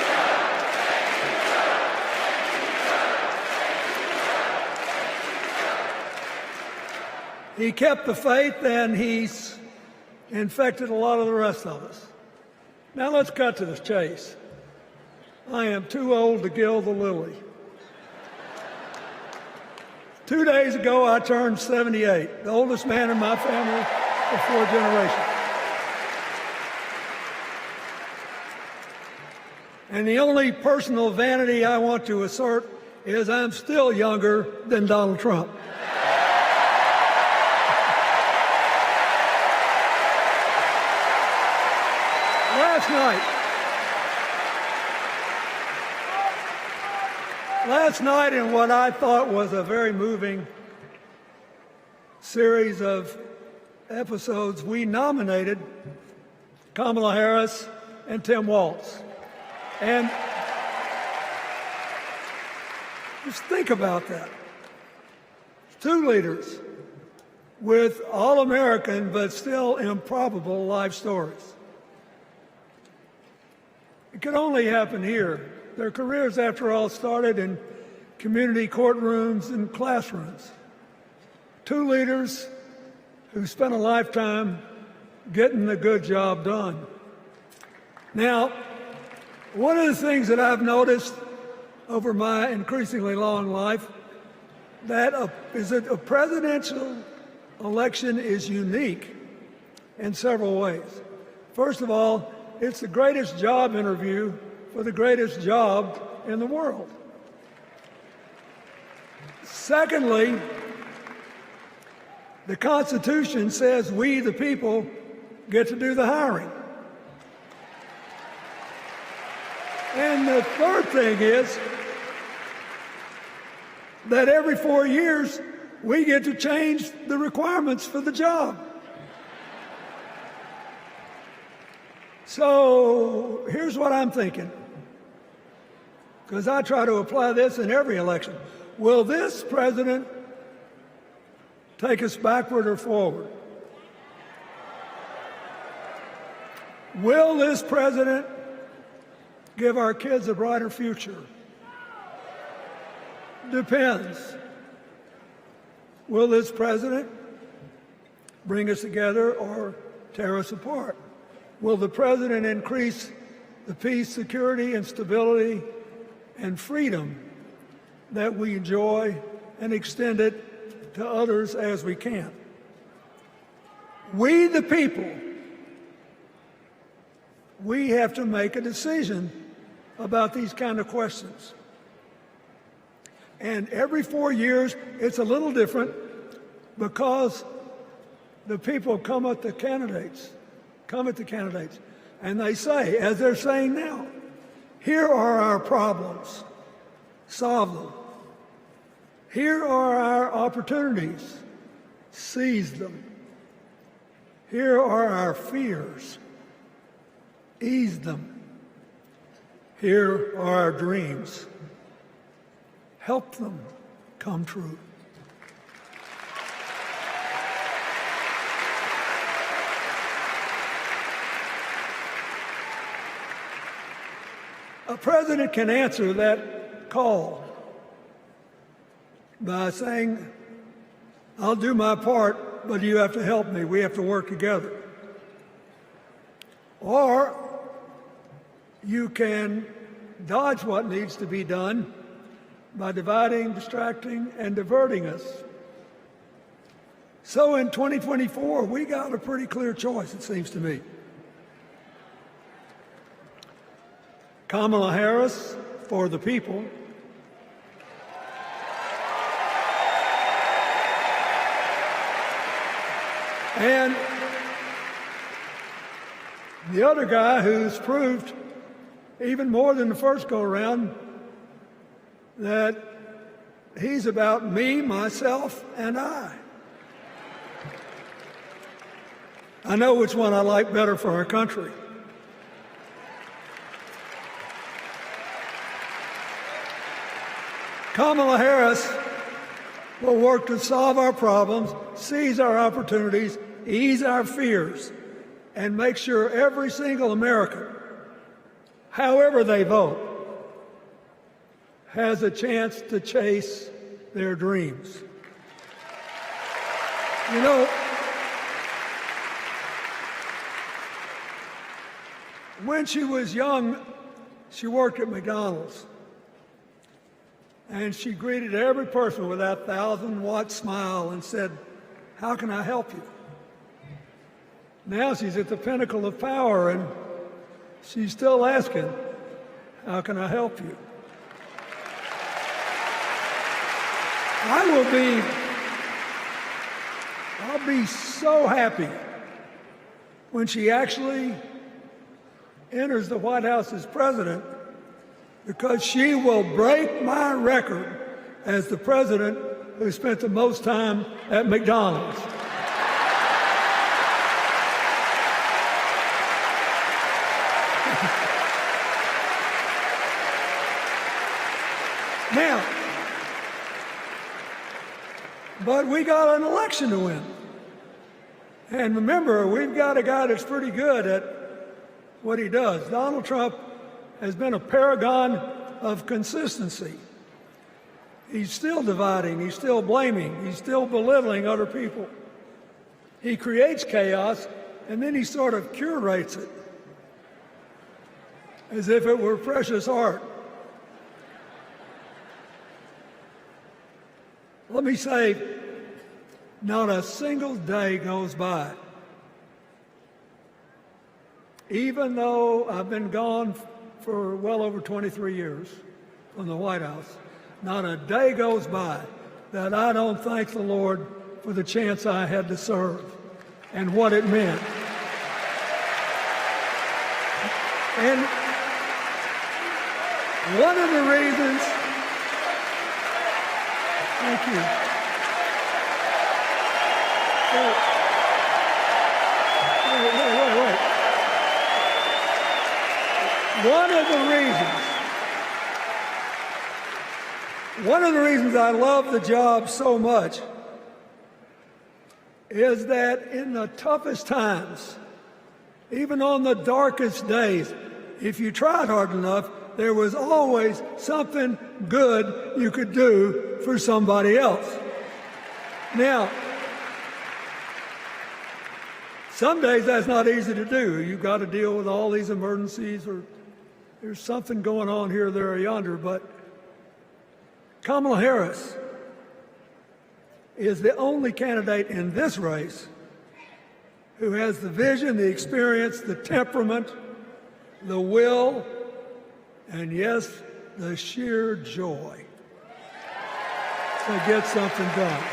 he kept the faith, and he's infected a lot of the rest of us. Now let's cut to the chase. I am too old to gild the lily. 2 days ago, I turned 78, the oldest man in my family of 4 generations. And the only personal vanity I want to assert is I'm still younger than Donald Trump. Last night, in what I thought was a very moving series of episodes, we nominated Kamala Harris and Tim Walz. And just think about that. 2 leaders with all-American but still improbable life stories. It could only happen here. Their careers, after all, started in community courtrooms and classrooms. 2 leaders who spent a lifetime getting the good job done. Now, one of the things that I've noticed over my increasingly long life is that a presidential election is unique in several ways. First of all, it's the greatest job interview for the greatest job in the world. Secondly, the Constitution says we, the people, get to do the hiring. And the third thing is that every 4 years, we get to change the requirements for the job. So here's what I'm thinking, because I try to apply this in every election. Will this president take us backward or forward? Will this president give our kids a brighter future? Depends. Will this president bring us together or tear us apart? Will the president increase the peace, security, and stability and freedom that we enjoy and extend it to others as we can. We, the people, we have to make a decision about these kind of questions. And every 4 years, it's a little different because the people come at the candidates, and they say, as they're saying now, here are our problems, solve them. Here are our opportunities, seize them. Here are our fears, ease them. Here are our dreams, help them come true. A president can answer that call by saying, I'll do my part, but you have to help me. We have to work together. Or you can dodge what needs to be done by dividing, distracting, and diverting us. So in 2024, we got a pretty clear choice, it seems to me. Kamala Harris for the people, and the other guy who's proved even more than the first go-around that he's about me, myself, and I. I know which one I like better for our country. Kamala Harris will work to solve our problems, seize our opportunities, ease our fears, and make sure every single American, however they vote, has a chance to chase their dreams. You know, when she was young, she worked at McDonald's. And she greeted every person with that 1,000-watt smile and said, how can I help you? Now she's at the pinnacle of power, and she's still asking, how can I help you? I'll be so happy when she actually enters the White House as president, because she will break my record as the president who spent the most time at McDonald's. Now, but we got an election to win. And remember, we've got a guy that's pretty good at what he does. Donald Trump has been a paragon of consistency. He's still dividing, he's still blaming, he's still belittling other people. He creates chaos, and then he sort of curates it as if it were precious art. Let me say, not a single day goes by, even though I've been gone for well over 23 years from the White House, not a day goes by that I don't thank the Lord for the chance I had to serve and what it meant. And one of the reasons, thank you. Wait. One of the reasons I love the job so much is that in the toughest times, even on the darkest days, if you tried hard enough, there was always something good you could do for somebody else. Now, some days that's not easy to do. You've got to deal with all these emergencies, or there's something going on here, there, or yonder. But Kamala Harris is the only candidate in this race who has the vision, the experience, the temperament, the will, and yes, the sheer joy to get something done.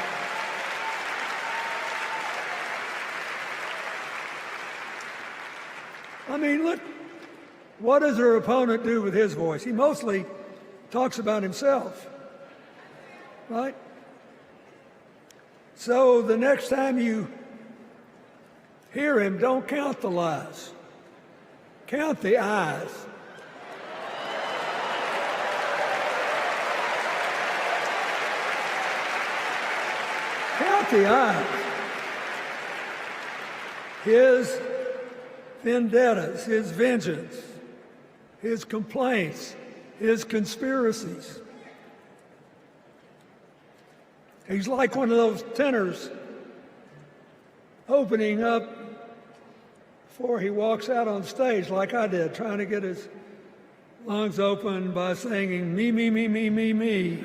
I mean, look, what does her opponent do with his voice? He mostly talks about himself, right? So the next time you hear him, don't count the lies. Count the eyes. Count the eyes. His vendettas, his vengeance, his complaints, his conspiracies. He's like one of those tenors opening up before he walks out on stage, like I did, trying to get his lungs open by singing me, me, me, me, me, me.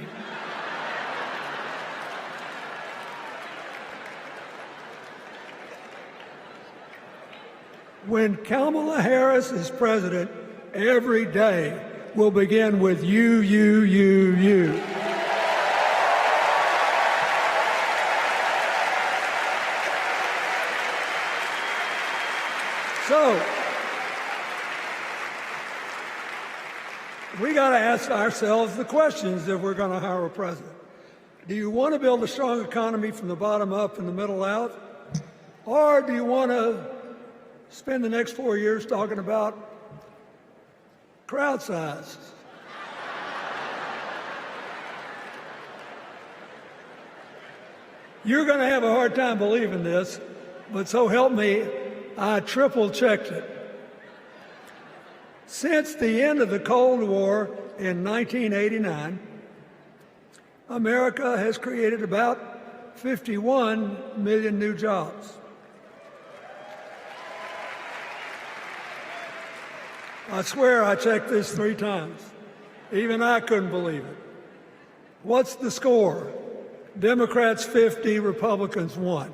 When Kamala Harris is president, every day will begin with you, you, you, you. So, we got to ask ourselves the questions if we're going to hire a president. Do you want to build a strong economy from the bottom up and the middle out? Or do you want to spend the next 4 years talking about crowd size? You're going to have a hard time believing this, but so help me, I triple-checked it. Since the end of the Cold War in 1989, America has created about 51 million new jobs. I swear I checked this 3 times. Even I couldn't believe it. What's the score? Democrats 50, Republicans 1.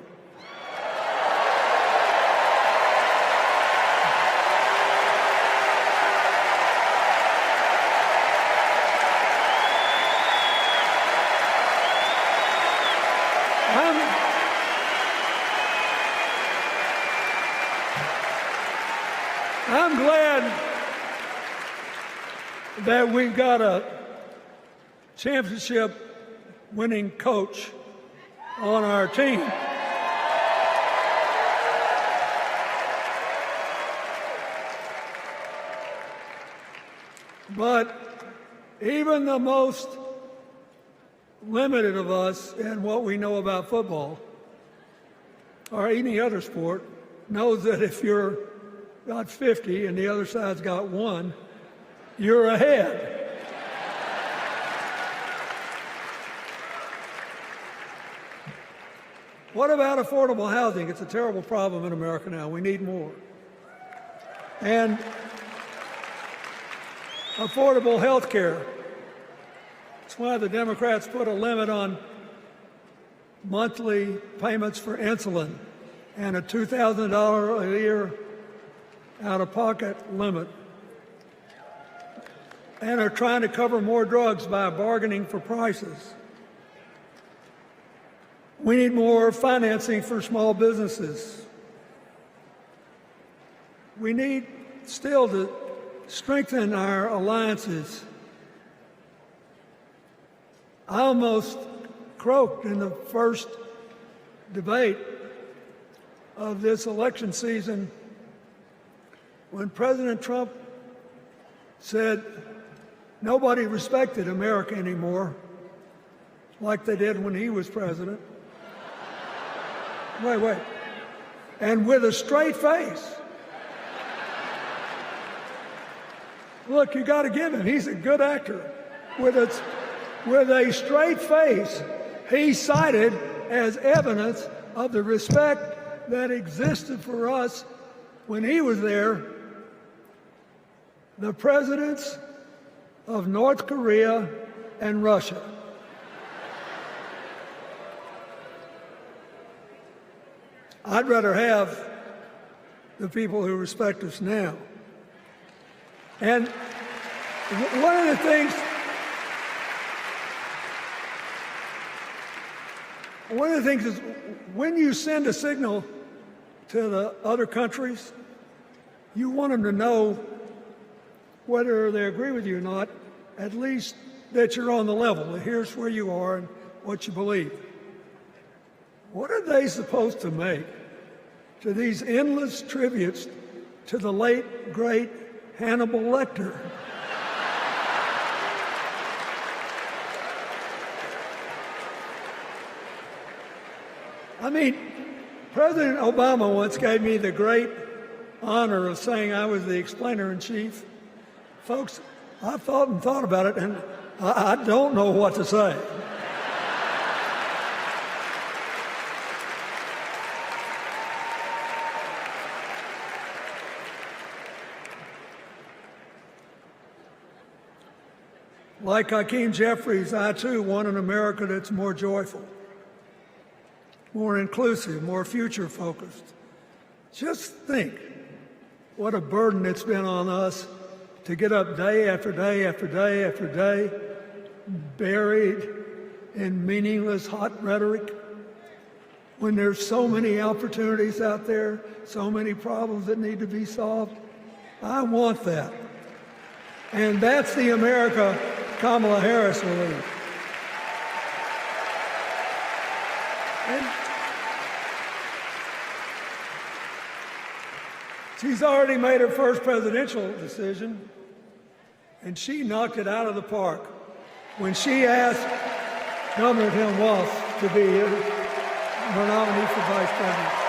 I'm glad that we've got a championship-winning coach on our team. But even the most limited of us in what we know about football or any other sport knows that if you're got 50 and the other side's got 1, you're ahead. What about affordable housing? It's a terrible problem in America now. We need more. And affordable health care. That's why the Democrats put a limit on monthly payments for insulin and a $2,000 a year out-of-pocket limit, and are trying to cover more drugs by bargaining for prices. We need more financing for small businesses. We need still to strengthen our alliances. I almost croaked in the first debate of this election season when President Trump said nobody respected America anymore like they did when he was president. Wait. And with a straight face. Look, you got to give him. He's a good actor. With a straight face, he cited as evidence of the respect that existed for us when he was there the presidents of North Korea and Russia. I'd rather have the people who respect us now. And one of the things is when you send a signal to the other countries, you want them to know whether they agree with you or not, at least that you're on the level. Here's where you are and what you believe. What are they supposed to make to these endless tributes to the late, great Hannibal Lecter? I mean, President Obama once gave me the great honor of saying I was the explainer-in-chief. Folks, I've thought and thought about it, and I don't know what to say. Like Hakeem Jeffries, I too want an America that's more joyful, more inclusive, more future-focused. Just think what a burden it's been on us to get up day after day after day after day, buried in meaningless hot rhetoric, when there's so many opportunities out there, so many problems that need to be solved. I want that. And that's the America Kamala Harris will lead. And she's already made her first presidential decision, and she knocked it out of the park when she asked Governor Tim Walz to be her nominee for vice president.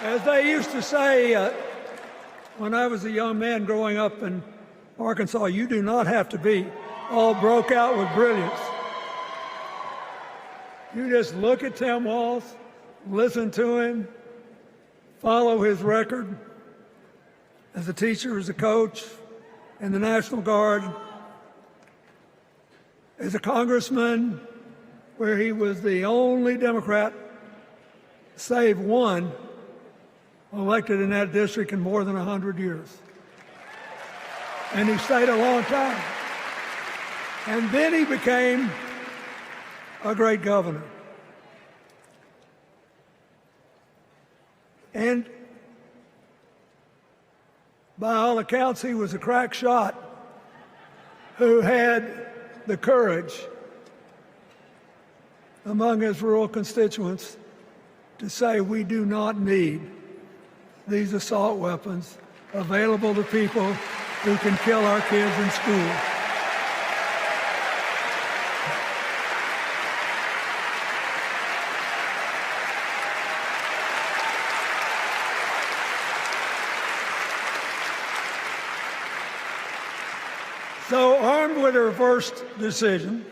As they used to say when I was a young man growing up in Arkansas, you do not have to be all broke out with brilliance. You just look at Tim Walz, listen to him, follow his record as a teacher, as a coach, in the National Guard, as a congressman, where he was the only Democrat, save one, elected in that district in more than 100 years. And he stayed a long time. And then he became a great governor. And by all accounts, he was a crack shot who had the courage among his rural constituents to say, we do not need these assault weapons available to people who can kill our kids in school. So, armed with her first decision,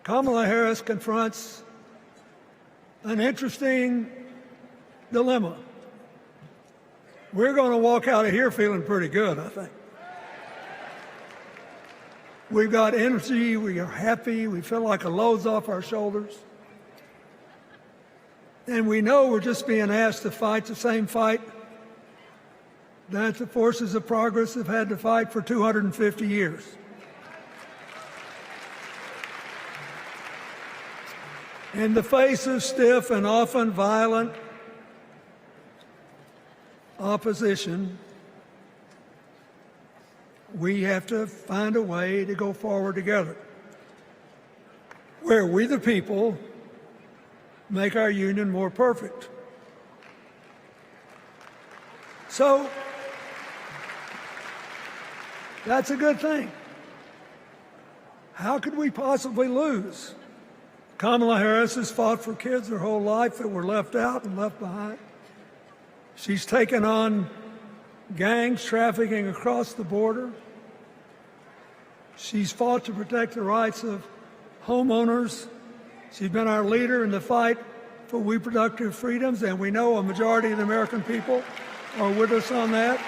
Kamala Harris confronts an interesting dilemma. We're going to walk out of here feeling pretty good, I think. We've got energy, we are happy, we feel like a load's off our shoulders. And we know we're just being asked to fight the same fight that the forces of progress have had to fight for 250 years. In the face of stiff and often violent opposition, we have to find a way to go forward together, where we the people make our union more perfect. So that's a good thing. How could we possibly lose? Kamala Harris has fought for kids her whole life that were left out and left behind. She's taken on gangs trafficking across the border. She's fought to protect the rights of homeowners. She's been our leader in the fight for reproductive freedoms, and we know a majority of the American people are with us on that.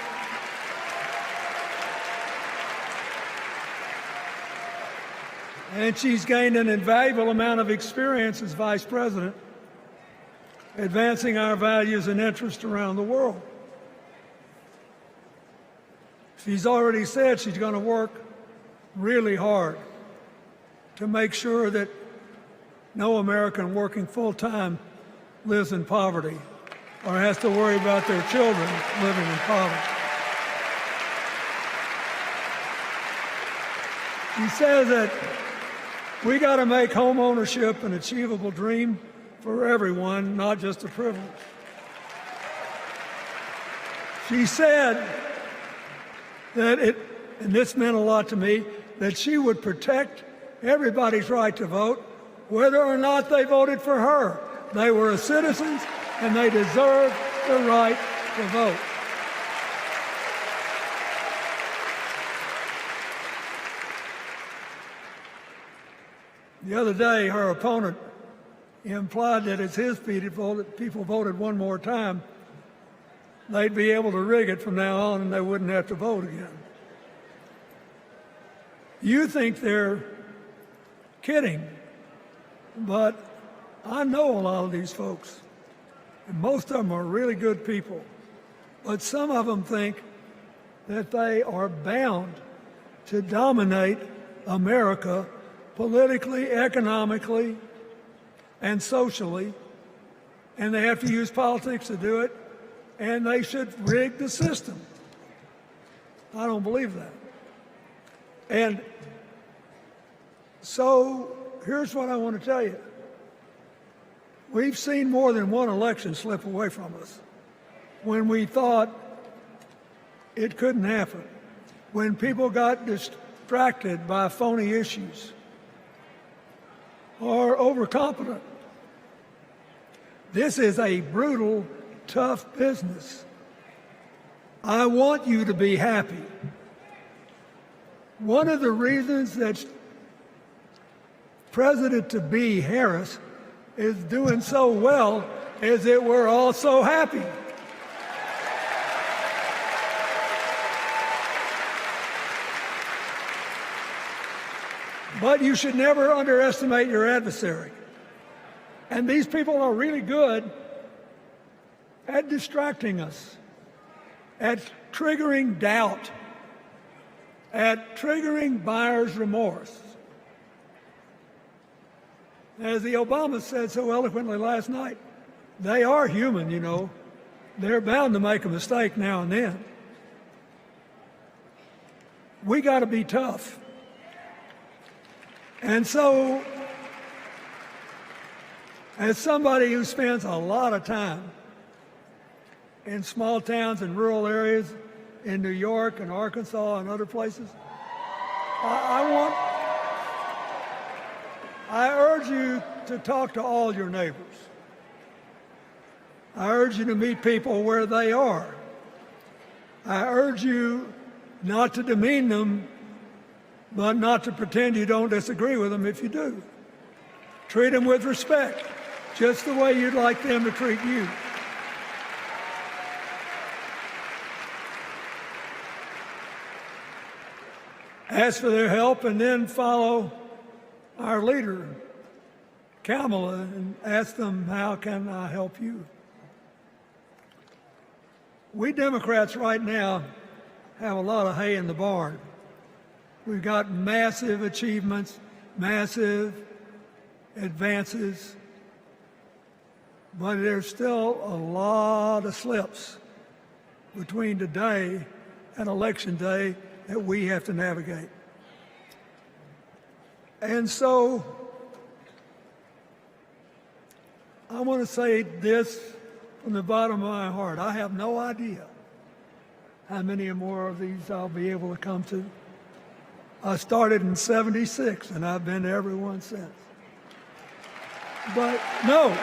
And she's gained an invaluable amount of experience as vice president, advancing our values and interests around the world. She's already said she's going to work really hard to make sure that no American working full-time lives in poverty or has to worry about their children living in poverty. He says that we got to make home ownership an achievable dream for everyone, not just a privilege. She said that and this meant a lot to me, that she would protect everybody's right to vote, whether or not they voted for her. They were citizens and they deserve the right to vote. The other day, her opponent implied that as his people voted one more time, they'd be able to rig it from now on and they wouldn't have to vote again. You think they're kidding, but I know a lot of these folks, and most of them are really good people, but some of them think that they are bound to dominate America politically, economically, and socially, and they have to use politics to do it, and they should rig the system. I don't believe that. And so here's what I want to tell you. We've seen more than one election slip away from us when we thought it couldn't happen, when people got distracted by phony issues or overconfident. This is a brutal, tough business. I want you to be happy. One of the reasons that President-to-be Harris is doing so well is that we're all so happy. But you should never underestimate your adversary. And these people are really good at distracting us, at triggering doubt, at triggering buyer's remorse. As the Obama said so eloquently last night, they are human, you know. They're bound to make a mistake now and then. We got to be tough. And so, as somebody who spends a lot of time in small towns and rural areas in New York and Arkansas and other places, I urge you to talk to all your neighbors. I urge you to meet people where they are. I urge you not to demean them, but not to pretend you don't disagree with them if you do. Treat them with respect, just the way you'd like them to treat you. Ask for their help and then follow our leader, Kamala, and ask them, how can I help you? We Democrats right now have a lot of hay in the barn. We've got massive achievements, massive advances, but there's still a lot of slips between today and Election Day that we have to navigate. And so I want to say this from the bottom of my heart. I have no idea how many more of these I'll be able to come to. I started in '76, and I've been to every one since. But no,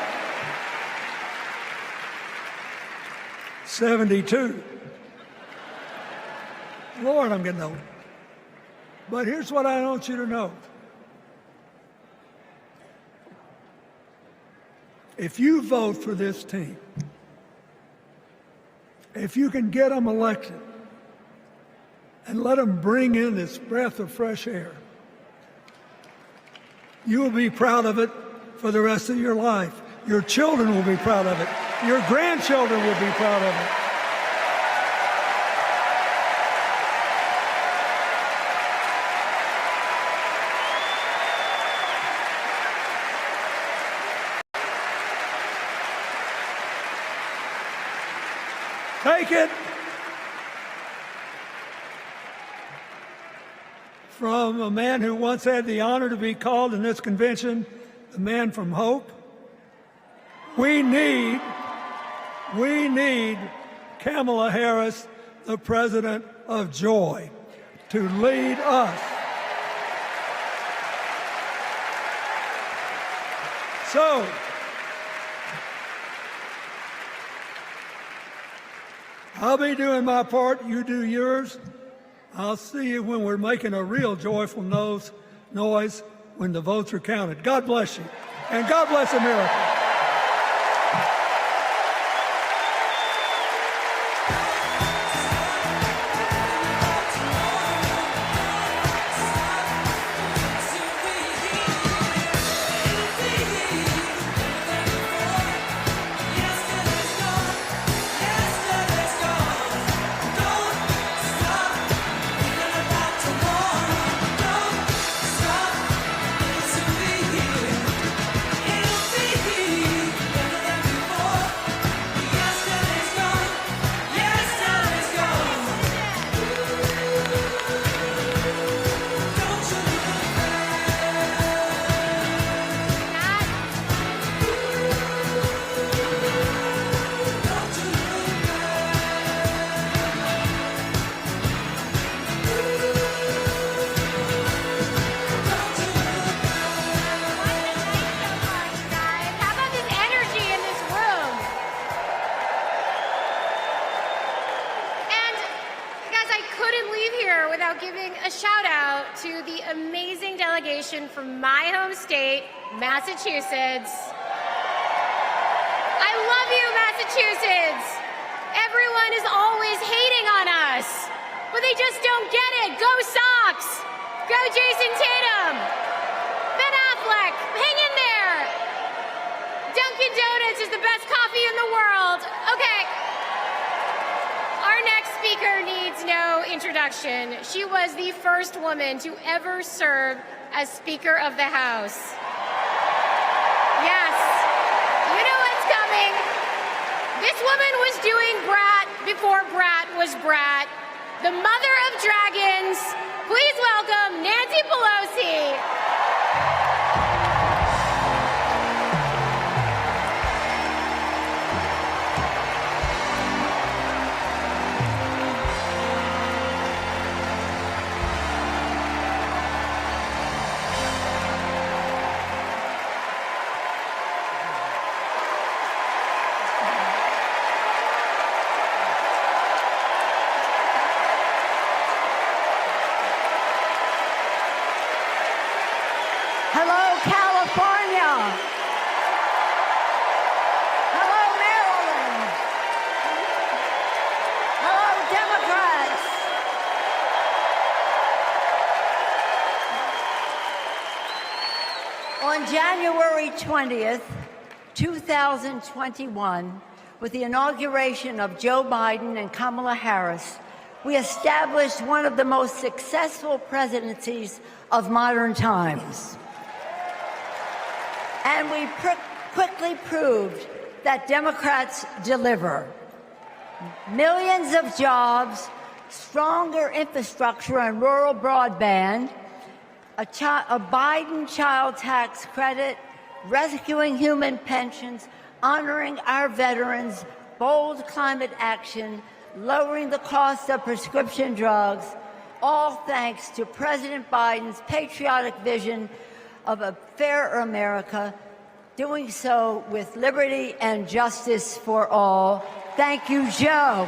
72. Lord, I'm getting old. But here's what I want you to know. If you vote for this team, if you can get them elected and let them bring in this breath of fresh air, You will be proud of it for the rest of your life. Your children will be proud of it. Your grandchildren will be proud of it. Take it from a man who once had the honor to be called in this convention the man from hope. We need Kamala Harris, the president of joy, to lead us. So, I'll be doing my part, you do yours. I'll see you when we're making a real joyful noise when the votes are counted. God bless you, and God bless America. From my home state, Massachusetts. I love you, Massachusetts. Everyone is always hating on us, but they just don't get it. Go Sox! Go Jason Tatum! Ben Affleck, hang in there! Dunkin' Donuts is the best coffee in the world. Okay. Our next speaker needs no introduction. She was the first woman to ever serve as Speaker of the House. Yes, you know what's coming. This woman was doing Brat before Brat was Brat. The mother of dragons. Please welcome Nancy Pelosi. Hello, California. Hello, Maryland. Hello, Democrats. On January 20th, 2021, with the inauguration of Joe Biden and Kamala Harris, we established one of the most successful presidencies of modern times. And we quickly proved that Democrats deliver. Millions of jobs, stronger infrastructure and rural broadband, a Biden child tax credit, rescuing human pensions, honoring our veterans, bold climate action, lowering the cost of prescription drugs, all thanks to President Biden's patriotic vision of a fairer America, doing so with liberty and justice for all. Thank you, Joe.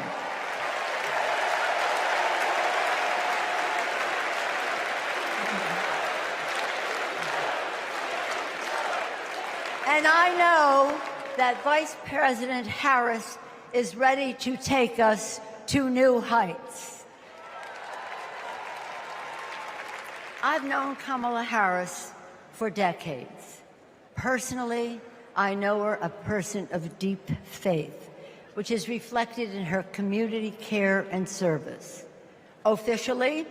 And I know that Vice President Harris is ready to take us to new heights. I've known Kamala Harris for for decades. Personally, I know her a person of deep faith, which is reflected in her community care and service. Officially,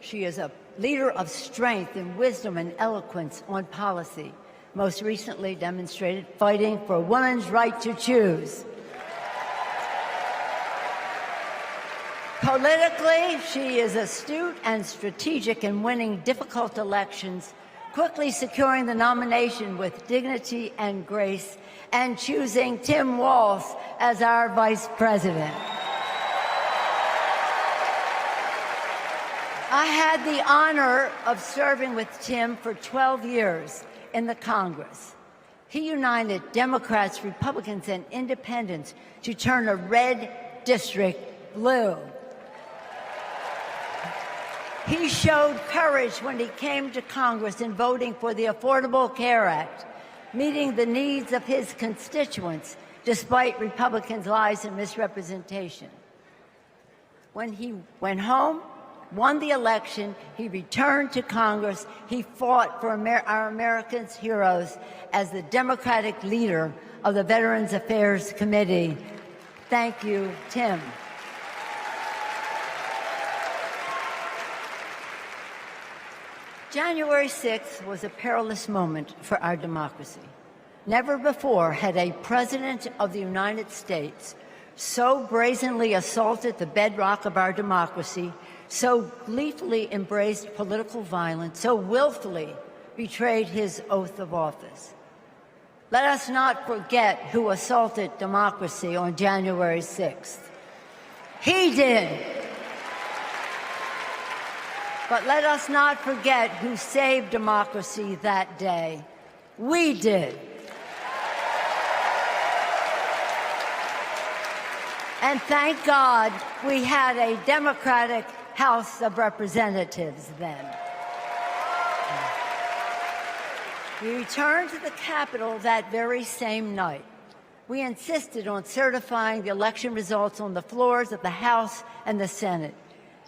she is a leader of strength and wisdom and eloquence on policy, most recently demonstrated fighting for women's right to choose. Politically, she is astute and strategic in winning difficult elections, quickly securing the nomination with dignity and grace, and choosing Tim Walz as our vice president. I had the honor of serving with Tim for 12 years in the Congress. He united Democrats, Republicans, and independents to turn a red district blue. He showed courage when he came to Congress in voting for the Affordable Care Act, meeting the needs of his constituents despite Republicans' lies and misrepresentation. When he went home, won the election, he returned to Congress. He fought for our Americans' heroes as the Democratic leader of the Veterans Affairs Committee. Thank you, Tim. January 6th was a perilous moment for our democracy. Never before had a president of the United States so brazenly assaulted the bedrock of our democracy, so gleefully embraced political violence, so willfully betrayed his oath of office. Let us not forget who assaulted democracy on January 6th. He did. But let us not forget who saved democracy that day. We did. And thank God we had a Democratic House of Representatives then. We returned to the Capitol that very same night. We insisted on certifying the election results on the floors of the House and the Senate.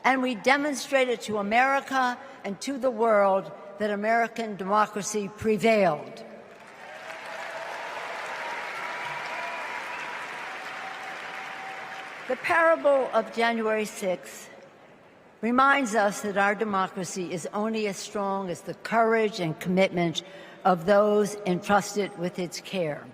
And we demonstrated to America and to the world that American democracy prevailed. The parable of January 6th reminds us that our democracy is only as strong as the courage and commitment of those entrusted with its care.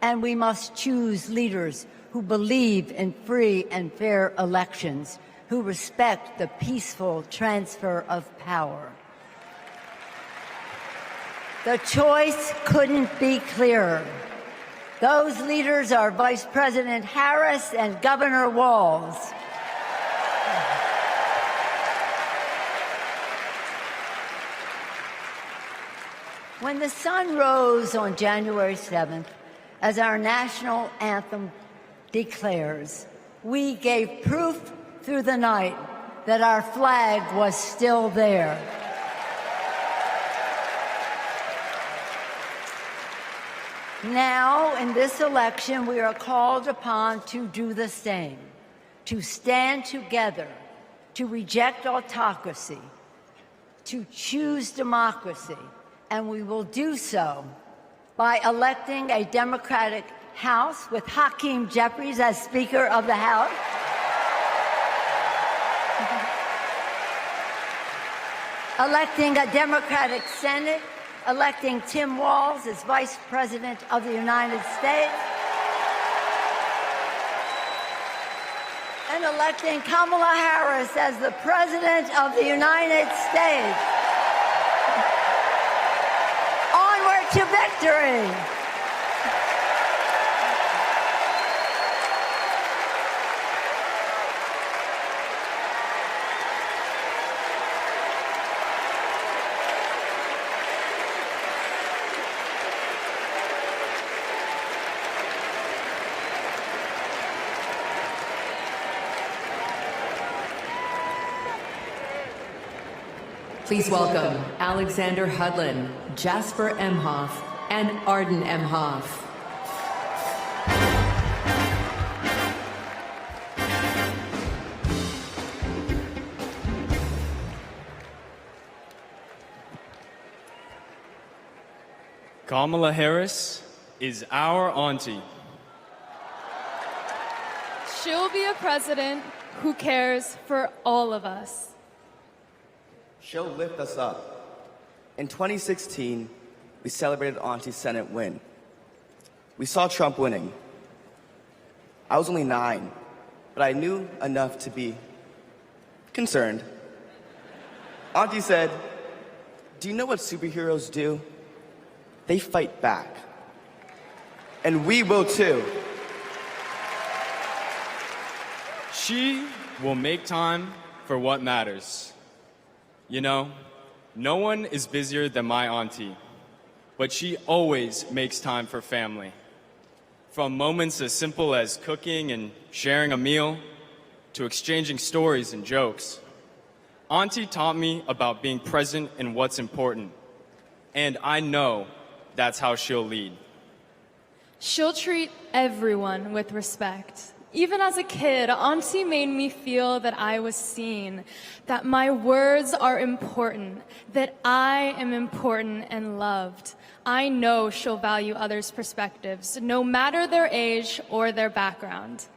And we must choose leaders who believe in free and fair elections, who respect the peaceful transfer of power. The choice couldn't be clearer. Those leaders are Vice President Harris and Governor Walz. When the sun rose on January 7th, as our national anthem declares, we gave proof through the night that our flag was still there. Now, in this election, we are called upon to do the same, to stand together, to reject autocracy, to choose democracy, and we will do so by electing a Democratic House with Hakeem Jeffries as Speaker of the House, electing a Democratic Senate, electing Tim Walz as Vice President of the United States, and electing Kamala Harris as the President of the United States. Onward to victory! Please welcome Alexander Hudlin, Jasper Emhoff, and Arden Emhoff. Kamala Harris is our auntie. She'll be a president who cares for all of us. She'll lift us up. In 2016, we celebrated Auntie's Senate win. We saw Trump winning. I was only 9, but I knew enough to be concerned. Auntie said, "Do you know what superheroes do? They fight back. And we will too." She will make time for what matters. You know, no one is busier than my auntie, but she always makes time for family. From moments as simple as cooking and sharing a meal, to exchanging stories and jokes. Auntie taught me about being present in what's important, and I know that's how she'll lead. She'll treat everyone with respect. Even as a kid, Auntie made me feel that I was seen, that my words are important, that I am important and loved. I know she'll value others' perspectives, no matter their age or their background.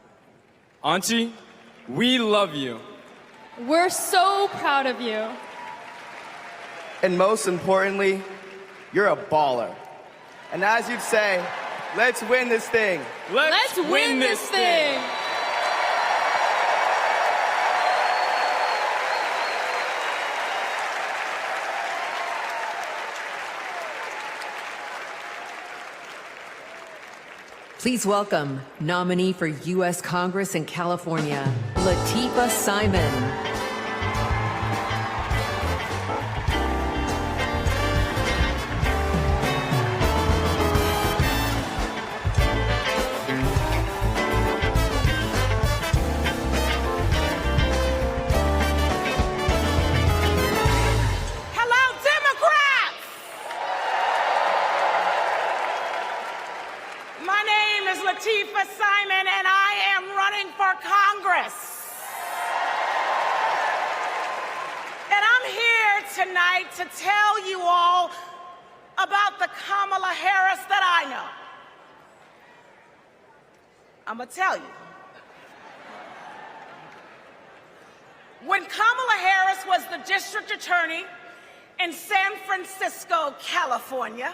Auntie, we love you. We're so proud of you. And most importantly, you're a baller. And as you'd say, let's win this thing. Let's win this thing. Please welcome nominee for U.S. Congress in California, Latifa Simon. Latifa Simon, and I am running for Congress. And I'm here tonight to tell you all about the Kamala Harris that I know. I'm gonna tell you. When Kamala Harris was the district attorney in San Francisco, California,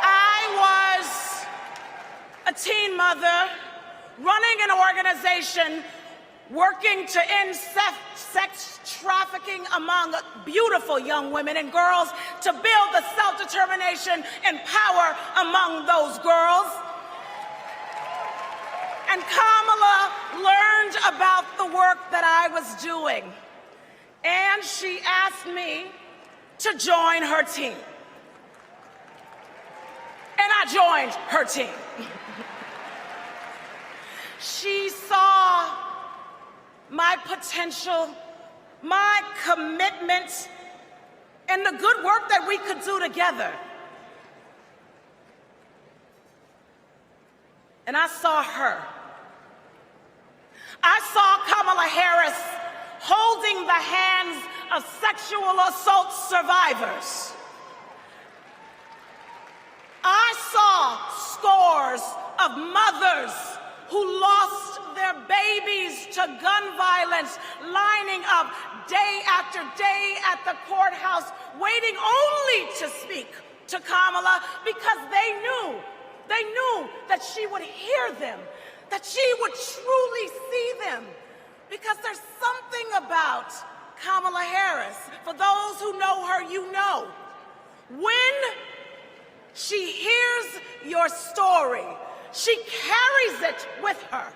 I was a teen mother running an organization working to end sex trafficking among beautiful young women and girls, to build the self-determination and power among those girls. And Kamala learned about the work that I was doing, and she asked me to join her team. And I joined her team. She saw my potential, my commitment, and the good work that we could do together. And I saw her. I saw Kamala Harris holding the hands of sexual assault survivors. I saw scores of mothers who lost their babies to gun violence, lining up day after day at the courthouse, waiting only to speak to Kamala because they knew that she would hear them, that she would truly see them. Because there's something about Kamala Harris. For those who know her, you know. When she hears your story, she carries it with her.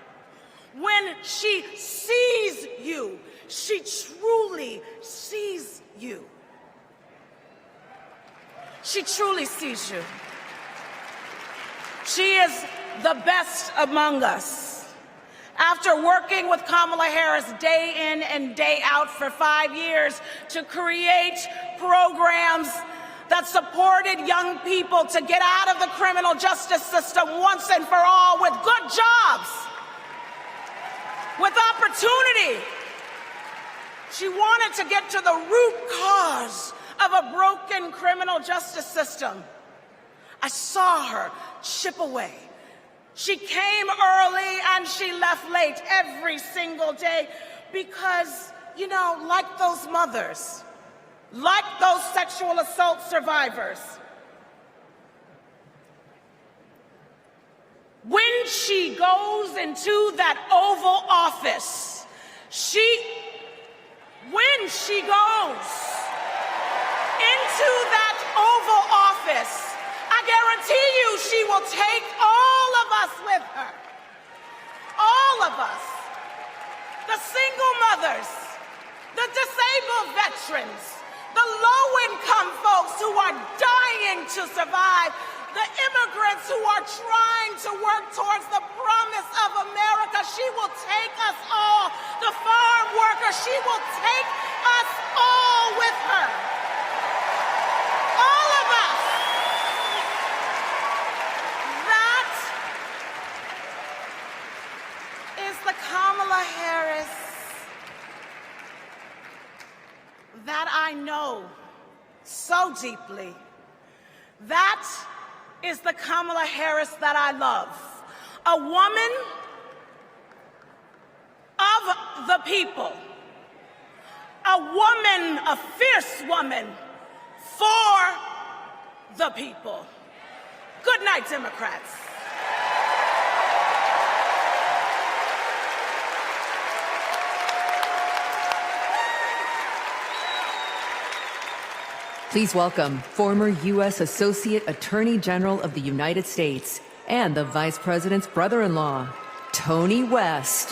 When she sees you, she truly sees you. She truly sees you. She is the best among us. After working with Kamala Harris day in and day out for 5 years to create programs that supported young people to get out of the criminal justice system once and for all, with good jobs, with opportunity. She wanted to get to the root cause of a broken criminal justice system. I saw her chip away. She came early and she left late every single day because, you know, like those mothers, like those sexual assault survivors, when she goes into that Oval Office, when she goes into that Oval Office, I guarantee you she will take all of us with her. All of us. The single mothers, the disabled veterans, the low-income folks who are dying to survive, the immigrants who are trying to work towards the promise of America. She will take us all. The farm workers, she will take us all with her. All of us. That is the Kamala Harris that I know so deeply. That is the Kamala Harris that I love. A woman of the people. A woman, a fierce woman for the people. Good night, Democrats. Please welcome former U.S. Associate Attorney General of the United States and the Vice President's brother-in-law, Tony West.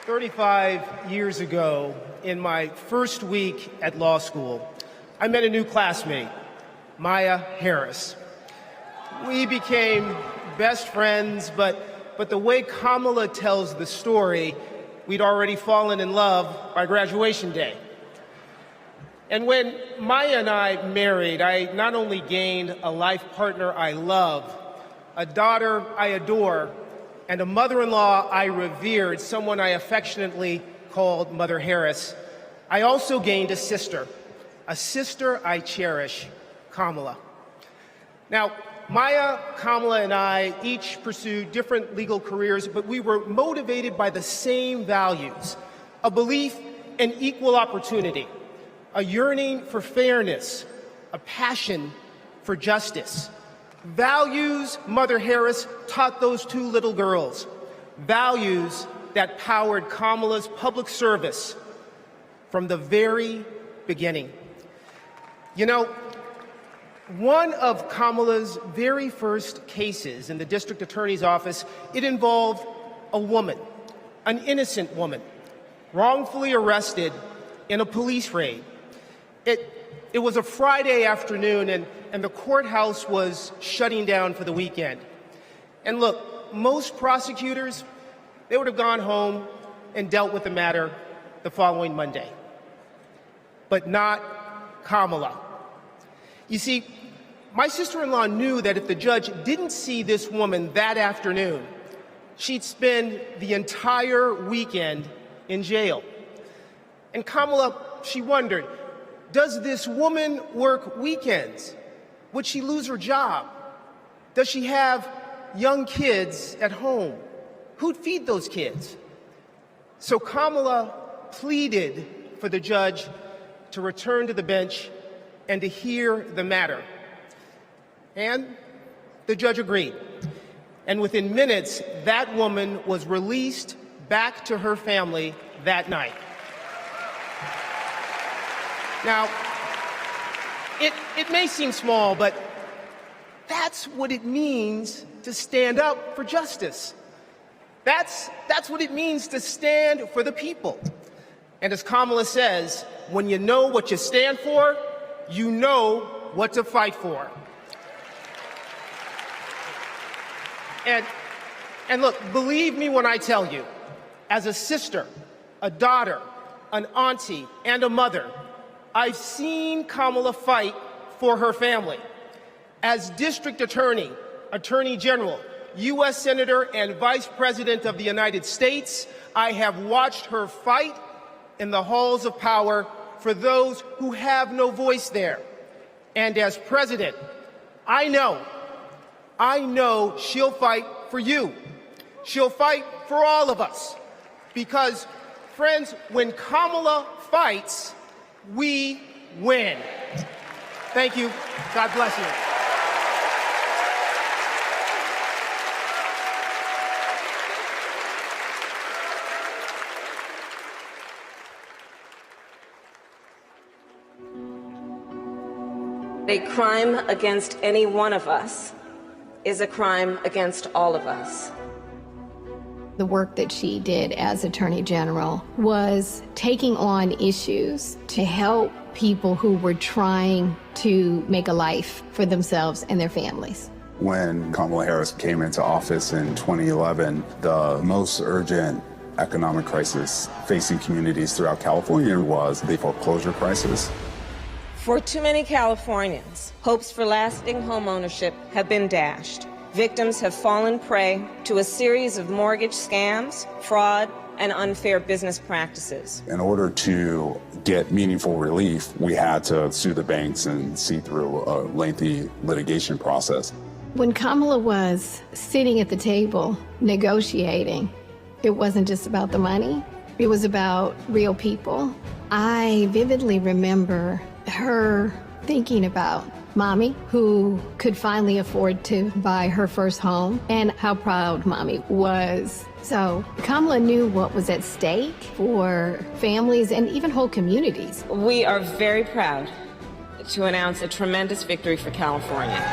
"35 years ago, in my first week at law school, I met a new classmate, Maya Harris. We became best friends, but the way Kamala tells the story, we'd already fallen in love by graduation day. And when Maya and I married, I not only gained a life partner I love, a daughter I adore, and a mother-in-law I revered, someone I affectionately called Mother Harris, I also gained a sister I cherish, Kamala. Now, Maya, Kamala, and I each pursued different legal careers, but we were motivated by the same values: a belief in equal opportunity, a yearning for fairness, a passion for justice. Values Mother Harris taught those two little girls, values that powered Kamala's public service from the very beginning. You know, one of Kamala's very first cases in the district attorney's office, it involved a woman, an innocent woman, wrongfully arrested in a police raid. It was a Friday afternoon, and the courthouse was shutting down for the weekend. And look, most prosecutors, they would have gone home and dealt with the matter the following Monday. But not Kamala. You see, my sister-in-law knew that if the judge didn't see this woman that afternoon, she'd spend the entire weekend in jail. And Kamala, she wondered, does this woman work weekends? Would she lose her job? Does she have young kids at home? Who'd feed those kids? So Kamala pleaded for the judge to return to the bench and to hear the matter. And the judge agreed. And within minutes, that woman was released back to her family that night. Now, it may seem small, but that's what it means to stand up for justice. That's what it means to stand for the people. And as Kamala says, when you know what you stand for, you know what to fight for. And look, believe me when I tell you, as a sister, a daughter, an auntie, and a mother, I've seen Kamala fight for her family. As district attorney, attorney general, U.S. Senator and Vice President of the United States, I have watched her fight in the halls of power for those who have no voice there. And as President, I know she'll fight for you. She'll fight for all of us. Because, friends, when Kamala fights, we win. Thank you. God bless you. A crime against any one of us is a crime against all of us. The work that she did as Attorney General was taking on issues to help people who were trying to make a life for themselves and their families. When Kamala Harris came into office in 2011, the most urgent economic crisis facing communities throughout California was the foreclosure crisis. For too many Californians, hopes for lasting homeownership have been dashed. Victims have fallen prey to a series of mortgage scams, fraud, and unfair business practices. In order to get meaningful relief, we had to sue the banks and see through a lengthy litigation process. When Kamala was sitting at the table negotiating, it wasn't just about the money, it was about real people. I vividly remember her thinking about Mommy, who could finally afford to buy her first home, and how proud Mommy was. So Kamala knew what was at stake for families and even whole communities. We are very proud to announce a tremendous victory for California.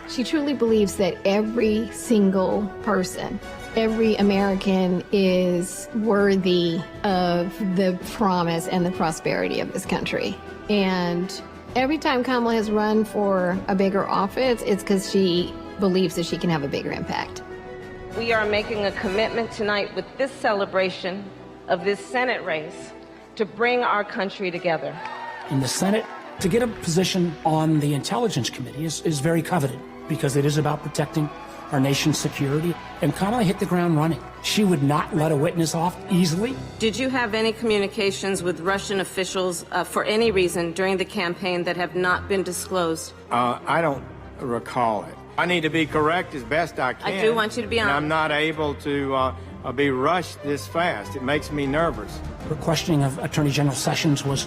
She truly believes that every single person, every American is worthy of the promise and the prosperity of this country. And every time Kamala has run for a bigger office, it's because she believes that she can have a bigger impact. We are making a commitment tonight with this celebration of this Senate race to bring our country together. In the Senate, to get a position on the Intelligence Committee is very coveted because it is about protecting our nation's security. And Kamala hit the ground running. She would not let a witness off easily. Did you have any communications with Russian officials for any reason during the campaign that have not been disclosed? I don't recall it. I need to be correct as best I can. I do want you to be honest. I'm not able to be rushed this fast. It makes me nervous. Her questioning of Attorney General Sessions was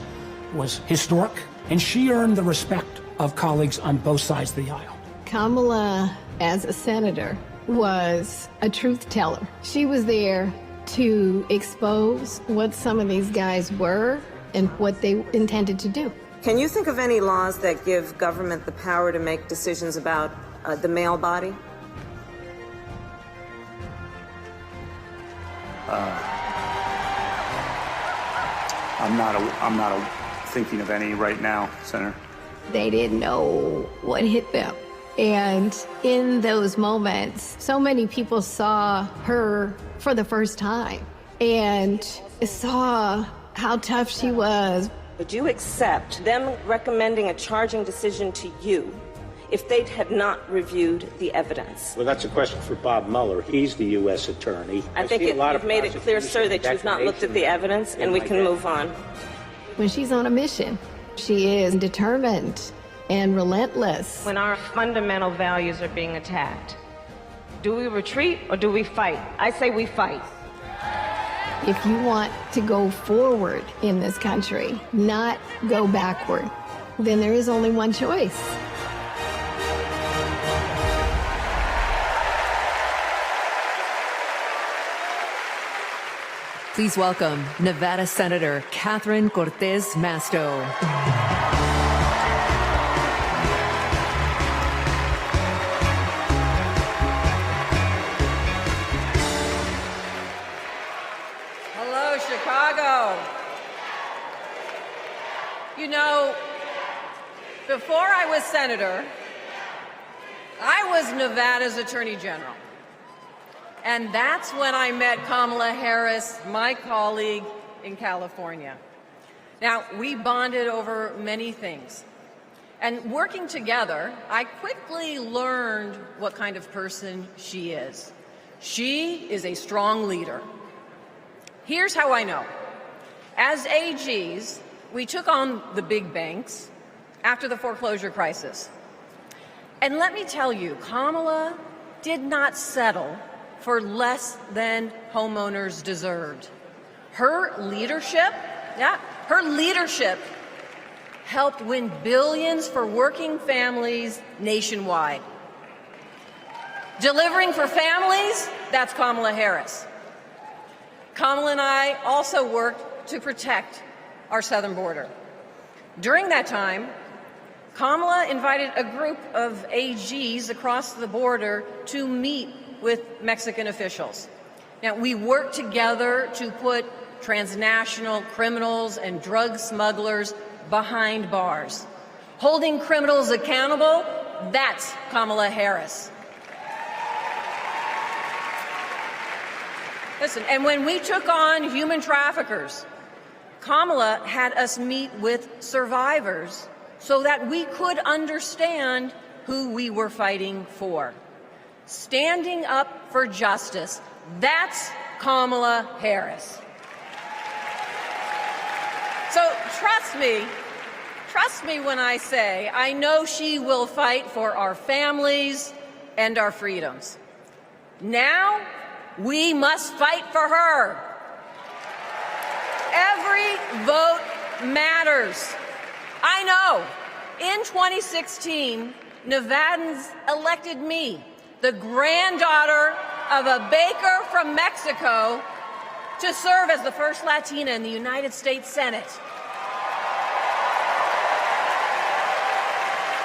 historic, and she earned the respect of colleagues on both sides of the aisle. Kamala, as a senator, was a truth teller. She was there to expose what some of these guys were and what they intended to do. Can you think of any laws that give government the power to make decisions about the male body? I'm not thinking of any right now, Senator. They didn't know what hit them. And in those moments, so many people saw her for the first time and saw how tough she was. Would you accept them recommending a charging decision to you if they had not reviewed the evidence? Well, that's a question for Bob Mueller. He's the U.S. attorney. I think you've made it clear, sir, that you've not looked at the evidence, and we can move on. When she's on a mission, she is determined and relentless. When our fundamental values are being attacked, do we retreat or do we fight? I say we fight. If you want to go forward in this country, not go backward, then there is only one choice. Please welcome Nevada Senator Katherine Cortez Masto. Chicago. You know, before I was senator, I was Nevada's Attorney General. And that's when I met Kamala Harris, my colleague in California. Now, we bonded over many things. And working together, I quickly learned what kind of person she is. She is a strong leader. Here's how I know. As AGs, we took on the big banks after the foreclosure crisis. And let me tell you, Kamala did not settle for less than homeowners deserved. Her leadership helped win billions for working families nationwide. Delivering for families, that's Kamala Harris. Kamala and I also worked to protect our southern border. During that time, Kamala invited a group of AGs across the border to meet with Mexican officials. Now, we worked together to put transnational criminals and drug smugglers behind bars. Holding criminals accountable, that's Kamala Harris. Listen, and when we took on human traffickers, Kamala had us meet with survivors so that we could understand who we were fighting for. Standing up for justice, that's Kamala Harris. So trust me when I say I know she will fight for our families and our freedoms. Now, we must fight for her. Every vote matters. I know. In 2016, Nevadans elected me, the granddaughter of a baker from Mexico, to serve as the first Latina in the United States Senate.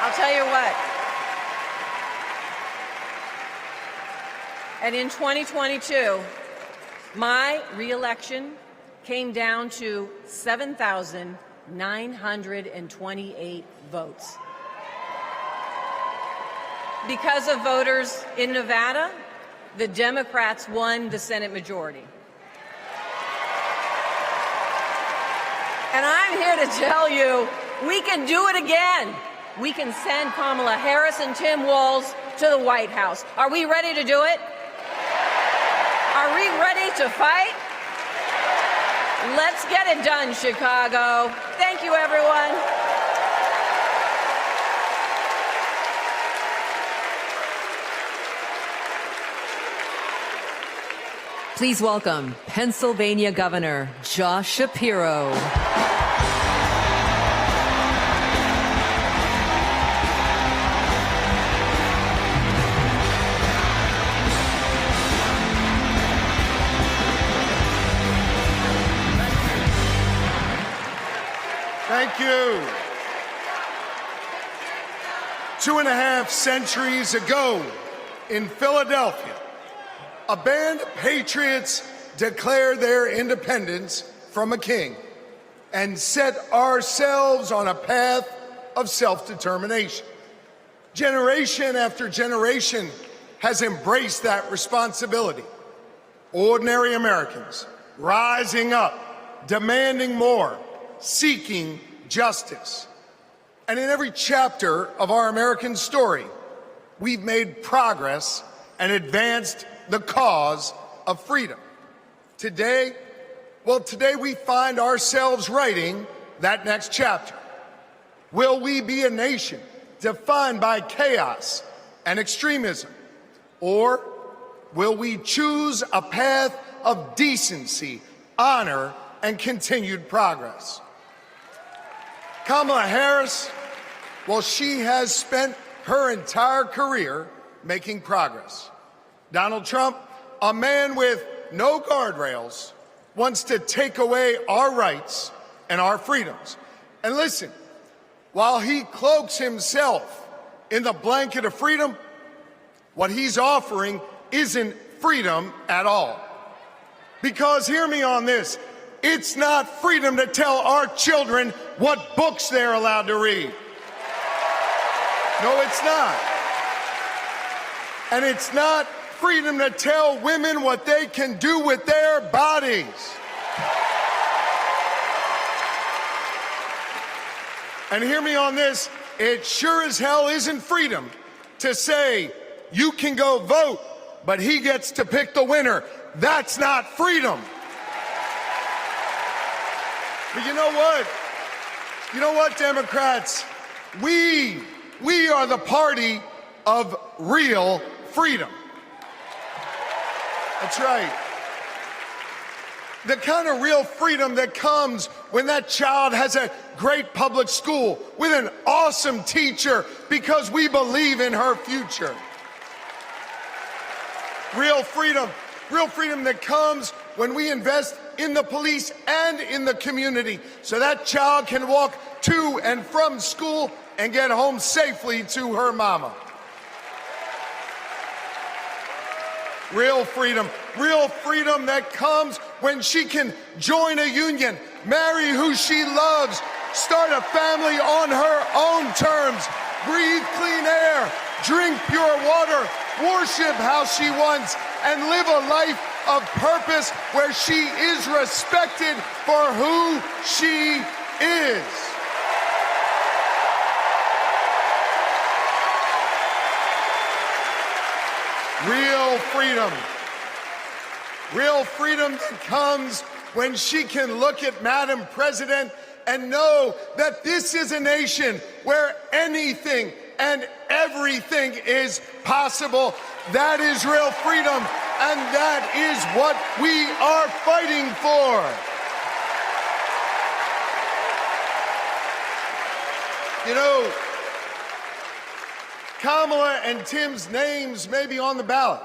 I'll tell you what. And in 2022, my reelection came down to 7,928 votes. Because of voters in Nevada, the Democrats won the Senate majority. And I'm here to tell you, we can do it again. We can send Kamala Harris and Tim Walz to the White House. Are we ready to do it? Are we ready to fight? Let's get it done, Chicago. Thank you, everyone. Please welcome Pennsylvania Governor Josh Shapiro. Thank you. 2.5 centuries ago in Philadelphia, a band of patriots declared their independence from a king and set ourselves on a path of self-determination. Generation after generation has embraced that responsibility. Ordinary Americans rising up, demanding more, seeking justice. And in every chapter of our American story, we've made progress and advanced the cause of freedom. Today we find ourselves writing that next chapter. Will we be a nation defined by chaos and extremism? Or will we choose a path of decency, honor, and continued progress? Kamala Harris, well, she has spent her entire career making progress. Donald Trump, a man with no guardrails, wants to take away our rights and our freedoms. And listen, while he cloaks himself in the blanket of freedom, what he's offering isn't freedom at all. Because hear me on this, it's not freedom to tell our children what books they're allowed to read. No, it's not. And it's not freedom to tell women what they can do with their bodies. And hear me on this, it sure as hell isn't freedom to say you can go vote, but he gets to pick the winner. That's not freedom. But you know what? You know what, Democrats? We are the party of real freedom. That's right. The kind of real freedom that comes when that child has a great public school with an awesome teacher because we believe in her future. Real freedom that comes when we invest in the police and in the community so that child can walk to and from school and get home safely to her mama. Real freedom that comes when she can join a union, marry who she loves, start a family on her own terms, breathe clean air, drink pure water, worship how she wants, and live a life of purpose where she is respected for who she is. Real freedom that comes when she can look at Madam President and know that this is a nation where anything and everything is possible. That is real freedom, and that is what we are fighting for. You know, Kamala and Tim's names may be on the ballot,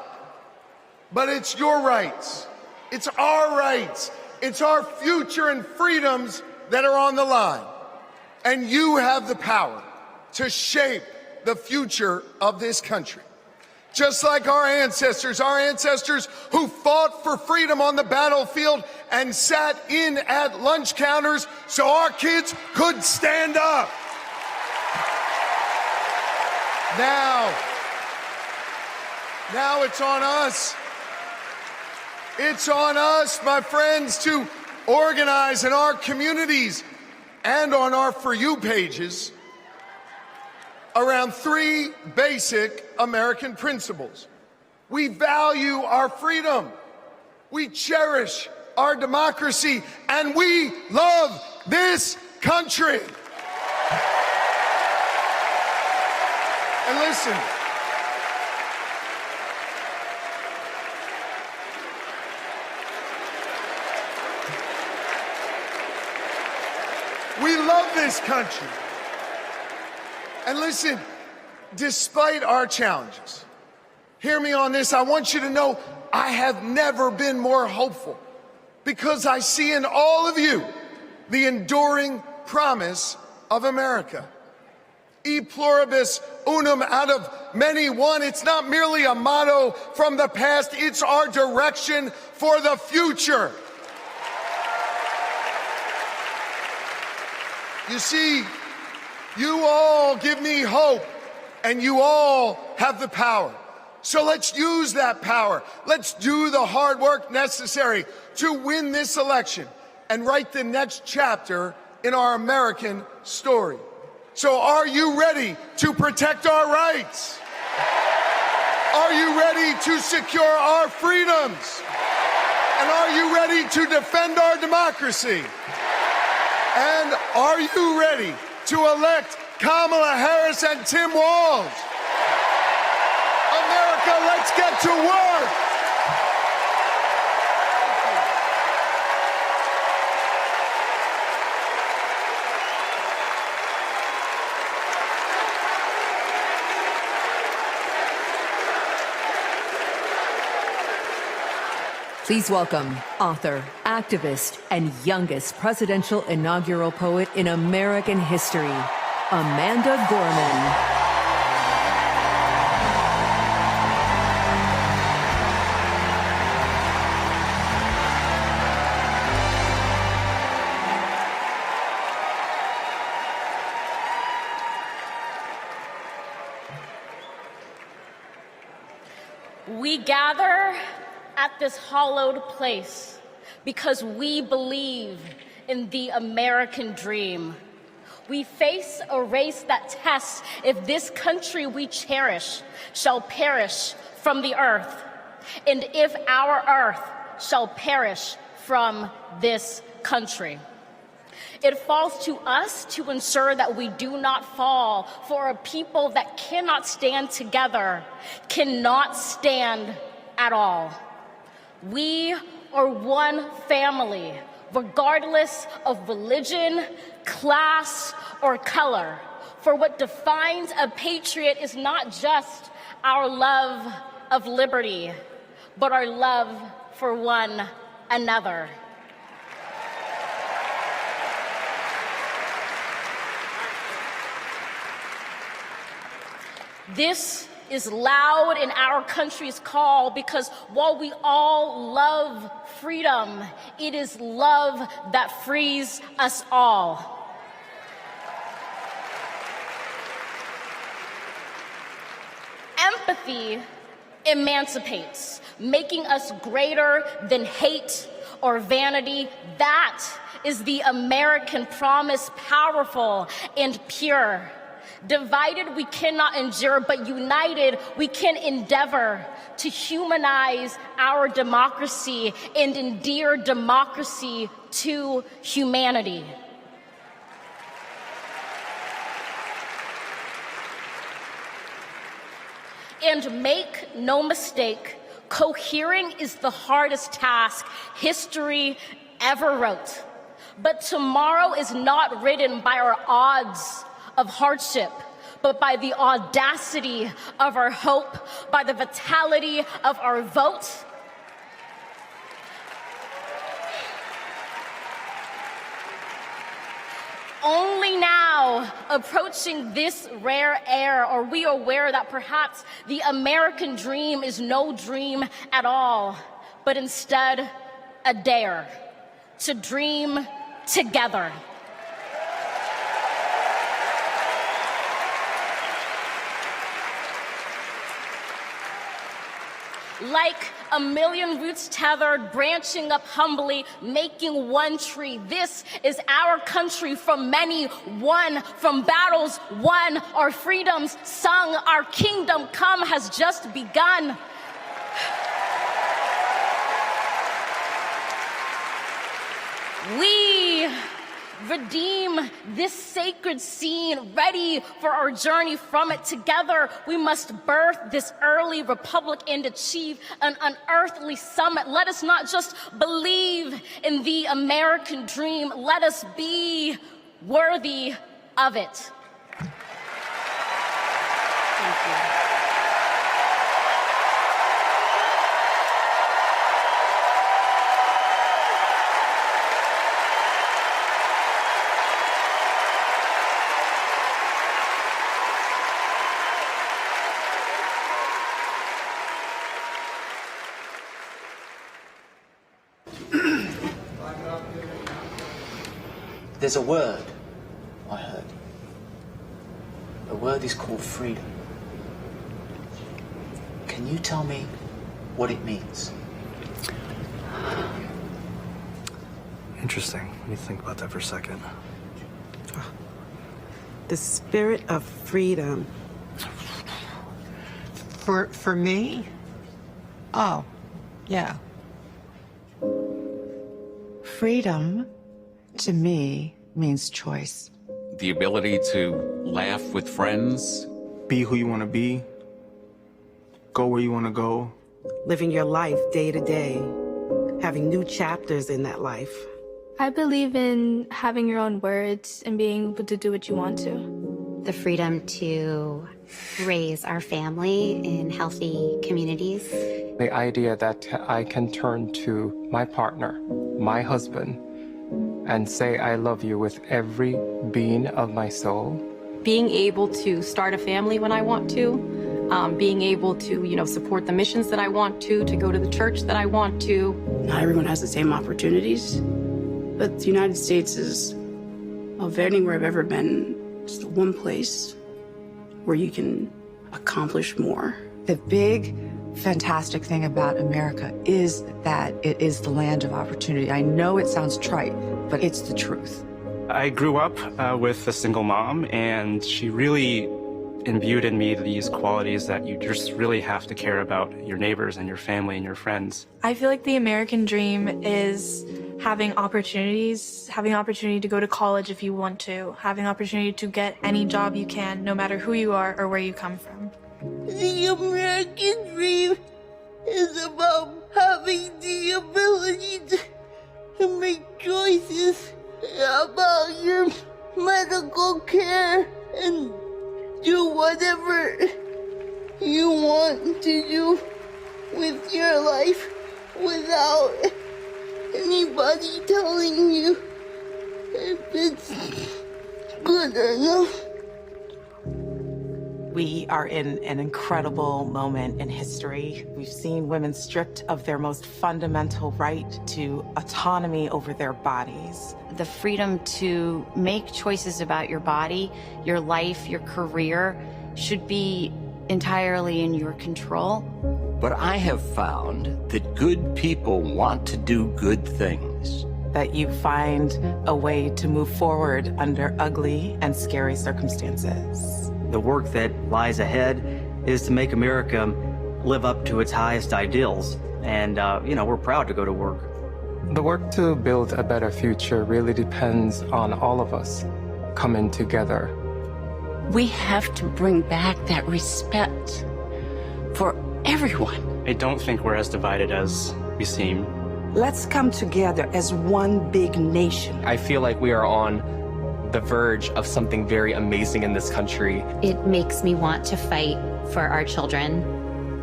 but it's your rights. It's our rights. It's our future and freedoms that are on the line. And you have the power to shape the future of this country. Just like our ancestors who fought for freedom on the battlefield and sat in at lunch counters so our kids could stand up. Now it's on us. It's on us, my friends, to organize in our communities and on our For You pages around three basic American principles. We value our freedom, we cherish our democracy, and we love this country. And listen, we love this country. And listen, despite our challenges, hear me on this, I want you to know I have never been more hopeful because I see in all of you the enduring promise of America. E pluribus unum, out of many one. It's not merely a motto from the past, it's our direction for the future. You see, you all give me hope, and you all have the power. So let's use that power. Let's do the hard work necessary to win this election and write the next chapter in our American story. So are you ready to protect our rights? Are you ready to secure our freedoms? And are you ready to defend our democracy? And are you ready to elect Kamala Harris and Tim Walz? America, let's get to work. Please welcome author, activist, and youngest presidential inaugural poet in American history, Amanda Gorman. We gather at this hallowed place because we believe in the American dream. We face a race that tests if this country we cherish shall perish from the earth, and if our earth shall perish from this country. It falls to us to ensure that we do not fall, for a people that cannot stand together cannot stand at all. We are one family, regardless of religion, class, or color. For what defines a patriot is not just our love of liberty, but our love for one another. This is loud in our country's call because while we all love freedom, it is love that frees us all. Empathy emancipates, making us greater than hate or vanity. That is the American promise, powerful and pure. Divided, we cannot endure, but united, we can endeavor to humanize our democracy and endear democracy to humanity. And make no mistake, cohering is the hardest task history ever wrote. But tomorrow is not written by our odds of hardship, but by the audacity of our hope, by the vitality of our vote. Only now, approaching this rare air, are we aware that perhaps the American dream is no dream at all, but instead a dare to dream together. Like a million roots tethered, branching up humbly, making one tree. This is our country, from many won, from battles won, our freedoms sung, our kingdom come has just begun. We redeem this sacred scene, ready for our journey from it. Together, we must birth this early republic and achieve an unearthly summit. Let us not just believe in the American dream. Let us be worthy of it. Thank you. There's a word I heard. The word is called freedom. Can you tell me what it means? Interesting. Let me think about that for a second. The spirit of freedom. For me? Oh, yeah. Freedom, to me, means choice. The ability to laugh with friends. Be who you want to be. Go where you want to go. Living your life day to day. Having new chapters in that life. I believe in having your own words and being able to do what you want to. The freedom to raise our family in healthy communities. The idea that I can turn to my partner, my husband, and say I love you with every being of my soul. Being able to start a family when I want to, being able to, support the missions that I want to go to the church that I want to. Not everyone has the same opportunities, but the United States is, of anywhere I've ever been, just the one place where you can accomplish more. The big, fantastic thing about America is that it is the land of opportunity. I know it sounds trite, but it's the truth. I grew up with a single mom, and she really imbued in me these qualities that you just really have to care about your neighbors and your family and your friends. I feel like the American dream is having opportunities, having the opportunity to go to college if you want to, having the opportunity to get any job you can, no matter who you are or where you come from. The American dream is about having the ability to make choices about your medical care and do whatever you want to do with your life without anybody telling you if it's good enough. We are in an incredible moment in history. We've seen women stripped of their most fundamental right to autonomy over their bodies. The freedom to make choices about your body, your life, your career should be entirely in your control. But I have found that good people want to do good things. That you find a way to move forward under ugly and scary circumstances. The work that lies ahead is to make America live up to its highest ideals. And, we're proud to go to work. The work to build a better future really depends on all of us coming together. We have to bring back that respect for everyone. I don't think we're as divided as we seem. Let's come together as one big nation. I feel like we are on the verge of something very amazing in this country. It makes me want to fight for our children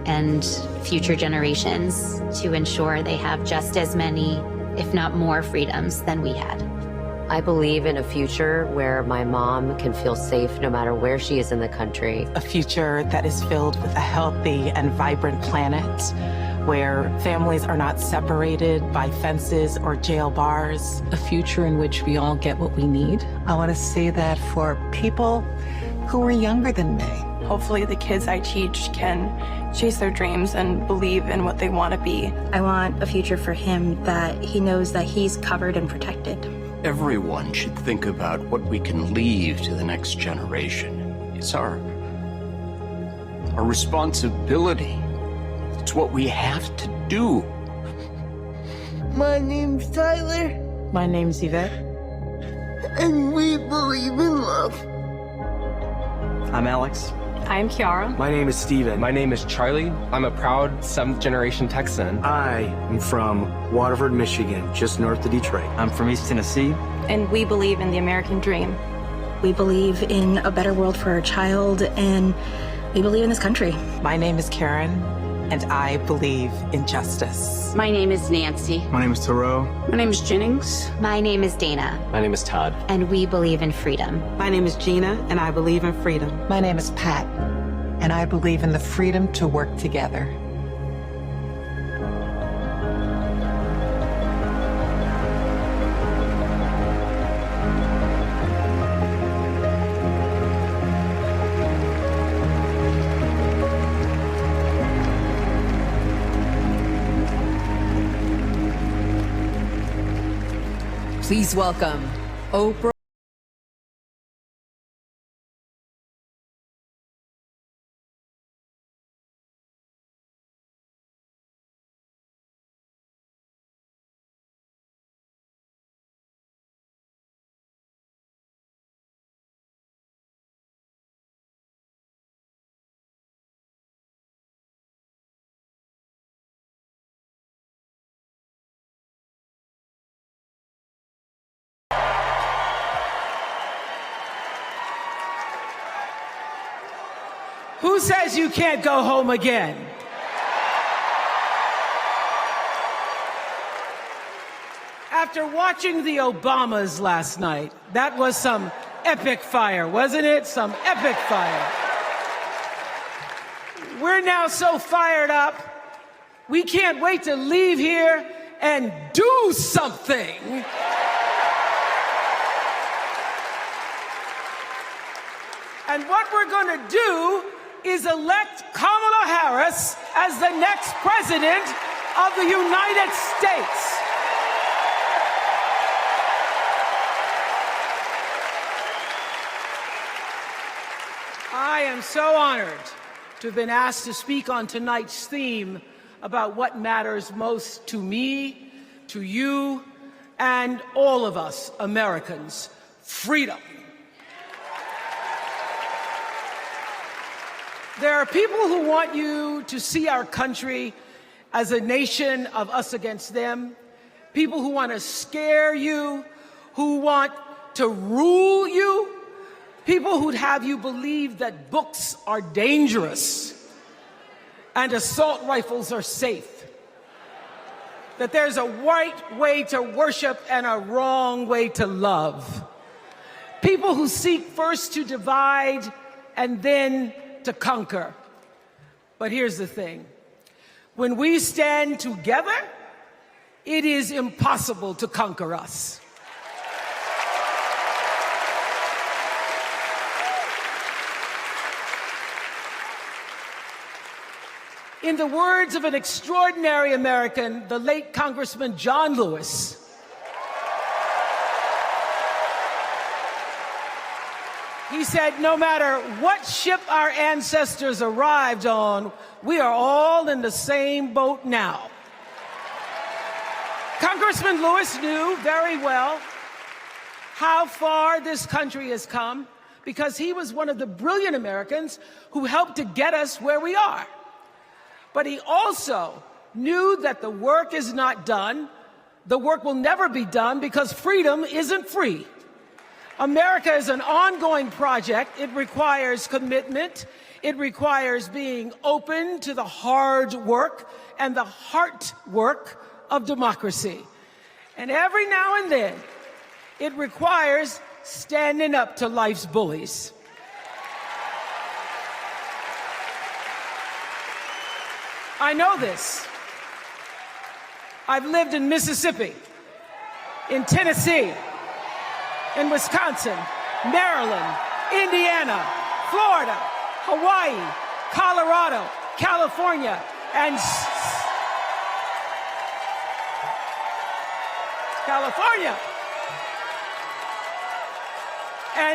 and future generations to ensure they have just as many, if not more, freedoms than we had. I believe in a future where my mom can feel safe no matter where she is in the country. A future that is filled with a healthy and vibrant planet, where families are not separated by fences or jail bars. A future in which we all get what we need. I want to say that for people who are younger than me. Hopefully the kids I teach can chase their dreams and believe in what they want to be. I want a future for him that he knows that he's covered and protected. Everyone should think about what we can leave to the next generation. It's our responsibility. It's what we have to do. My name's Tyler. My name's Yvette. And we believe in love. I'm Alex. I'm Kiara. My name is Steven. My name is Charlie. I'm a proud 7th generation Texan. I am from Waterford, Michigan, just north of Detroit. I'm from East Tennessee. And we believe in the American dream. We believe in a better world for our child, and we believe in this country. My name is Karen, and I believe in justice. My name is Nancy. My name is Thoreau. My name is Jennings. My name is Dana. My name is Todd. And we believe in freedom. My name is Gina, and I believe in freedom. My name is Pat, and I believe in the freedom to work together. Please welcome Oprah. Who says you can't go home again? After watching the Obamas last night, that was some epic fire, wasn't it? Some epic fire. We're now so fired up, we can't wait to leave here and do something. And what we're going to do is elect Kamala Harris as the next president of the United States. I am so honored to have been asked to speak on tonight's theme about what matters most to me, to you, and all of us Americans: freedom. There are people who want you to see our country as a nation of us against them, people who want to scare you, who want to rule you, people who'd have you believe that books are dangerous and assault rifles are safe, that there's a right way to worship and a wrong way to love, people who seek first to divide and then to conquer. But here's the thing. When we stand together, it is impossible to conquer us. In the words of an extraordinary American, the late Congressman John Lewis, he said, no matter what ship our ancestors arrived on, we are all in the same boat now. Congressman Lewis knew very well how far this country has come because he was one of the brilliant Americans who helped to get us where we are. But he also knew that the work is not done. The work will never be done because freedom isn't free. America is an ongoing project. It requires commitment. It requires being open to the hard work and the heart work of democracy. And every now and then, it requires standing up to life's bullies. I know this. I've lived in Mississippi, in Tennessee, in Wisconsin, Maryland, Indiana, Florida, Hawaii, Colorado, California, and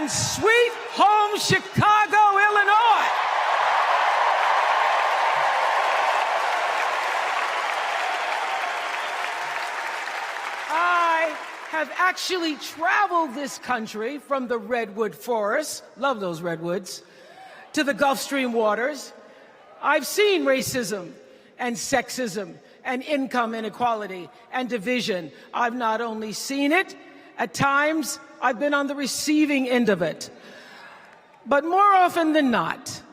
sweet home Chicago, Illinois. Have actually traveled this country from the redwood forests, love those redwoods, to the Gulf Stream waters. I've seen racism and sexism and income inequality and division. I've not only seen it, at times I've been on the receiving end of it. But more often than not,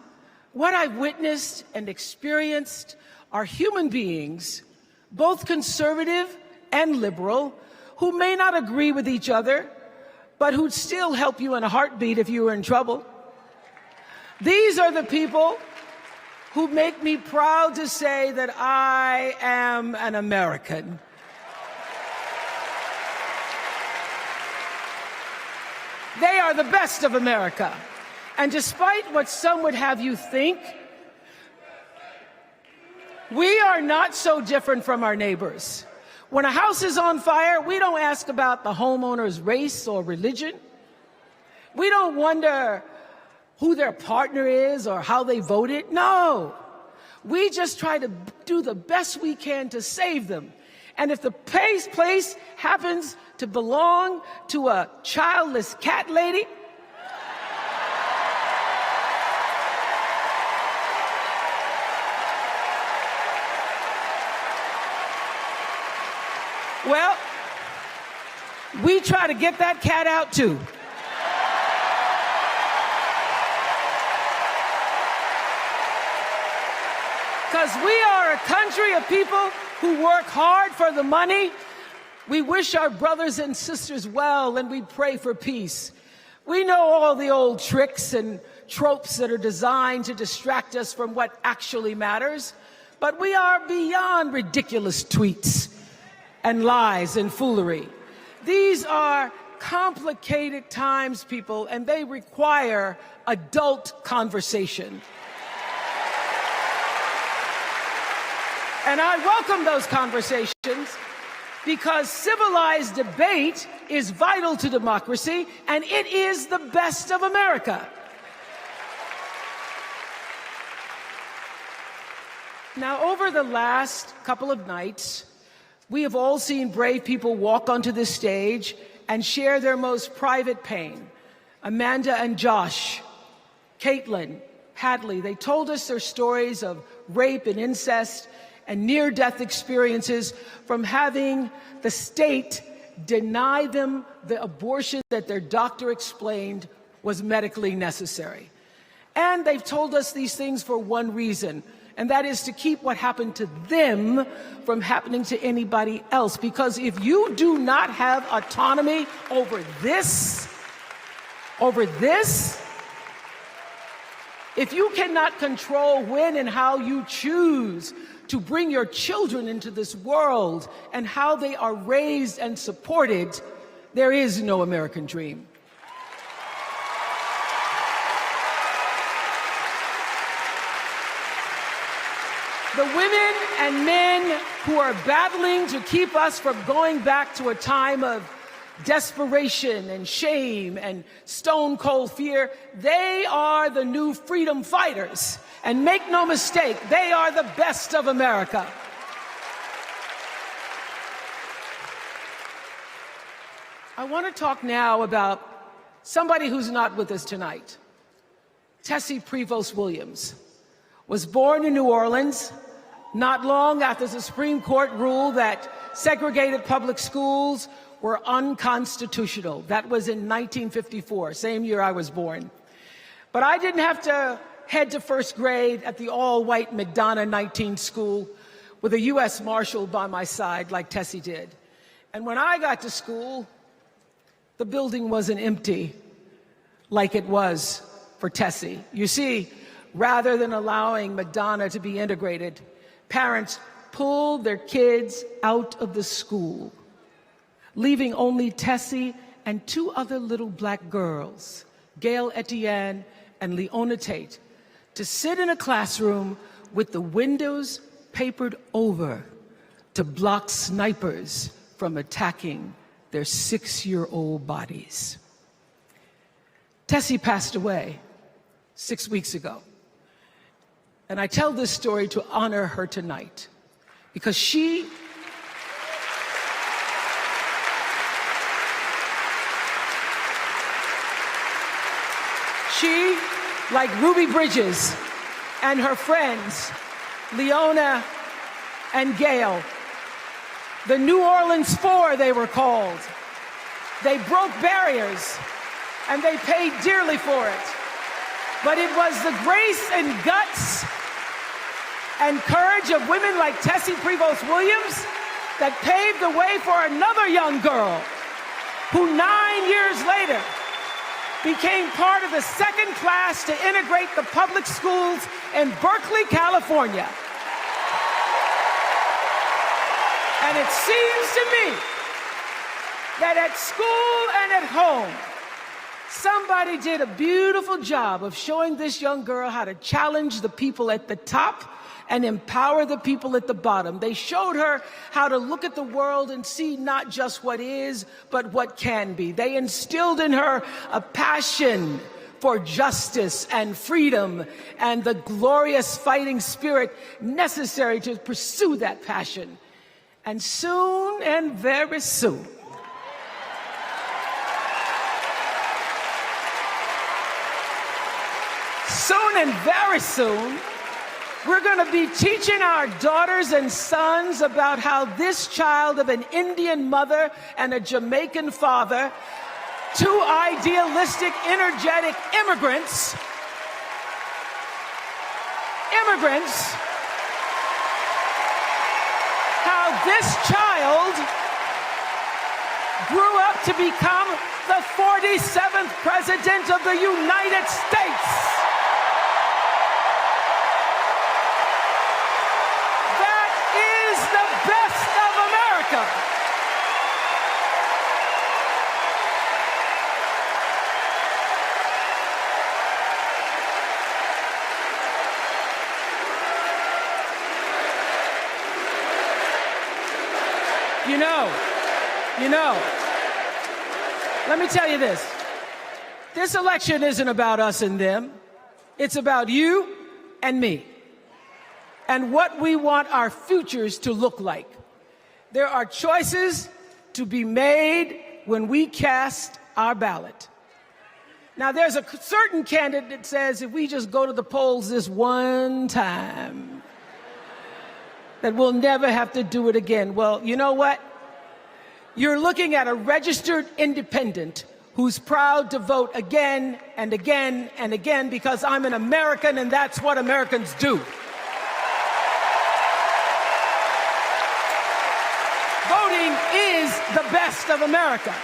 what I've witnessed and experienced are human beings, both conservative and liberal, who may not agree with each other, but who'd still help you in a heartbeat if you were in trouble. These are the people who make me proud to say that I am an American. They are the best of America. And despite what some would have you think, we are not so different from our neighbors. When a house is on fire, we don't ask about the homeowner's race or religion. We don't wonder who their partner is or how they voted. No. We just try to do the best we can to save them. And if the place happens to belong to a childless cat lady, well, we try to get that cat out too. Because we are a country of people who work hard for the money. We wish our brothers and sisters well, and we pray for peace. We know all the old tricks and tropes that are designed to distract us from what actually matters, but we are beyond ridiculous tweets and lies and foolery. These are complicated times, people, and they require adult conversation. And I welcome those conversations because civilized debate is vital to democracy, and it is the best of America. Now, over the last couple of nights, we have all seen brave people walk onto this stage and share their most private pain. Amanda and Josh, Caitlin, Hadley, they told us their stories of rape and incest and near-death experiences from having the state deny them the abortion that their doctor explained was medically necessary. And they've told us these things for one reason, and that is to keep what happened to them from happening to anybody else. Because if you do not have autonomy over this, if you cannot control when and how you choose to bring your children into this world and how they are raised and supported, there is no American dream. The women and men who are battling to keep us from going back to a time of desperation and shame and stone cold fear, they are the new freedom fighters. And make no mistake, they are the best of America. I want to talk now about somebody who's not with us tonight. Tessie Prevost Williams was born in New Orleans not long after the Supreme Court ruled that segregated public schools were unconstitutional. That was in 1954, same year I was born. But I didn't have to head to first grade at the all-white McDonough 19 school with a U.S. Marshal by my side like Tessie did. And when I got to school, the building wasn't empty like it was for Tessie. You see, rather than allowing McDonough to be integrated, parents pulled their kids out of the school, leaving only Tessie and two other little black girls, Gail Etienne and Leona Tate, to sit in a classroom with the windows papered over to block snipers from attacking their 6-year-old bodies. Tessie passed away 6 weeks ago. And I tell this story to honor her tonight because she like Ruby Bridges and her friends, Leona and Gail, the New Orleans Four they were called. They broke barriers and they paid dearly for it. But it was the grace and guts and courage of women like Tessie Prevost Williams that paved the way for another young girl who 9 years later became part of the second class to integrate the public schools in Berkeley, California. And it seems to me that at school and at home, somebody did a beautiful job of showing this young girl how to challenge the people at the top and empower the people at the bottom. They showed her how to look at the world and see not just what is, but what can be. They instilled in her a passion for justice and freedom and the glorious fighting spirit necessary to pursue that passion. And soon, and very soon, very soon, we're going to be teaching our daughters and sons about how this child of an Indian mother and a Jamaican father, two idealistic, energetic immigrants, how this child grew up to become the 47th president of the United States. You know, let me tell you this. This election isn't about us and them. It's about you and me. and what we want our futures to look like. There are choices to be made when we cast our ballot. Now, there's a certain candidate that says if we just go to the polls this one time, that we'll never have to do it again. Well, you know what? You're looking at a registered independent who's proud to vote again and again and again because I'm an American and that's what Americans do. Voting is the best of America.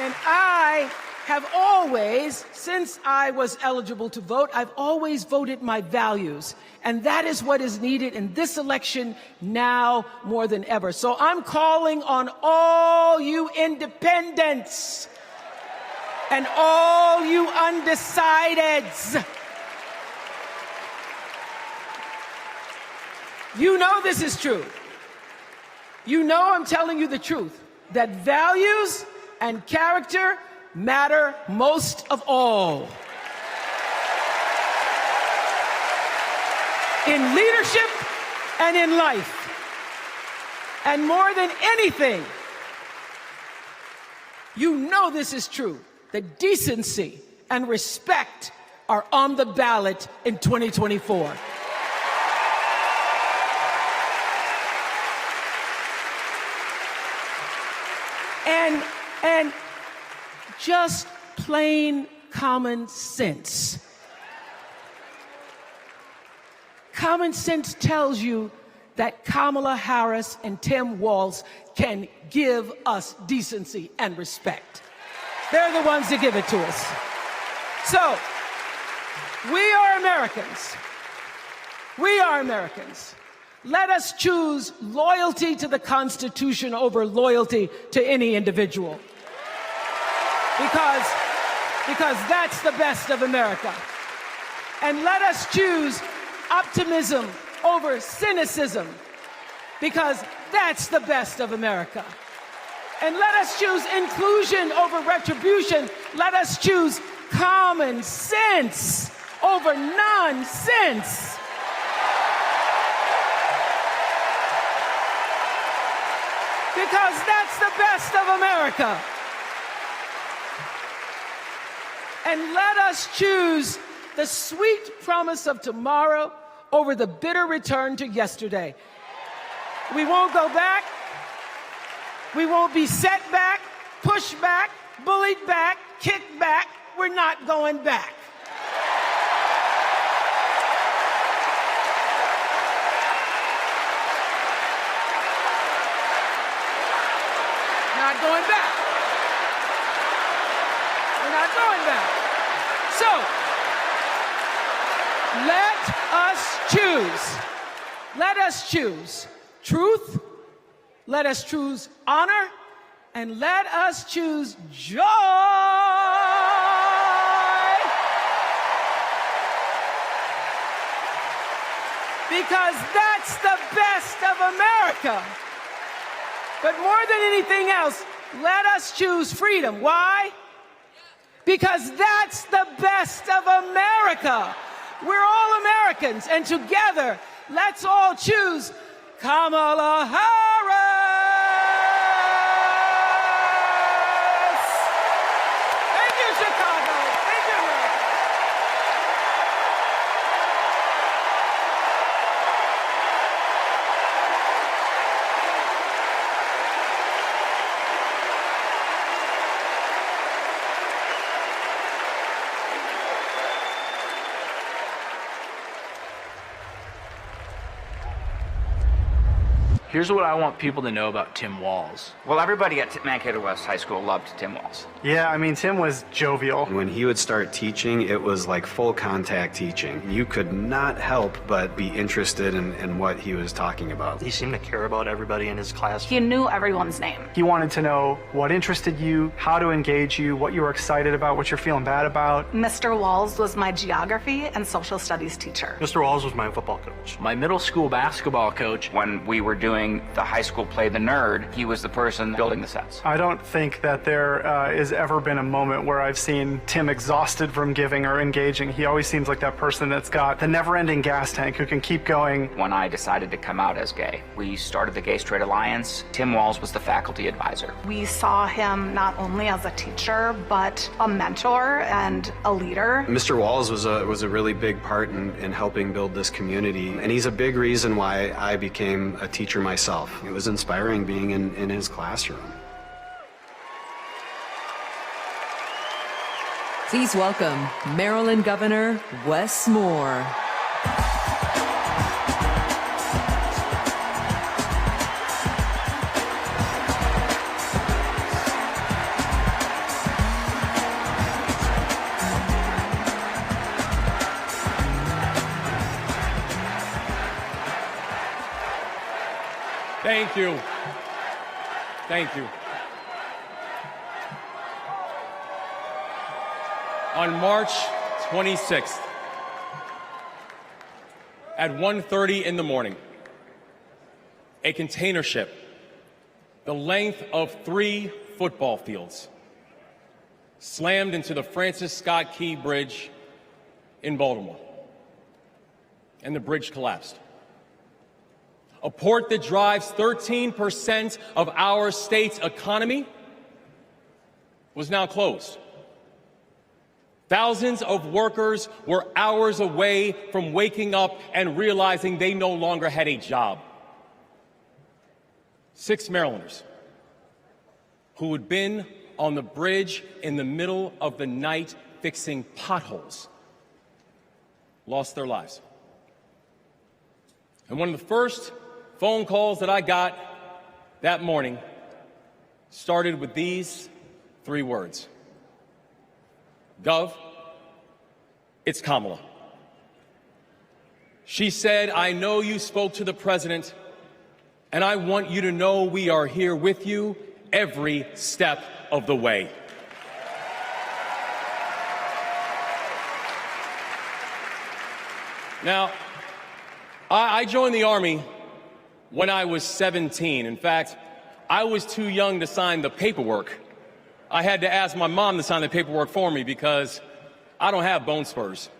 And I have always, since I was eligible to vote, I've always voted my values. And that is what is needed in this election now more than ever. So I'm calling on all you independents and all you undecideds. You know this is true. You know I'm telling you the truth, that values and character matter most of all. In leadership and in life. And more than anything, you know this is true, that decency and respect are on the ballot in 2024. And just plain common sense. Common sense tells you that Kamala Harris and Tim Walz can give us decency and respect. They're the ones that give it to us. So, we are Americans. We are Americans. Let us choose loyalty to the Constitution over loyalty to any individual. Because that's the best of America. And let us choose optimism over cynicism, because that's the best of America. And let us choose inclusion over retribution. Let us choose common sense over nonsense. Because that's the best of America. And let us choose the sweet promise of tomorrow over the bitter return to yesterday. We won't go back. We won't be set back, pushed back, bullied back, kicked back. We're not going back. Not going back. We're not going back. So, let us choose. Let us choose truth. Let us choose honor. And let us choose joy. Because that's the best of America. But more than anything else, let us choose freedom. Why? Because that's the best of America. We're all Americans, and together, let's all choose Kamala Harris. Thank you, Chicago. Thank you, America. Here's what I want people to know about Tim Walz. Well, everybody at Mankato West High School loved Tim Walz. Yeah, I mean, Tim was jovial. When he would start teaching, it was like full contact teaching. You could not help but be interested in what he was talking about. He seemed to care about everybody in his class. He knew everyone's name. He wanted to know what interested you, how to engage you, what you were excited about, what you're feeling bad about. Mr. Walz was my geography and social studies teacher. Mr. Walz was my football coach. My middle school basketball coach. When we were doing doing the high school play The Nerd. He was the person building the sets. I don't think that there has ever been a moment where I've seen Tim exhausted from giving or engaging. He always seems like that person that's got the never-ending gas tank who can keep going. When I decided to come out as gay, we started the Gay Straight Alliance. Tim Walz was the faculty advisor. We saw him not only as a teacher, but a mentor and a leader. Mr. Walz was a really big part in helping build this community, and he's a big reason why I became a teacher myself. It was inspiring being in his classroom. Please welcome Maryland Governor Wes Moore. Thank you. Thank you. On March 26th, at 1:30 in the morning, a container ship the length of 3 football fields slammed into the Francis Scott Key Bridge in Baltimore, and the bridge collapsed. A port that drives 13% of our state's economy was now closed. Thousands of workers were hours away from waking up and realizing they no longer had a job. 6 Marylanders who had been on the bridge in the middle of the night fixing potholes lost their lives. And one of the first phone calls that I got that morning started with these 3 words. Gov, it's Kamala. She said, I know you spoke to the president, and I want you to know we are here with you every step of the way. Now, I joined the Army when I was 17. In fact, I was too young to sign the paperwork. I had to ask my mom to sign the paperwork for me because I don't have bone spurs.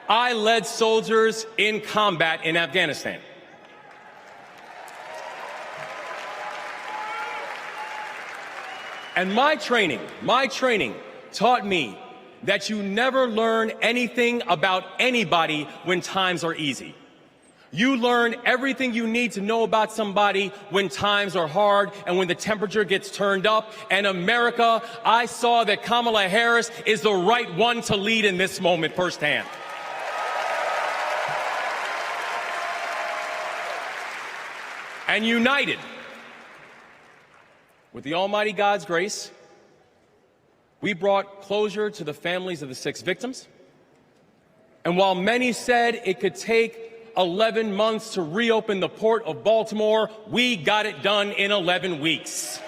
I led soldiers in combat in Afghanistan. And my training taught me that you never learn anything about anybody when times are easy. You learn everything you need to know about somebody when times are hard and when the temperature gets turned up. And America, I saw that Kamala Harris is the right one to lead in this moment firsthand. And united with the Almighty God's grace, we brought closure to the families of the 6 victims. And while many said it could take 11 months to reopen the port of Baltimore, we got it done in 11 weeks.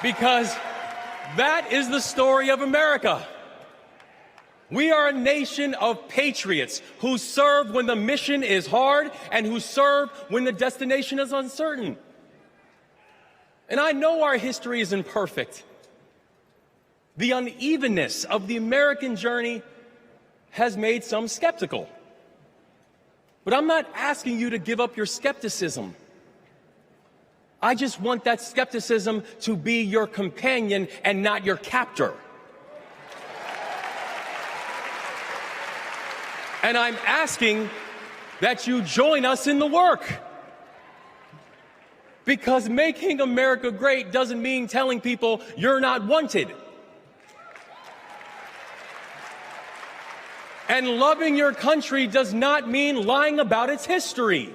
Because that is the story of America. We are a nation of patriots who serve when the mission is hard and who serve when the destination is uncertain. And I know our history isn't perfect. The unevenness of the American journey has made some skeptical. But I'm not asking you to give up your skepticism. I just want that skepticism to be your companion and not your captor. And I'm asking that you join us in the work. Because making America great doesn't mean telling people you're not wanted. And loving your country does not mean lying about its history.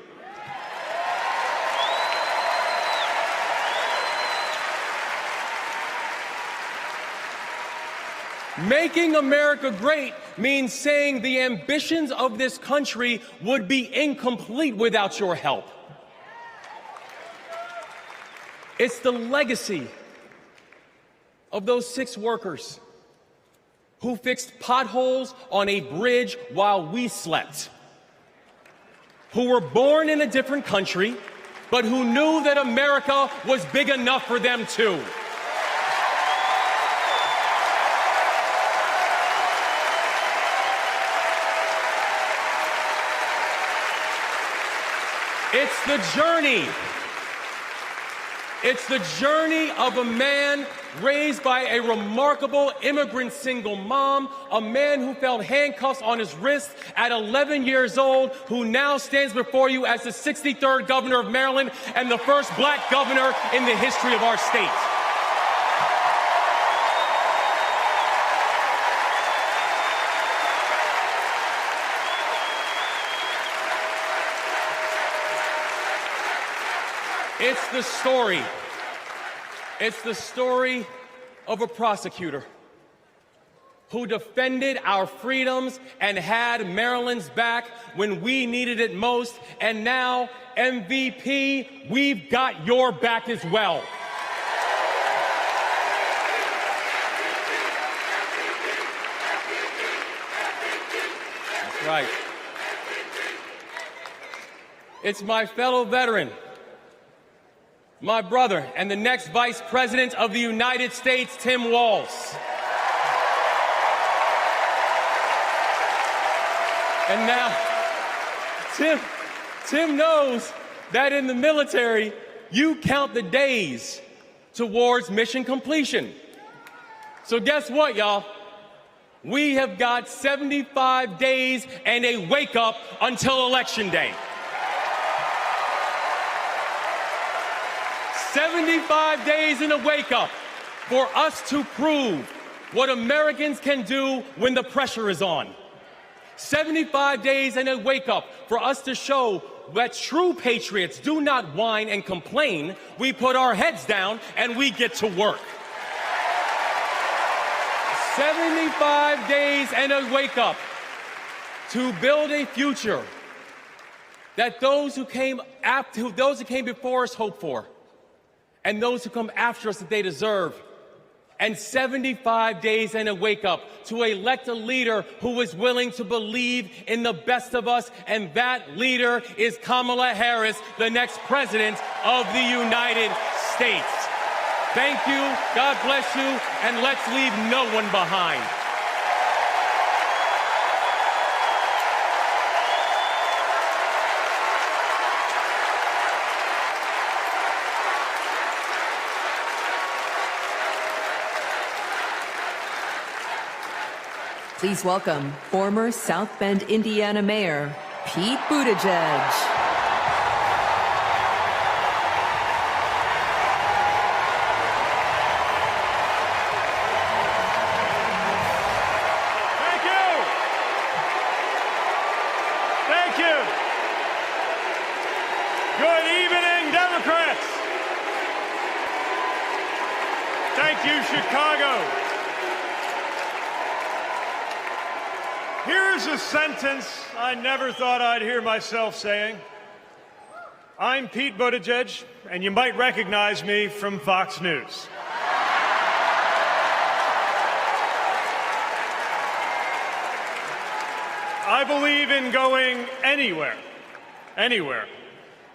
Making America great means saying the ambitions of this country would be incomplete without your help. It's the legacy of those 6 workers who fixed potholes on a bridge while we slept, who were born in a different country, but who knew that America was big enough for them too. It's the journey. It's the journey of a man raised by a remarkable immigrant single mom, a man who felt handcuffs on his wrist at 11 years old, who now stands before you as the 63rd governor of Maryland and the first black governor in the history of our state. It's the story of a prosecutor who defended our freedoms and had Maryland's back when we needed it most. And now, MVP, we've got your back as well. That's right. It's my fellow veteran, my brother, and the next Vice President of the United States, Tim Walz. And now, Tim knows that in the military, you count the days towards mission completion. So guess what, y'all? We have got 75 days and a wake-up until Election Day. 75 days in a wake-up for us to prove what Americans can do when the pressure is on. 75 days in a wake-up for us to show that true patriots do not whine and complain. We put our heads down and we get to work. 75 days and a wake-up to build a future that those who came before us hope for, and those who come after us that they deserve. And 75 days and a wake-up to elect a leader who is willing to believe in the best of us, and that leader is Kamala Harris, the next president of the United States. Thank you, God bless you, and let's leave no one behind. Please welcome former South Bend, Indiana Mayor Pete Buttigieg. Thank you. Thank you. Good evening, Democrats. Thank you, Chicago. Here's a sentence I never thought I'd hear myself saying. I'm Pete Buttigieg, and you might recognize me from Fox News. I believe in going anywhere,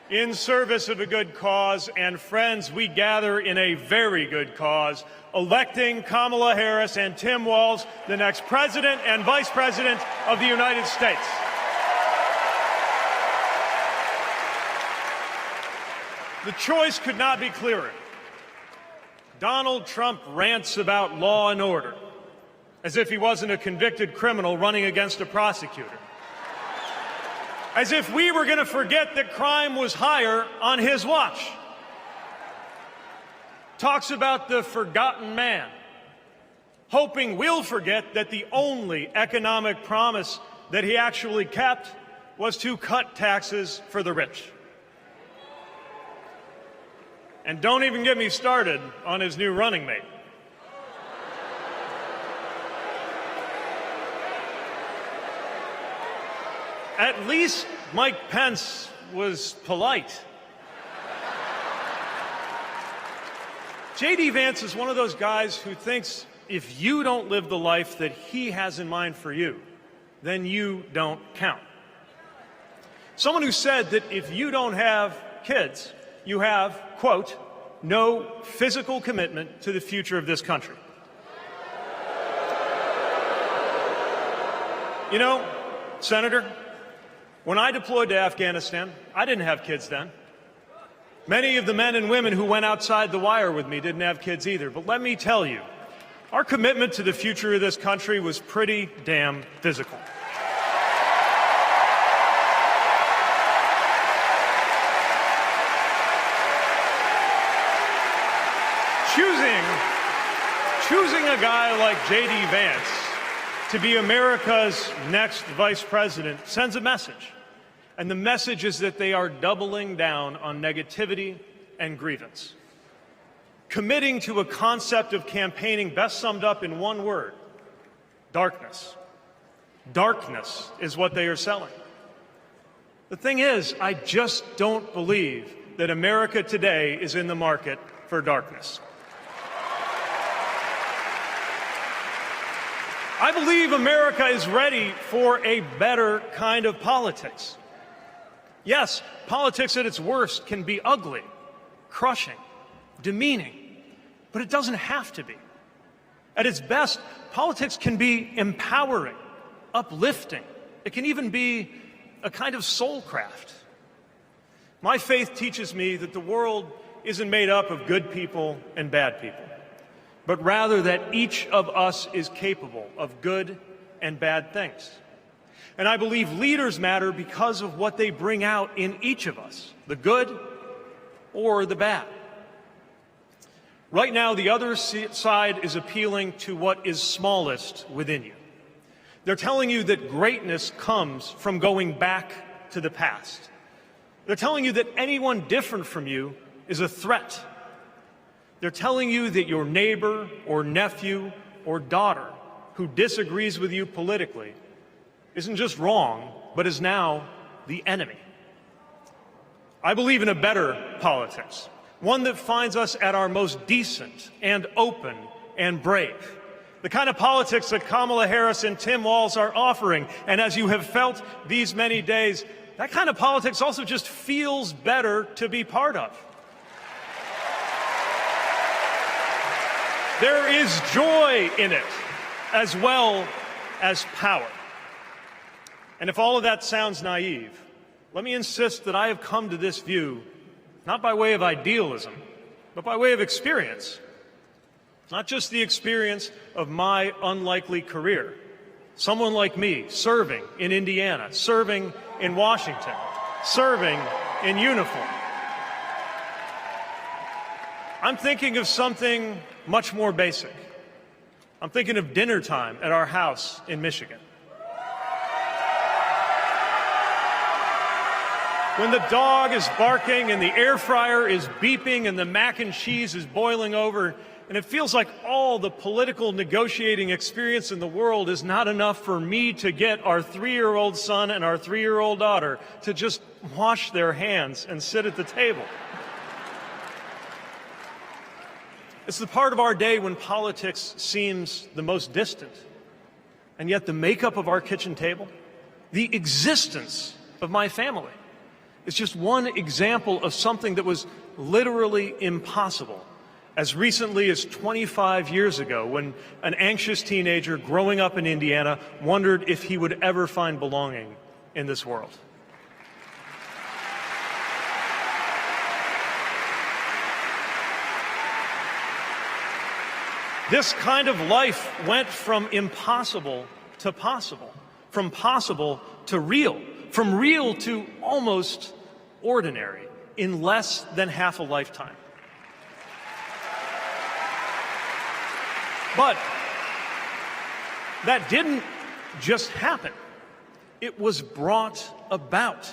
in service of a good cause, and friends, we gather in a very good cause, electing Kamala Harris and Tim Walz, the next President and Vice President of the United States. The choice could not be clearer. Donald Trump rants about law and order, as if he wasn't a convicted criminal running against a prosecutor. As if we were going to forget that crime was higher on his watch. Talks about the forgotten man, hoping we'll forget that the only economic promise that he actually kept was to cut taxes for the rich. And don't even get me started on his new running mate. At least Mike Pence was polite. J.D. Vance is one of those guys who thinks if you don't live the life that he has in mind for you, then you don't count. Someone who said that if you don't have kids, you have, quote, no physical commitment to the future of this country. You know, Senator, when I deployed to Afghanistan, I didn't have kids then. Many of the men and women who went outside the wire with me didn't have kids either. But let me tell you, our commitment to the future of this country was pretty damn physical. Choosing a guy like J.D. Vance to be America's next vice president sends a message. And the message is that they are doubling down on negativity and grievance. Committing to a concept of campaigning best summed up in one word: darkness. Darkness is what they are selling. The thing is, I just don't believe that America today is in the market for darkness. I believe America is ready for a better kind of politics. Yes, politics at its worst can be ugly, crushing, demeaning, but it doesn't have to be. At its best, politics can be empowering, uplifting. It can even be a kind of soul craft. My faith teaches me that the world isn't made up of good people and bad people, but rather that each of us is capable of good and bad things. And I believe leaders matter because of what they bring out in each of us, the good or the bad. Right now, the other side is appealing to what is smallest within you. They're telling you that greatness comes from going back to the past. They're telling you that anyone different from you is a threat. They're telling you that your neighbor or nephew or daughter who disagrees with you politically isn't just wrong, but is now the enemy. I believe in a better politics, one that finds us at our most decent and open and brave. The kind of politics that Kamala Harris and Tim Walz are offering. And as you have felt these many days, that kind of politics also just feels better to be part of. There is joy in it, as well as power. And if all of that sounds naive, let me insist that I have come to this view not by way of idealism, but by way of experience. Not just the experience of my unlikely career. Someone like me serving in Indiana, serving in Washington, serving in uniform. I'm thinking of something much more basic. I'm thinking of dinner time at our house in Michigan. When the dog is barking and the air fryer is beeping and the mac and cheese is boiling over, and it feels like all the political negotiating experience in the world is not enough for me to get our 3-year-old son and our 3-year-old daughter to just wash their hands and sit at the table. It's the part of our day when politics seems the most distant, and yet the makeup of our kitchen table, the existence of my family, is just one example of something that was literally impossible as recently as 25 years ago, when an anxious teenager growing up in Indiana wondered if he would ever find belonging in this world. This kind of life went from impossible to possible, from possible to real, from real to almost ordinary in less than half a lifetime. But that didn't just happen. It was brought about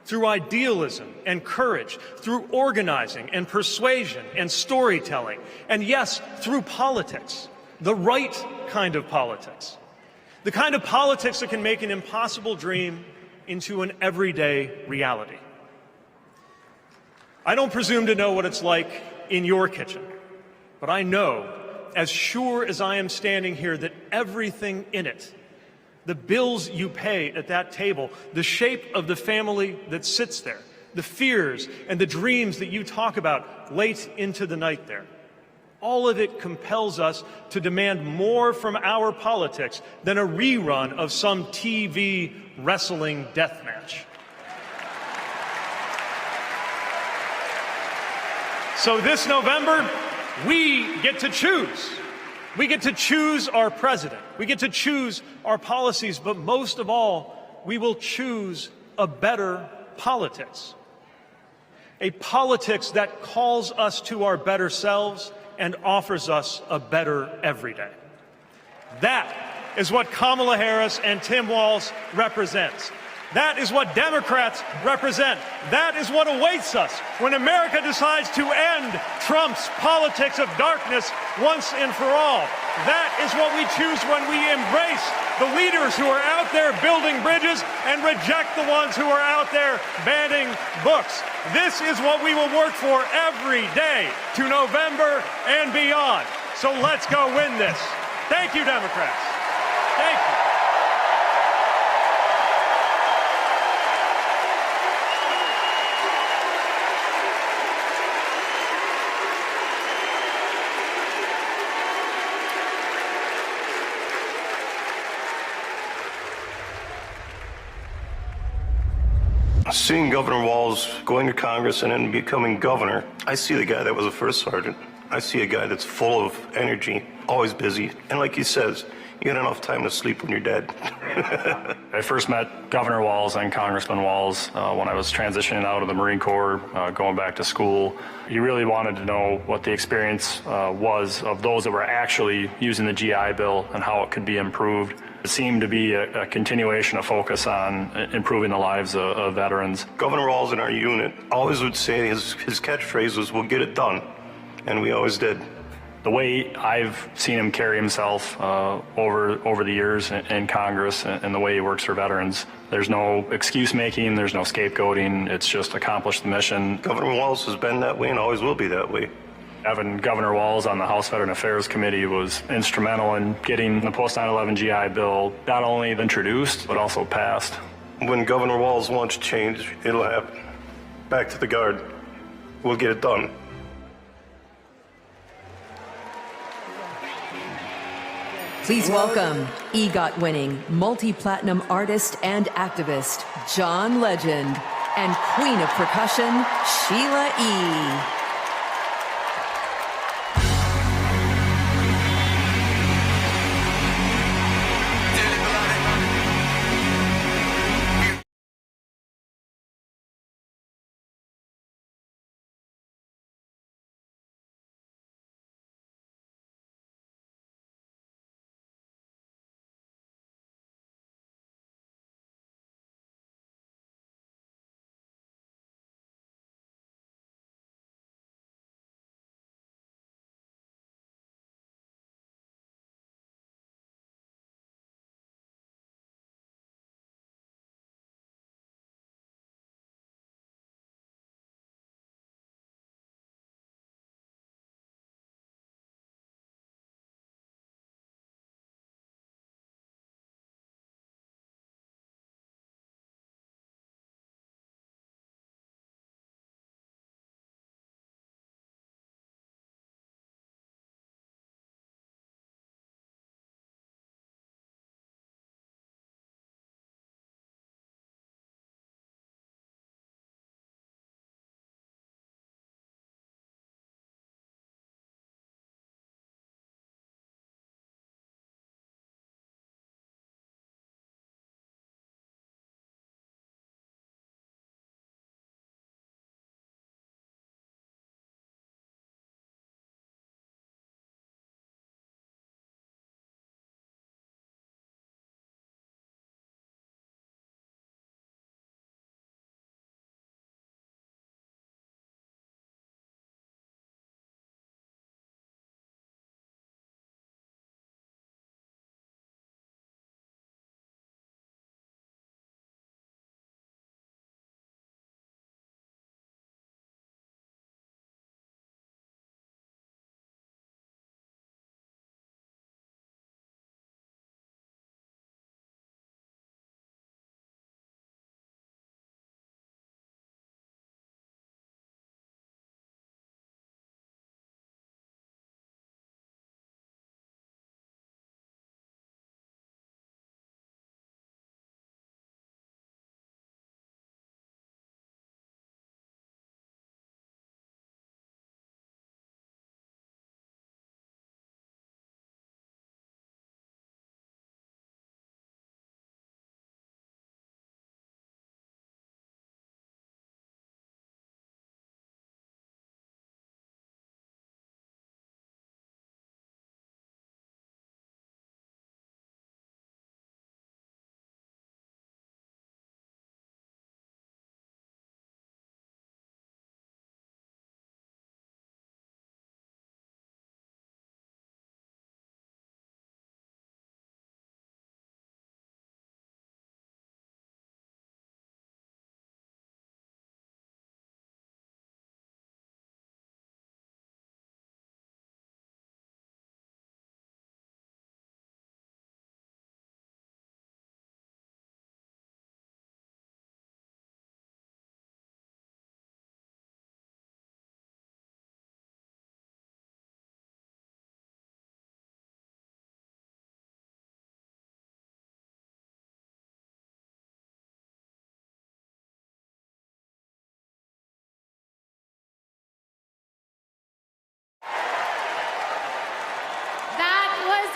through idealism and courage, through organizing and persuasion and storytelling, and yes, through politics, the right kind of politics. The kind of politics that can make an impossible dream into an everyday reality. I don't presume to know what it's like in your kitchen, but I know, as sure as I am standing here, that everything in it, the bills you pay at that table, the shape of the family that sits there, the fears and the dreams that you talk about late into the night there, all of it compels us to demand more from our politics than a rerun of some TV wrestling death match. So this November, we get to choose. We get to choose our president. We get to choose our policies, but most of all, we will choose a better politics. A politics that calls us to our better selves and offers us a better everyday. That is what Kamala Harris and Tim Walz represents. That is what Democrats represent. That is what awaits us when America decides to end Trump's politics of darkness once and for all. That is what we choose when we embrace the leaders who are out there building bridges and reject the ones who are out there banning books. This is what we will work for every day to November and beyond. So let's go win this. Thank you, Democrats. Thank you. Seeing Governor Walz going to Congress and then becoming governor, I see the guy that was a first sergeant. I see a guy that's full of energy, always busy. And like he says, you got enough time to sleep when you're dead. I first met Governor Walz and Congressman Walz when I was transitioning out of the Marine Corps, going back to school. He really wanted to know what the experience was of those that were actually using the GI Bill and how it could be improved. It seemed to be a continuation of focus on improving the lives of veterans. Governor Walz in our unit always would say his catchphrase was, "We'll get it done." And we always did. The way I've seen him carry himself over the years in Congress and the way he works for veterans, there's no excuse making, there's no scapegoating, it's just accomplish the mission. Governor Walz has been that way and always will be that way. Having Governor Walz on the House Veteran Affairs Committee was instrumental in getting the post-9/11 GI Bill not only introduced, but also passed. When Governor Walz wants change, it'll happen. Back to the Guard. We'll get it done. Please welcome EGOT-winning multi-platinum artist and activist John Legend and Queen of Percussion Sheila E.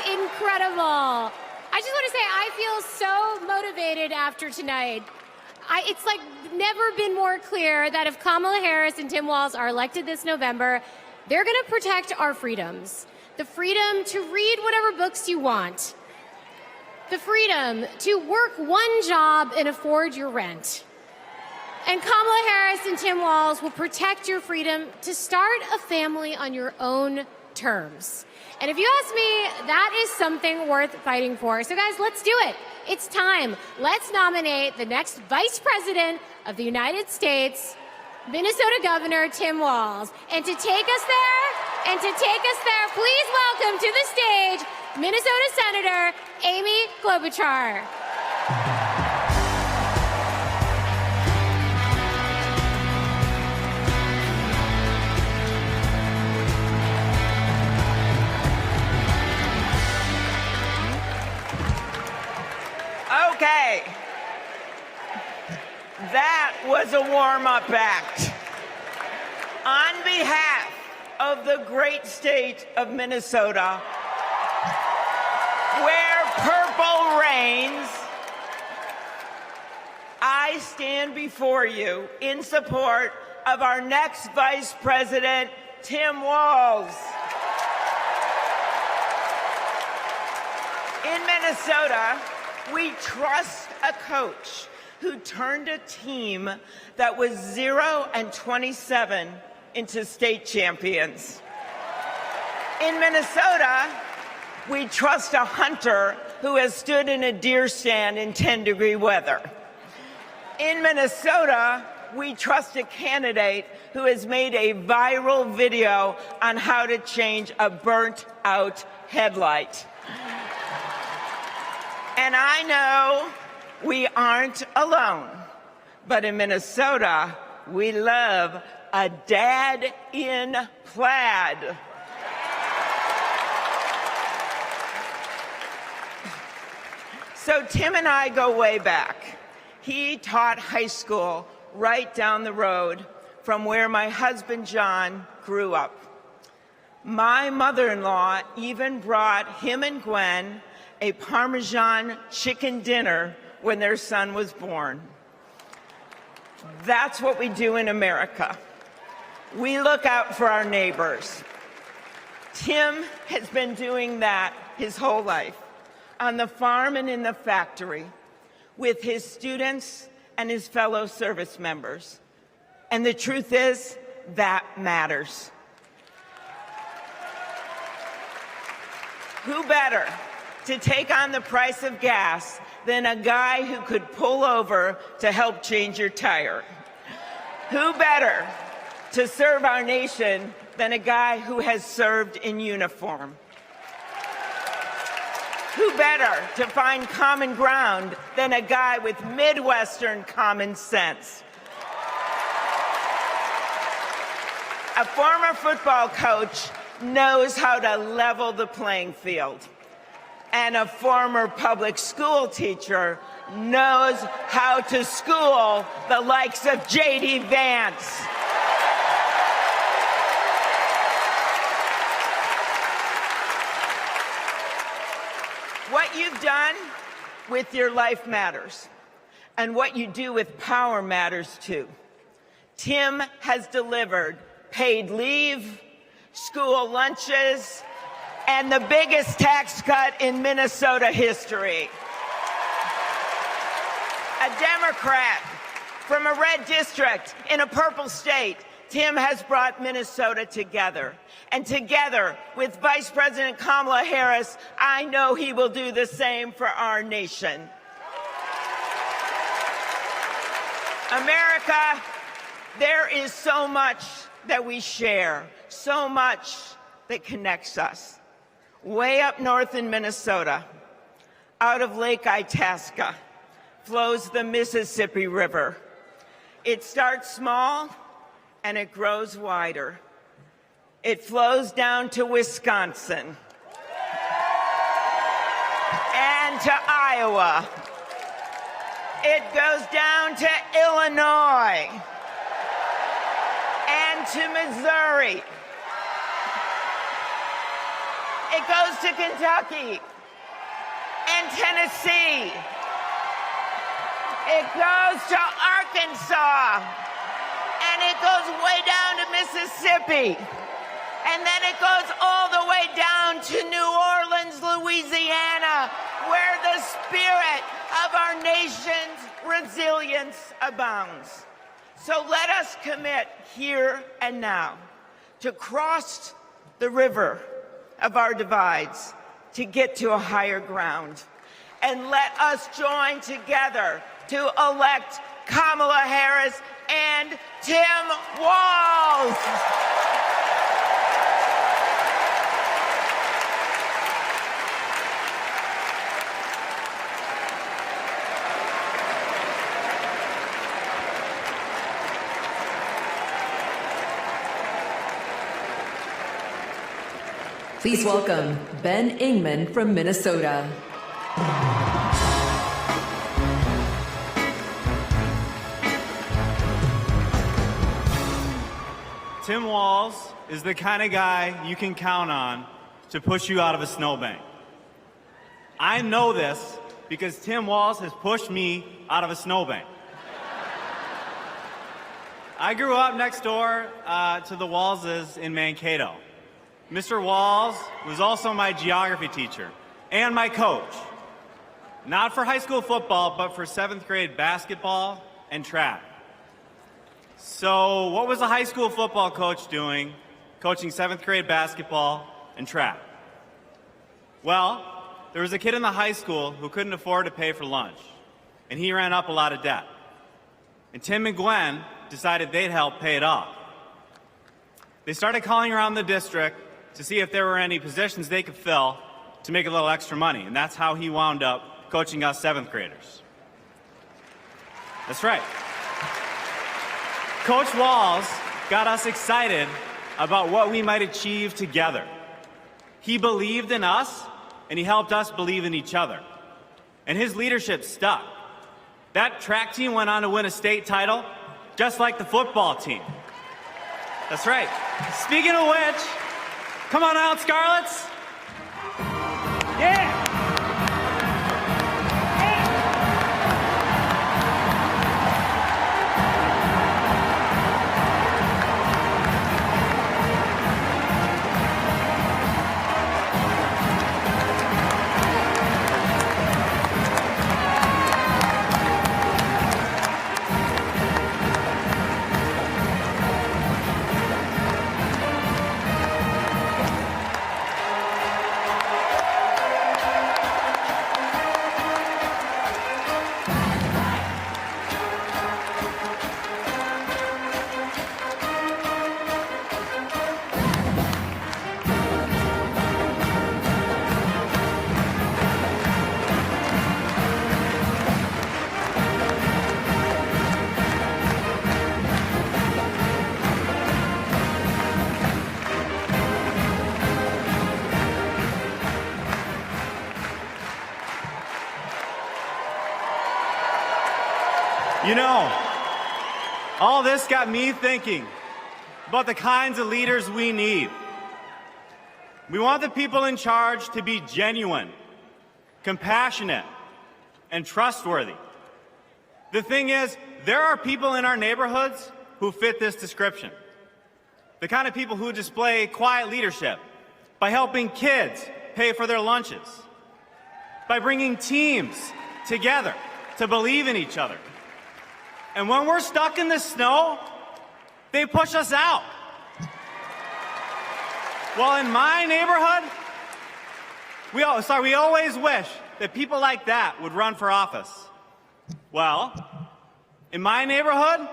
incredible. I just want to say I feel so motivated after tonight. It's like never been more clear that if Kamala Harris and Tim Walz are elected this November, they're going to protect our freedoms. The freedom to read whatever books you want. The freedom to work one job and afford your rent. And Kamala Harris and Tim Walz will protect your freedom to start a family on your own terms. And if you ask me, that is something worth fighting for. So guys, let's do it. It's time. Let's nominate the next Vice President of the United States, Minnesota Governor Tim Walz. And to take us there, please welcome to the stage Minnesota Senator Amy Klobuchar. Okay, that was a warm-up act. On behalf of the great state of Minnesota, where purple reigns, I stand before you in support of our next Vice President, Tim Walz. In Minnesota, we trust a coach who turned a team that was 0-27 into state champions. In Minnesota, we trust a hunter who has stood in a deer stand in 10-degree weather. In Minnesota, we trust a candidate who has made a viral video on how to change a burnt-out headlight. And I know we aren't alone, but in Minnesota, we love a dad in plaid. So Tim and I go way back. He taught high school right down the road from where my husband John grew up. My mother-in-law even brought him and Gwen a Parmesan chicken dinner when their son was born. That's what we do in America. We look out for our neighbors. Tim has been doing that his whole life, on the farm and in the factory, with his students and his fellow service members. And the truth is, that matters. Who better to take on the price of gas than a guy who could pull over to help change your tire? Who better to serve our nation than a guy who has served in uniform? Who better to find common ground than a guy with Midwestern common sense? A former football coach knows how to level the playing field. And a former public school teacher knows how to school the likes of J.D. Vance. What you've done with your life matters, and what you do with power matters too. Tim has delivered paid leave, school lunches, and the biggest tax cut in Minnesota history. A Democrat from a red district in a purple state, Tim has brought Minnesota together. And together with Vice President Kamala Harris, I know he will do the same for our nation. America, there is so much that we share, so much that connects us. Way up north in Minnesota, out of Lake Itasca, flows the Mississippi River. It starts small and it grows wider. It flows down to Wisconsin and to Iowa. It goes down to Illinois and to Missouri. It goes to Kentucky and Tennessee. It goes to Arkansas. And it goes way down to Mississippi. And then it goes all the way down to New Orleans, Louisiana, where the spirit of our nation's resilience abounds. So let us commit here and now to cross the river of our divides to get to a higher ground. And let us join together to elect Kamala Harris and Tim Walz. Please welcome Ben Ingman from Minnesota. Tim Walz is the kind of guy you can count on to push you out of a snowbank. I know this because Tim Walz has pushed me out of a snowbank. I grew up next door to the Walzes in Mankato. Mr. Walz was also my geography teacher and my coach. Not for high school football, but for 7th grade basketball and track. So what was a high school football coach doing, coaching 7th grade basketball and track? Well, there was a kid in the high school who couldn't afford to pay for lunch, and he ran up a lot of debt. And Tim and Gwen decided they'd help pay it off. They started calling around the district to see if there were any positions they could fill to make a little extra money, and that's how he wound up coaching us 7th graders. That's right. Coach Walz got us excited about what we might achieve together. He believed in us, and he helped us believe in each other. And his leadership stuck. That track team went on to win a state title, just like the football team. That's right. Speaking of which, come on out, Scarlets. Yeah! You know, all this got me thinking about the kinds of leaders we need. We want the people in charge to be genuine, compassionate, and trustworthy. The thing is, there are people in our neighborhoods who fit this description. The kind of people who display quiet leadership by helping kids pay for their lunches, by bringing teams together to believe in each other. And when we're stuck in the snow, they push us out. Well, in my neighborhood, we always wish that people like that would run for office. Well, in my neighborhood,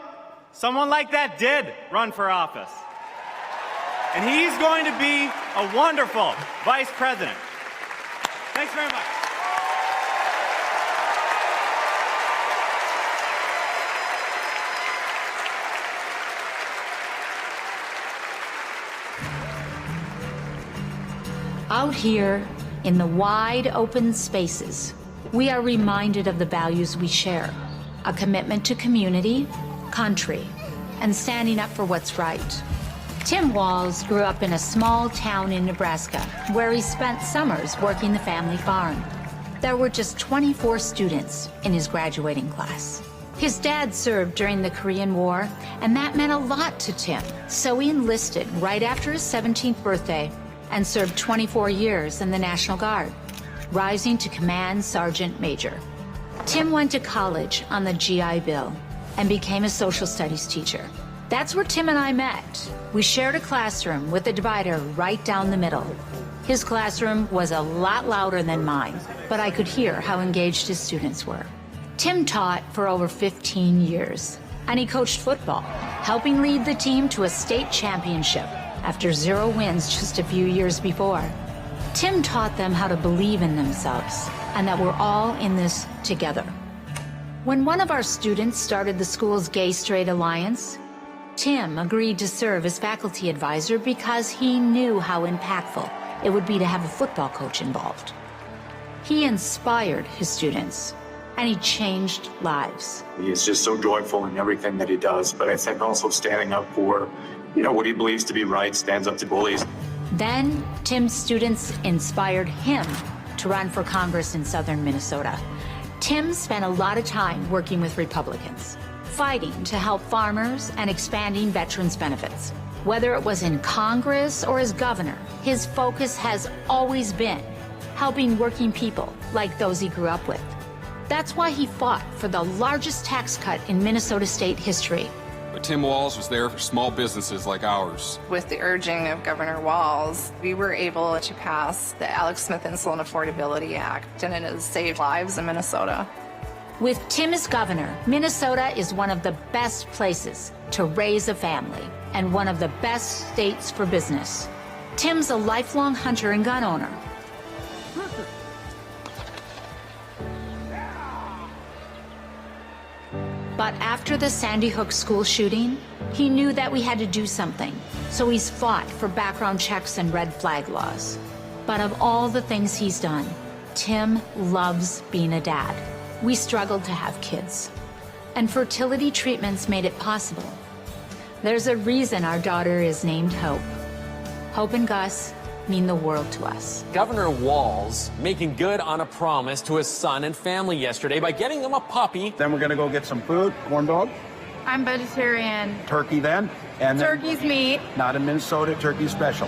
someone like that did run for office. And he's going to be a wonderful vice president. Thanks very much. Out here in the wide open spaces, we are reminded of the values we share: a commitment to community, country, and standing up for what's right. Tim Walz grew up in a small town in Nebraska, where he spent summers working the family farm. There were just 24 students in his graduating class. His dad served during the Korean War, and that meant a lot to Tim. So he enlisted right after his 17th birthday and served 24 years in the National Guard, rising to Command Sergeant Major. Tim went to college on the GI Bill and became a social studies teacher. That's where Tim and I met. We shared a classroom with a divider right down the middle. His classroom was a lot louder than mine, but I could hear how engaged his students were. Tim taught for over 15 years, and he coached football, helping lead the team to a state championship after 0 wins just a few years before. Tim taught them how to believe in themselves and that we're all in this together. When one of our students started the school's Gay-Straight Alliance, Tim agreed to serve as faculty advisor because he knew how impactful it would be to have a football coach involved. He inspired his students, and he changed lives. He is just so joyful in everything that he does, but I think also standing up for, what he believes to be right, stands up to bullies. Then, Tim's students inspired him to run for Congress in southern Minnesota. Tim spent a lot of time working with Republicans, fighting to help farmers and expanding veterans' benefits. Whether it was in Congress or as governor, his focus has always been helping working people like those he grew up with. That's why he fought for the largest tax cut in Minnesota state history. But Tim Walz was there for small businesses like ours. With the urging of Governor Walz, we were able to pass the Alex Smith Insulin Affordability Act, and it has saved lives in Minnesota. With Tim as governor, Minnesota is one of the best places to raise a family and one of the best states for business. Tim's a lifelong hunter and gun owner. But after the Sandy Hook school shooting, he knew that we had to do something. So he's fought for background checks and red flag laws. But of all the things he's done, Tim loves being a dad. We struggled to have kids, and fertility treatments made it possible. There's a reason our daughter is named Hope. Hope and Gus mean the world to us. Governor Walz making good on a promise to his son and family yesterday by getting them a puppy. Then we're gonna go get some food, corn dog. I'm vegetarian. Turkey then. And Turkey's meat. Not in Minnesota, turkey special.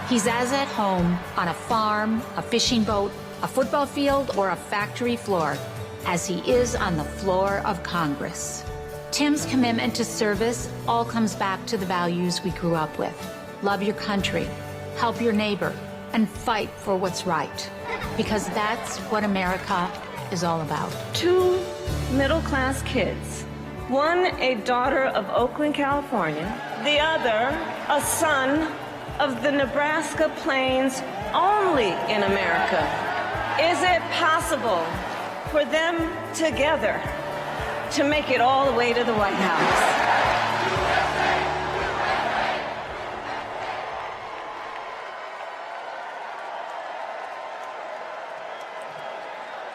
He's as at home on a farm, a fishing boat, a football field, or a factory floor as he is on the floor of Congress. Tim's commitment to service all comes back to the values we grew up with. Love your country, help your neighbor, and fight for what's right. Because that's what America is all about. 2 middle-class kids. One, a daughter of Oakland, California. The other, a son of the Nebraska Plains, only in America. Is it possible for them together to make it all the way to the White House?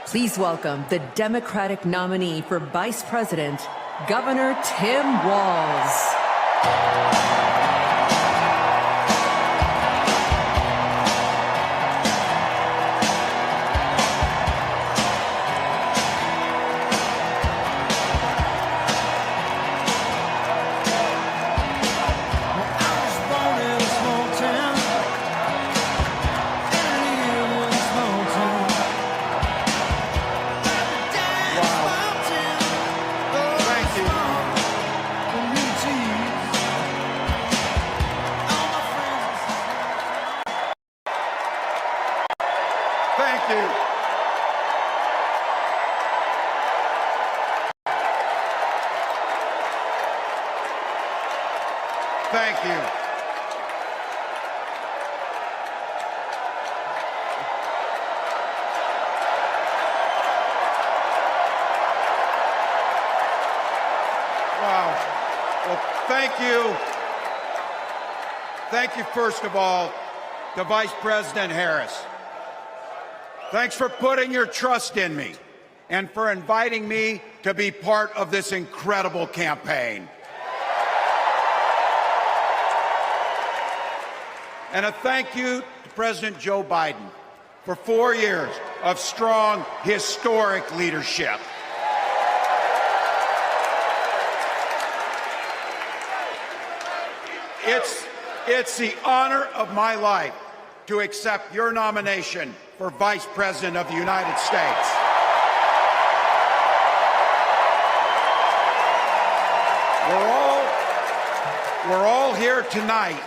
Please welcome the Democratic nominee for Vice President, Governor Tim Walz. Thank you. Wow. Well, thank you. Thank you, first of all, to Vice President Harris. Thanks for putting your trust in me and for inviting me to be part of this incredible campaign. And a thank you to President Joe Biden for 4 years of strong, historic leadership. It's the honor of my life to accept your nomination for Vice President of the United States. We're all here tonight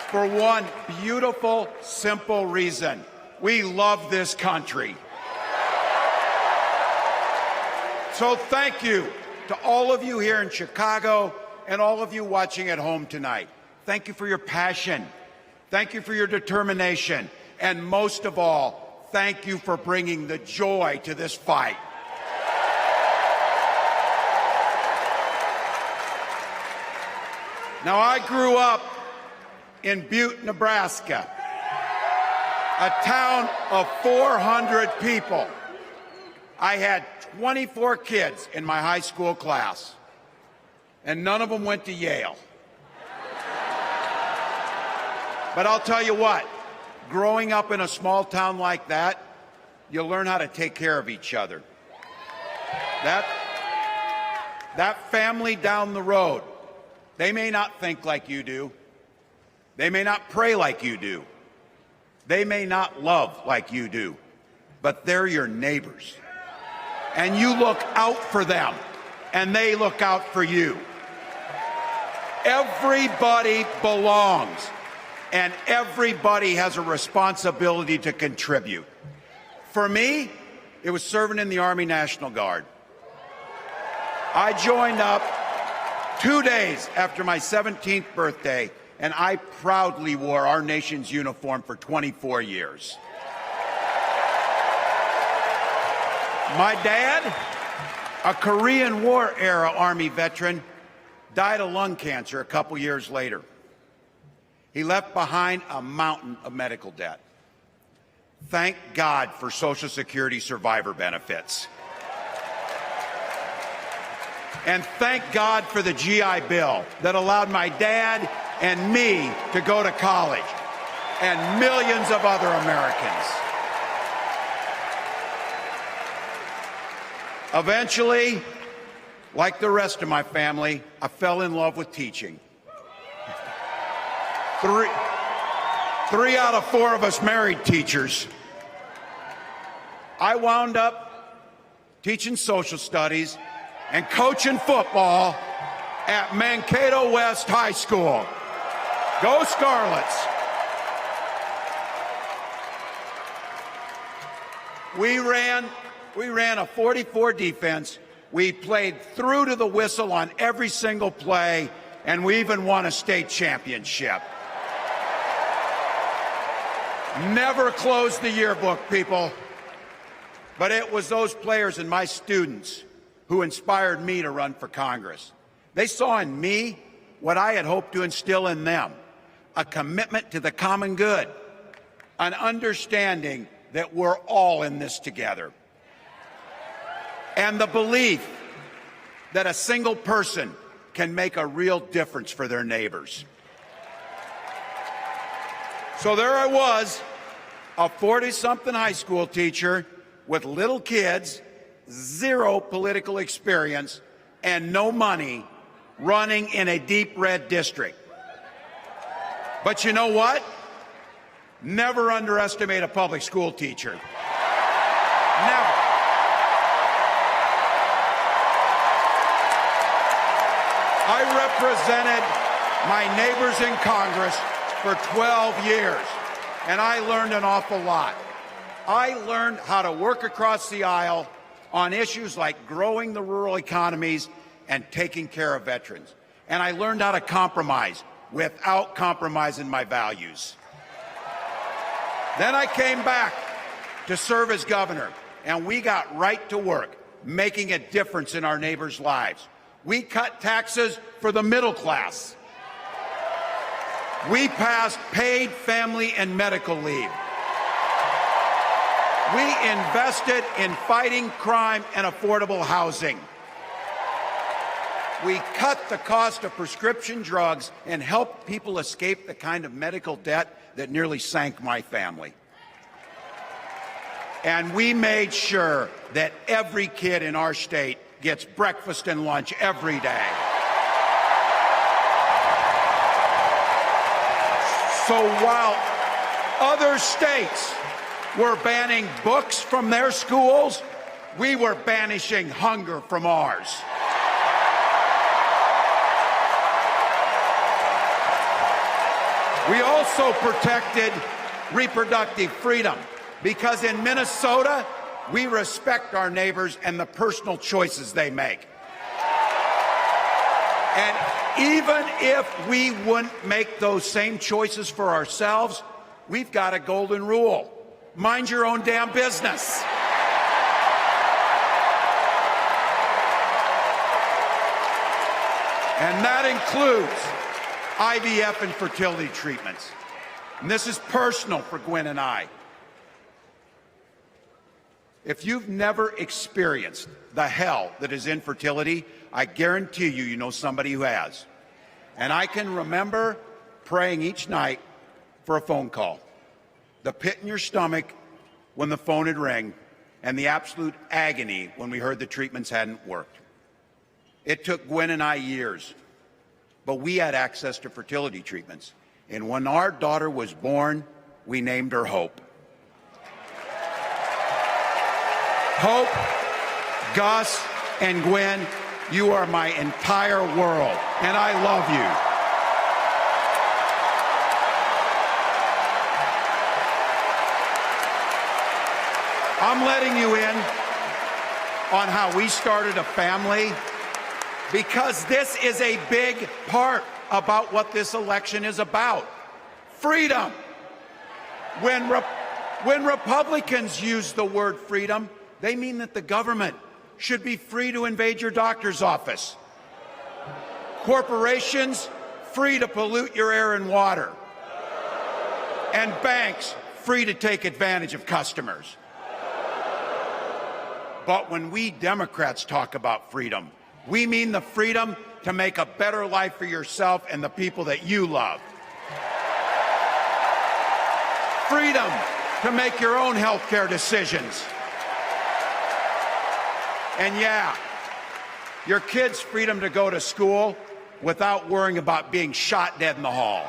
for one beautiful, simple reason. We love this country. So thank you to all of you here in Chicago and all of you watching at home tonight. Thank you for your passion. Thank you for your determination. And most of all, thank you for bringing the joy to this fight. Now, I grew up in Butte, Nebraska, a town of 400 people. I had 24 kids in my high school class, and none of them went to Yale. But I'll tell you what, growing up in a small town like that, you learn how to take care of each other. That family down the road, they may not think like you do. They may not pray like you do. They may not love like you do, but they're your neighbors. And you look out for them, and they look out for you. Everybody belongs, and everybody has a responsibility to contribute. For me, it was serving in the Army National Guard. I joined up 2 days after my 17th birthday, and I proudly wore our nation's uniform for 24 years. My dad, a Korean War-era Army veteran, died of lung cancer a couple years later. He left behind a mountain of medical debt. Thank God for Social Security survivor benefits. And thank God for the GI Bill that allowed my dad and me to go to college, and millions of other Americans. Eventually, like the rest of my family, I fell in love with teaching. Three out of 4 of us married teachers. I wound up teaching social studies and coaching football at Mankato West High School. Go Scarlets! We ran a 44 defense. We played through to the whistle on every single play, and we even won a state championship. Never closed the yearbook, people. But it was those players and my students who inspired me to run for Congress. They saw in me what I had hoped to instill in them, a commitment to the common good, an understanding that we're all in this together, and the belief that a single person can make a real difference for their neighbors. So there I was, a 40-something high school teacher with little kids, 0 political experience, and no money, running in a deep red district. But you know what? Never underestimate a public school teacher. Never. I represented my neighbors in Congress for 12 years, and I learned an awful lot. I learned how to work across the aisle on issues like growing the rural economies and taking care of veterans. And I learned how to compromise without compromising my values. Then I came back to serve as governor, and we got right to work making a difference in our neighbors' lives. We cut taxes for the middle class. We passed paid family and medical leave. We invested in fighting crime and affordable housing. We cut the cost of prescription drugs and helped people escape the kind of medical debt that nearly sank my family. And we made sure that every kid in our state gets breakfast and lunch every day. So while other states were banning books from their schools, we were banishing hunger from ours. We also protected reproductive freedom because in Minnesota, we respect our neighbors and the personal choices they make. And even if we wouldn't make those same choices for ourselves, we've got a golden rule. Mind your own damn business. And that includes IVF and fertility treatments. And this is personal for Gwen and I. If you've never experienced the hell that is infertility, I guarantee you, you know somebody who has. And I can remember praying each night for a phone call. The pit in your stomach when the phone had rang, and the absolute agony when we heard the treatments hadn't worked. It took Gwen and I years, but we had access to fertility treatments. And when our daughter was born, we named her Hope. Hope, Gus, and Gwen, you are my entire world, and I love you. I'm letting you in on how we started a family because this is a big part about what this election is about. Freedom. When Republicans use the word freedom, they mean that the government should be free to invade your doctor's office. Corporations free to pollute your air and water. And banks free to take advantage of customers. But when we Democrats talk about freedom, we mean the freedom to make a better life for yourself and the people that you love. Freedom to make your own health care decisions. And yeah, your kids' freedom to go to school without worrying about being shot dead in the hall.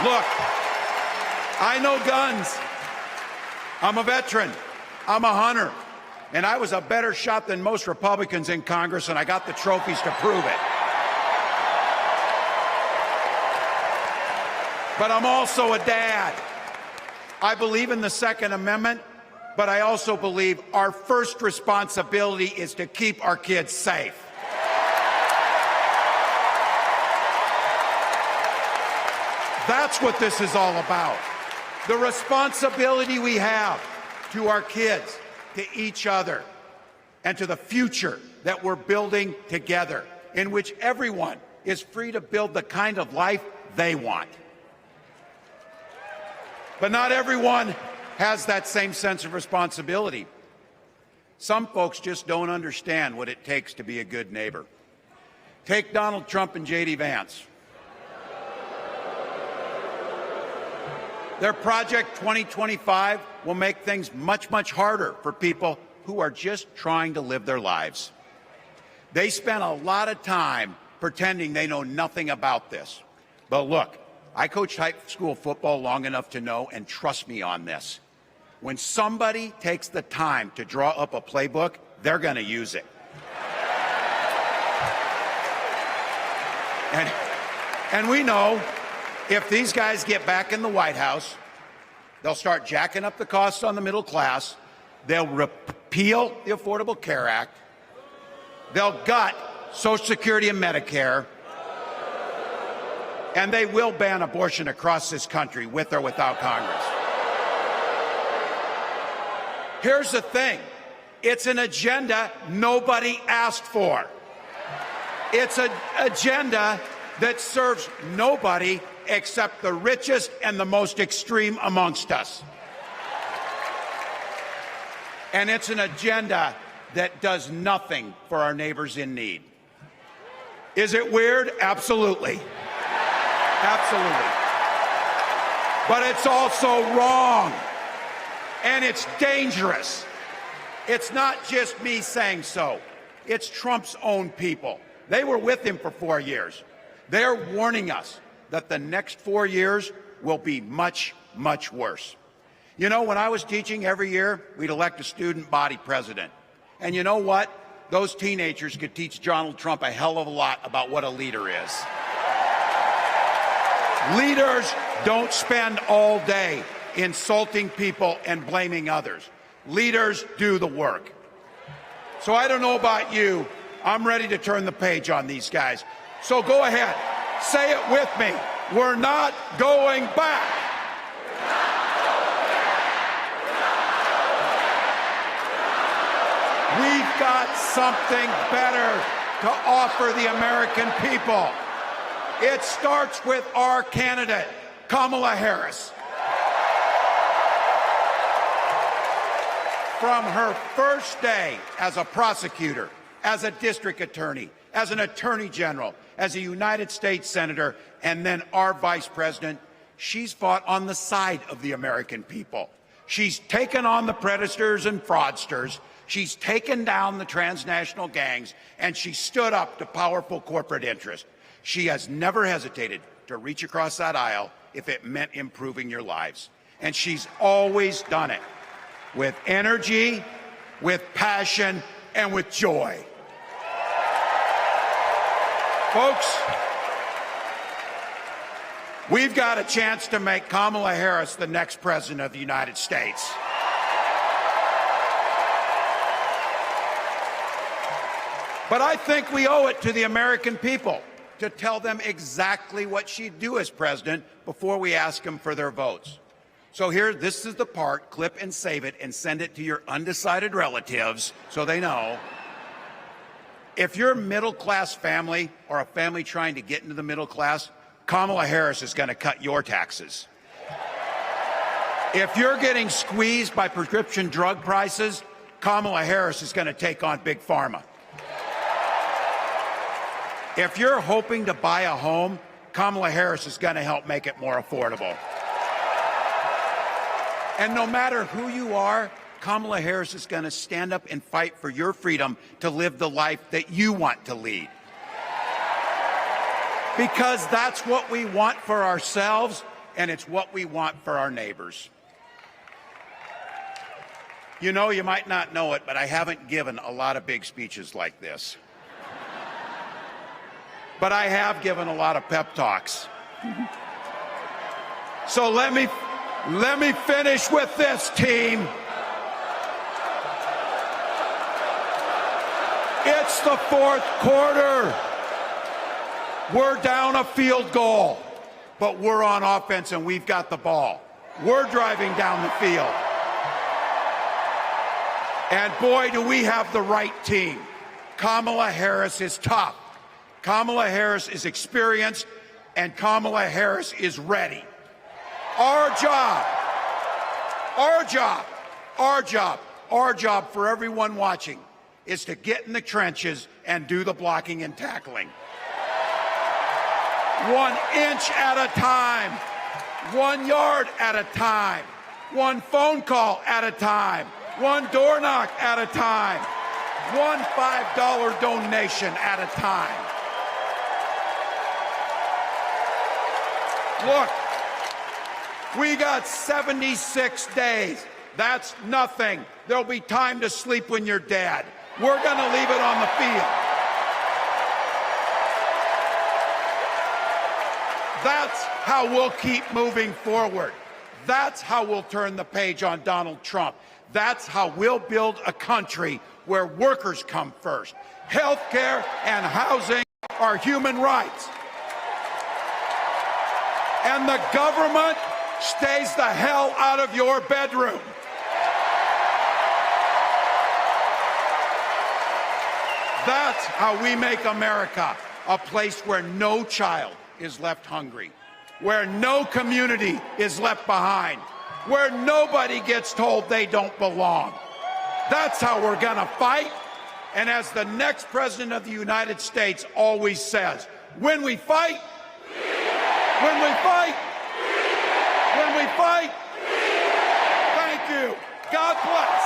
Look, I know guns. I'm a veteran. I'm a hunter. And I was a better shot than most Republicans in Congress, and I got the trophies to prove it. But I'm also a dad. I believe in the Second Amendment, but I also believe our first responsibility is to keep our kids safe. That's what this is all about. The responsibility we have to our kids, to each other, and to the future that we're building together, in which everyone is free to build the kind of life they want. But not everyone has that same sense of responsibility. Some folks just don't understand what it takes to be a good neighbor. Take Donald Trump and J.D. Vance. Their Project 2025 will make things much, much harder for people who are just trying to live their lives. They spent a lot of time pretending they know nothing about this. But look, I coached high school football long enough to know, and trust me on this, when somebody takes the time to draw up a playbook, they're going to use it. And we know if these guys get back in the White House, they'll start jacking up the costs on the middle class. They'll repeal the Affordable Care Act. They'll gut Social Security and Medicare. And they will ban abortion across this country, with or without Congress. Here's the thing. It's an agenda nobody asked for. It's an agenda that serves nobody except the richest and the most extreme amongst us. And it's an agenda that does nothing for our neighbors in need. Is it weird? Absolutely. Absolutely. But it's also wrong. And it's dangerous. It's not just me saying so. It's Trump's own people. They were with him for 4 years. They're warning us that the next 4 years will be much, much worse. You know, when I was teaching every year, we'd elect a student body president. And you know what? Those teenagers could teach Donald Trump a hell of a lot about what a leader is. Leaders don't spend all day insulting people and blaming others. Leaders do the work. So I don't know about you. I'm ready to turn the page on these guys. So go ahead. Say it with me. We're not going back. We've got something better to offer the American people. It starts with our candidate, Kamala Harris. From her first day as a prosecutor, as a district attorney, as an attorney general, as a United States senator, and then our vice president, she's fought on the side of the American people. She's taken on the predators and fraudsters. She's taken down the transnational gangs, and she stood up to powerful corporate interests. She has never hesitated to reach across that aisle if it meant improving your lives. And she's always done it with energy, with passion, and with joy. Folks, we've got a chance to make Kamala Harris the next president of the United States. But I think we owe it to the American people to tell them exactly what she'd do as president before we ask them for their votes. So here, this is the part, clip and save it and send it to your undecided relatives so they know. If you're a middle-class family or a family trying to get into the middle class, Kamala Harris is going to cut your taxes. If you're getting squeezed by prescription drug prices, Kamala Harris is going to take on Big Pharma. If you're hoping to buy a home, Kamala Harris is going to help make it more affordable. And no matter who you are, Kamala Harris is going to stand up and fight for your freedom to live the life that you want to lead. Because that's what we want for ourselves, and it's what we want for our neighbors. You know, you might not know it, but I haven't given a lot of big speeches like this. But I have given a lot of pep talks. So let me finish with this, team. It's the fourth quarter. We're down a field goal, but we're on offense and we've got the ball. We're driving down the field. And boy, do we have the right team. Kamala Harris is tough. Kamala Harris is experienced, and Kamala Harris is ready. Our job for everyone watching is to get in the trenches and do the blocking and tackling. 1 inch at a time, 1 yard at a time, 1 phone call at a time, 1 door knock at a time, 1 $5 donation at a time. Look, we got 76 days. That's nothing. There'll be time to sleep when you're dead. We're going to leave it on the field. That's how we'll keep moving forward. That's how we'll turn the page on Donald Trump. That's how we'll build a country where workers come first. Healthcare and housing are human rights. And the government stays the hell out of your bedroom. That's how we make America a place where no child is left hungry, where no community is left behind, where nobody gets told they don't belong. That's how we're going to fight. And as the next president of the United States always says, when we fight, we When we fight, thank you. God bless.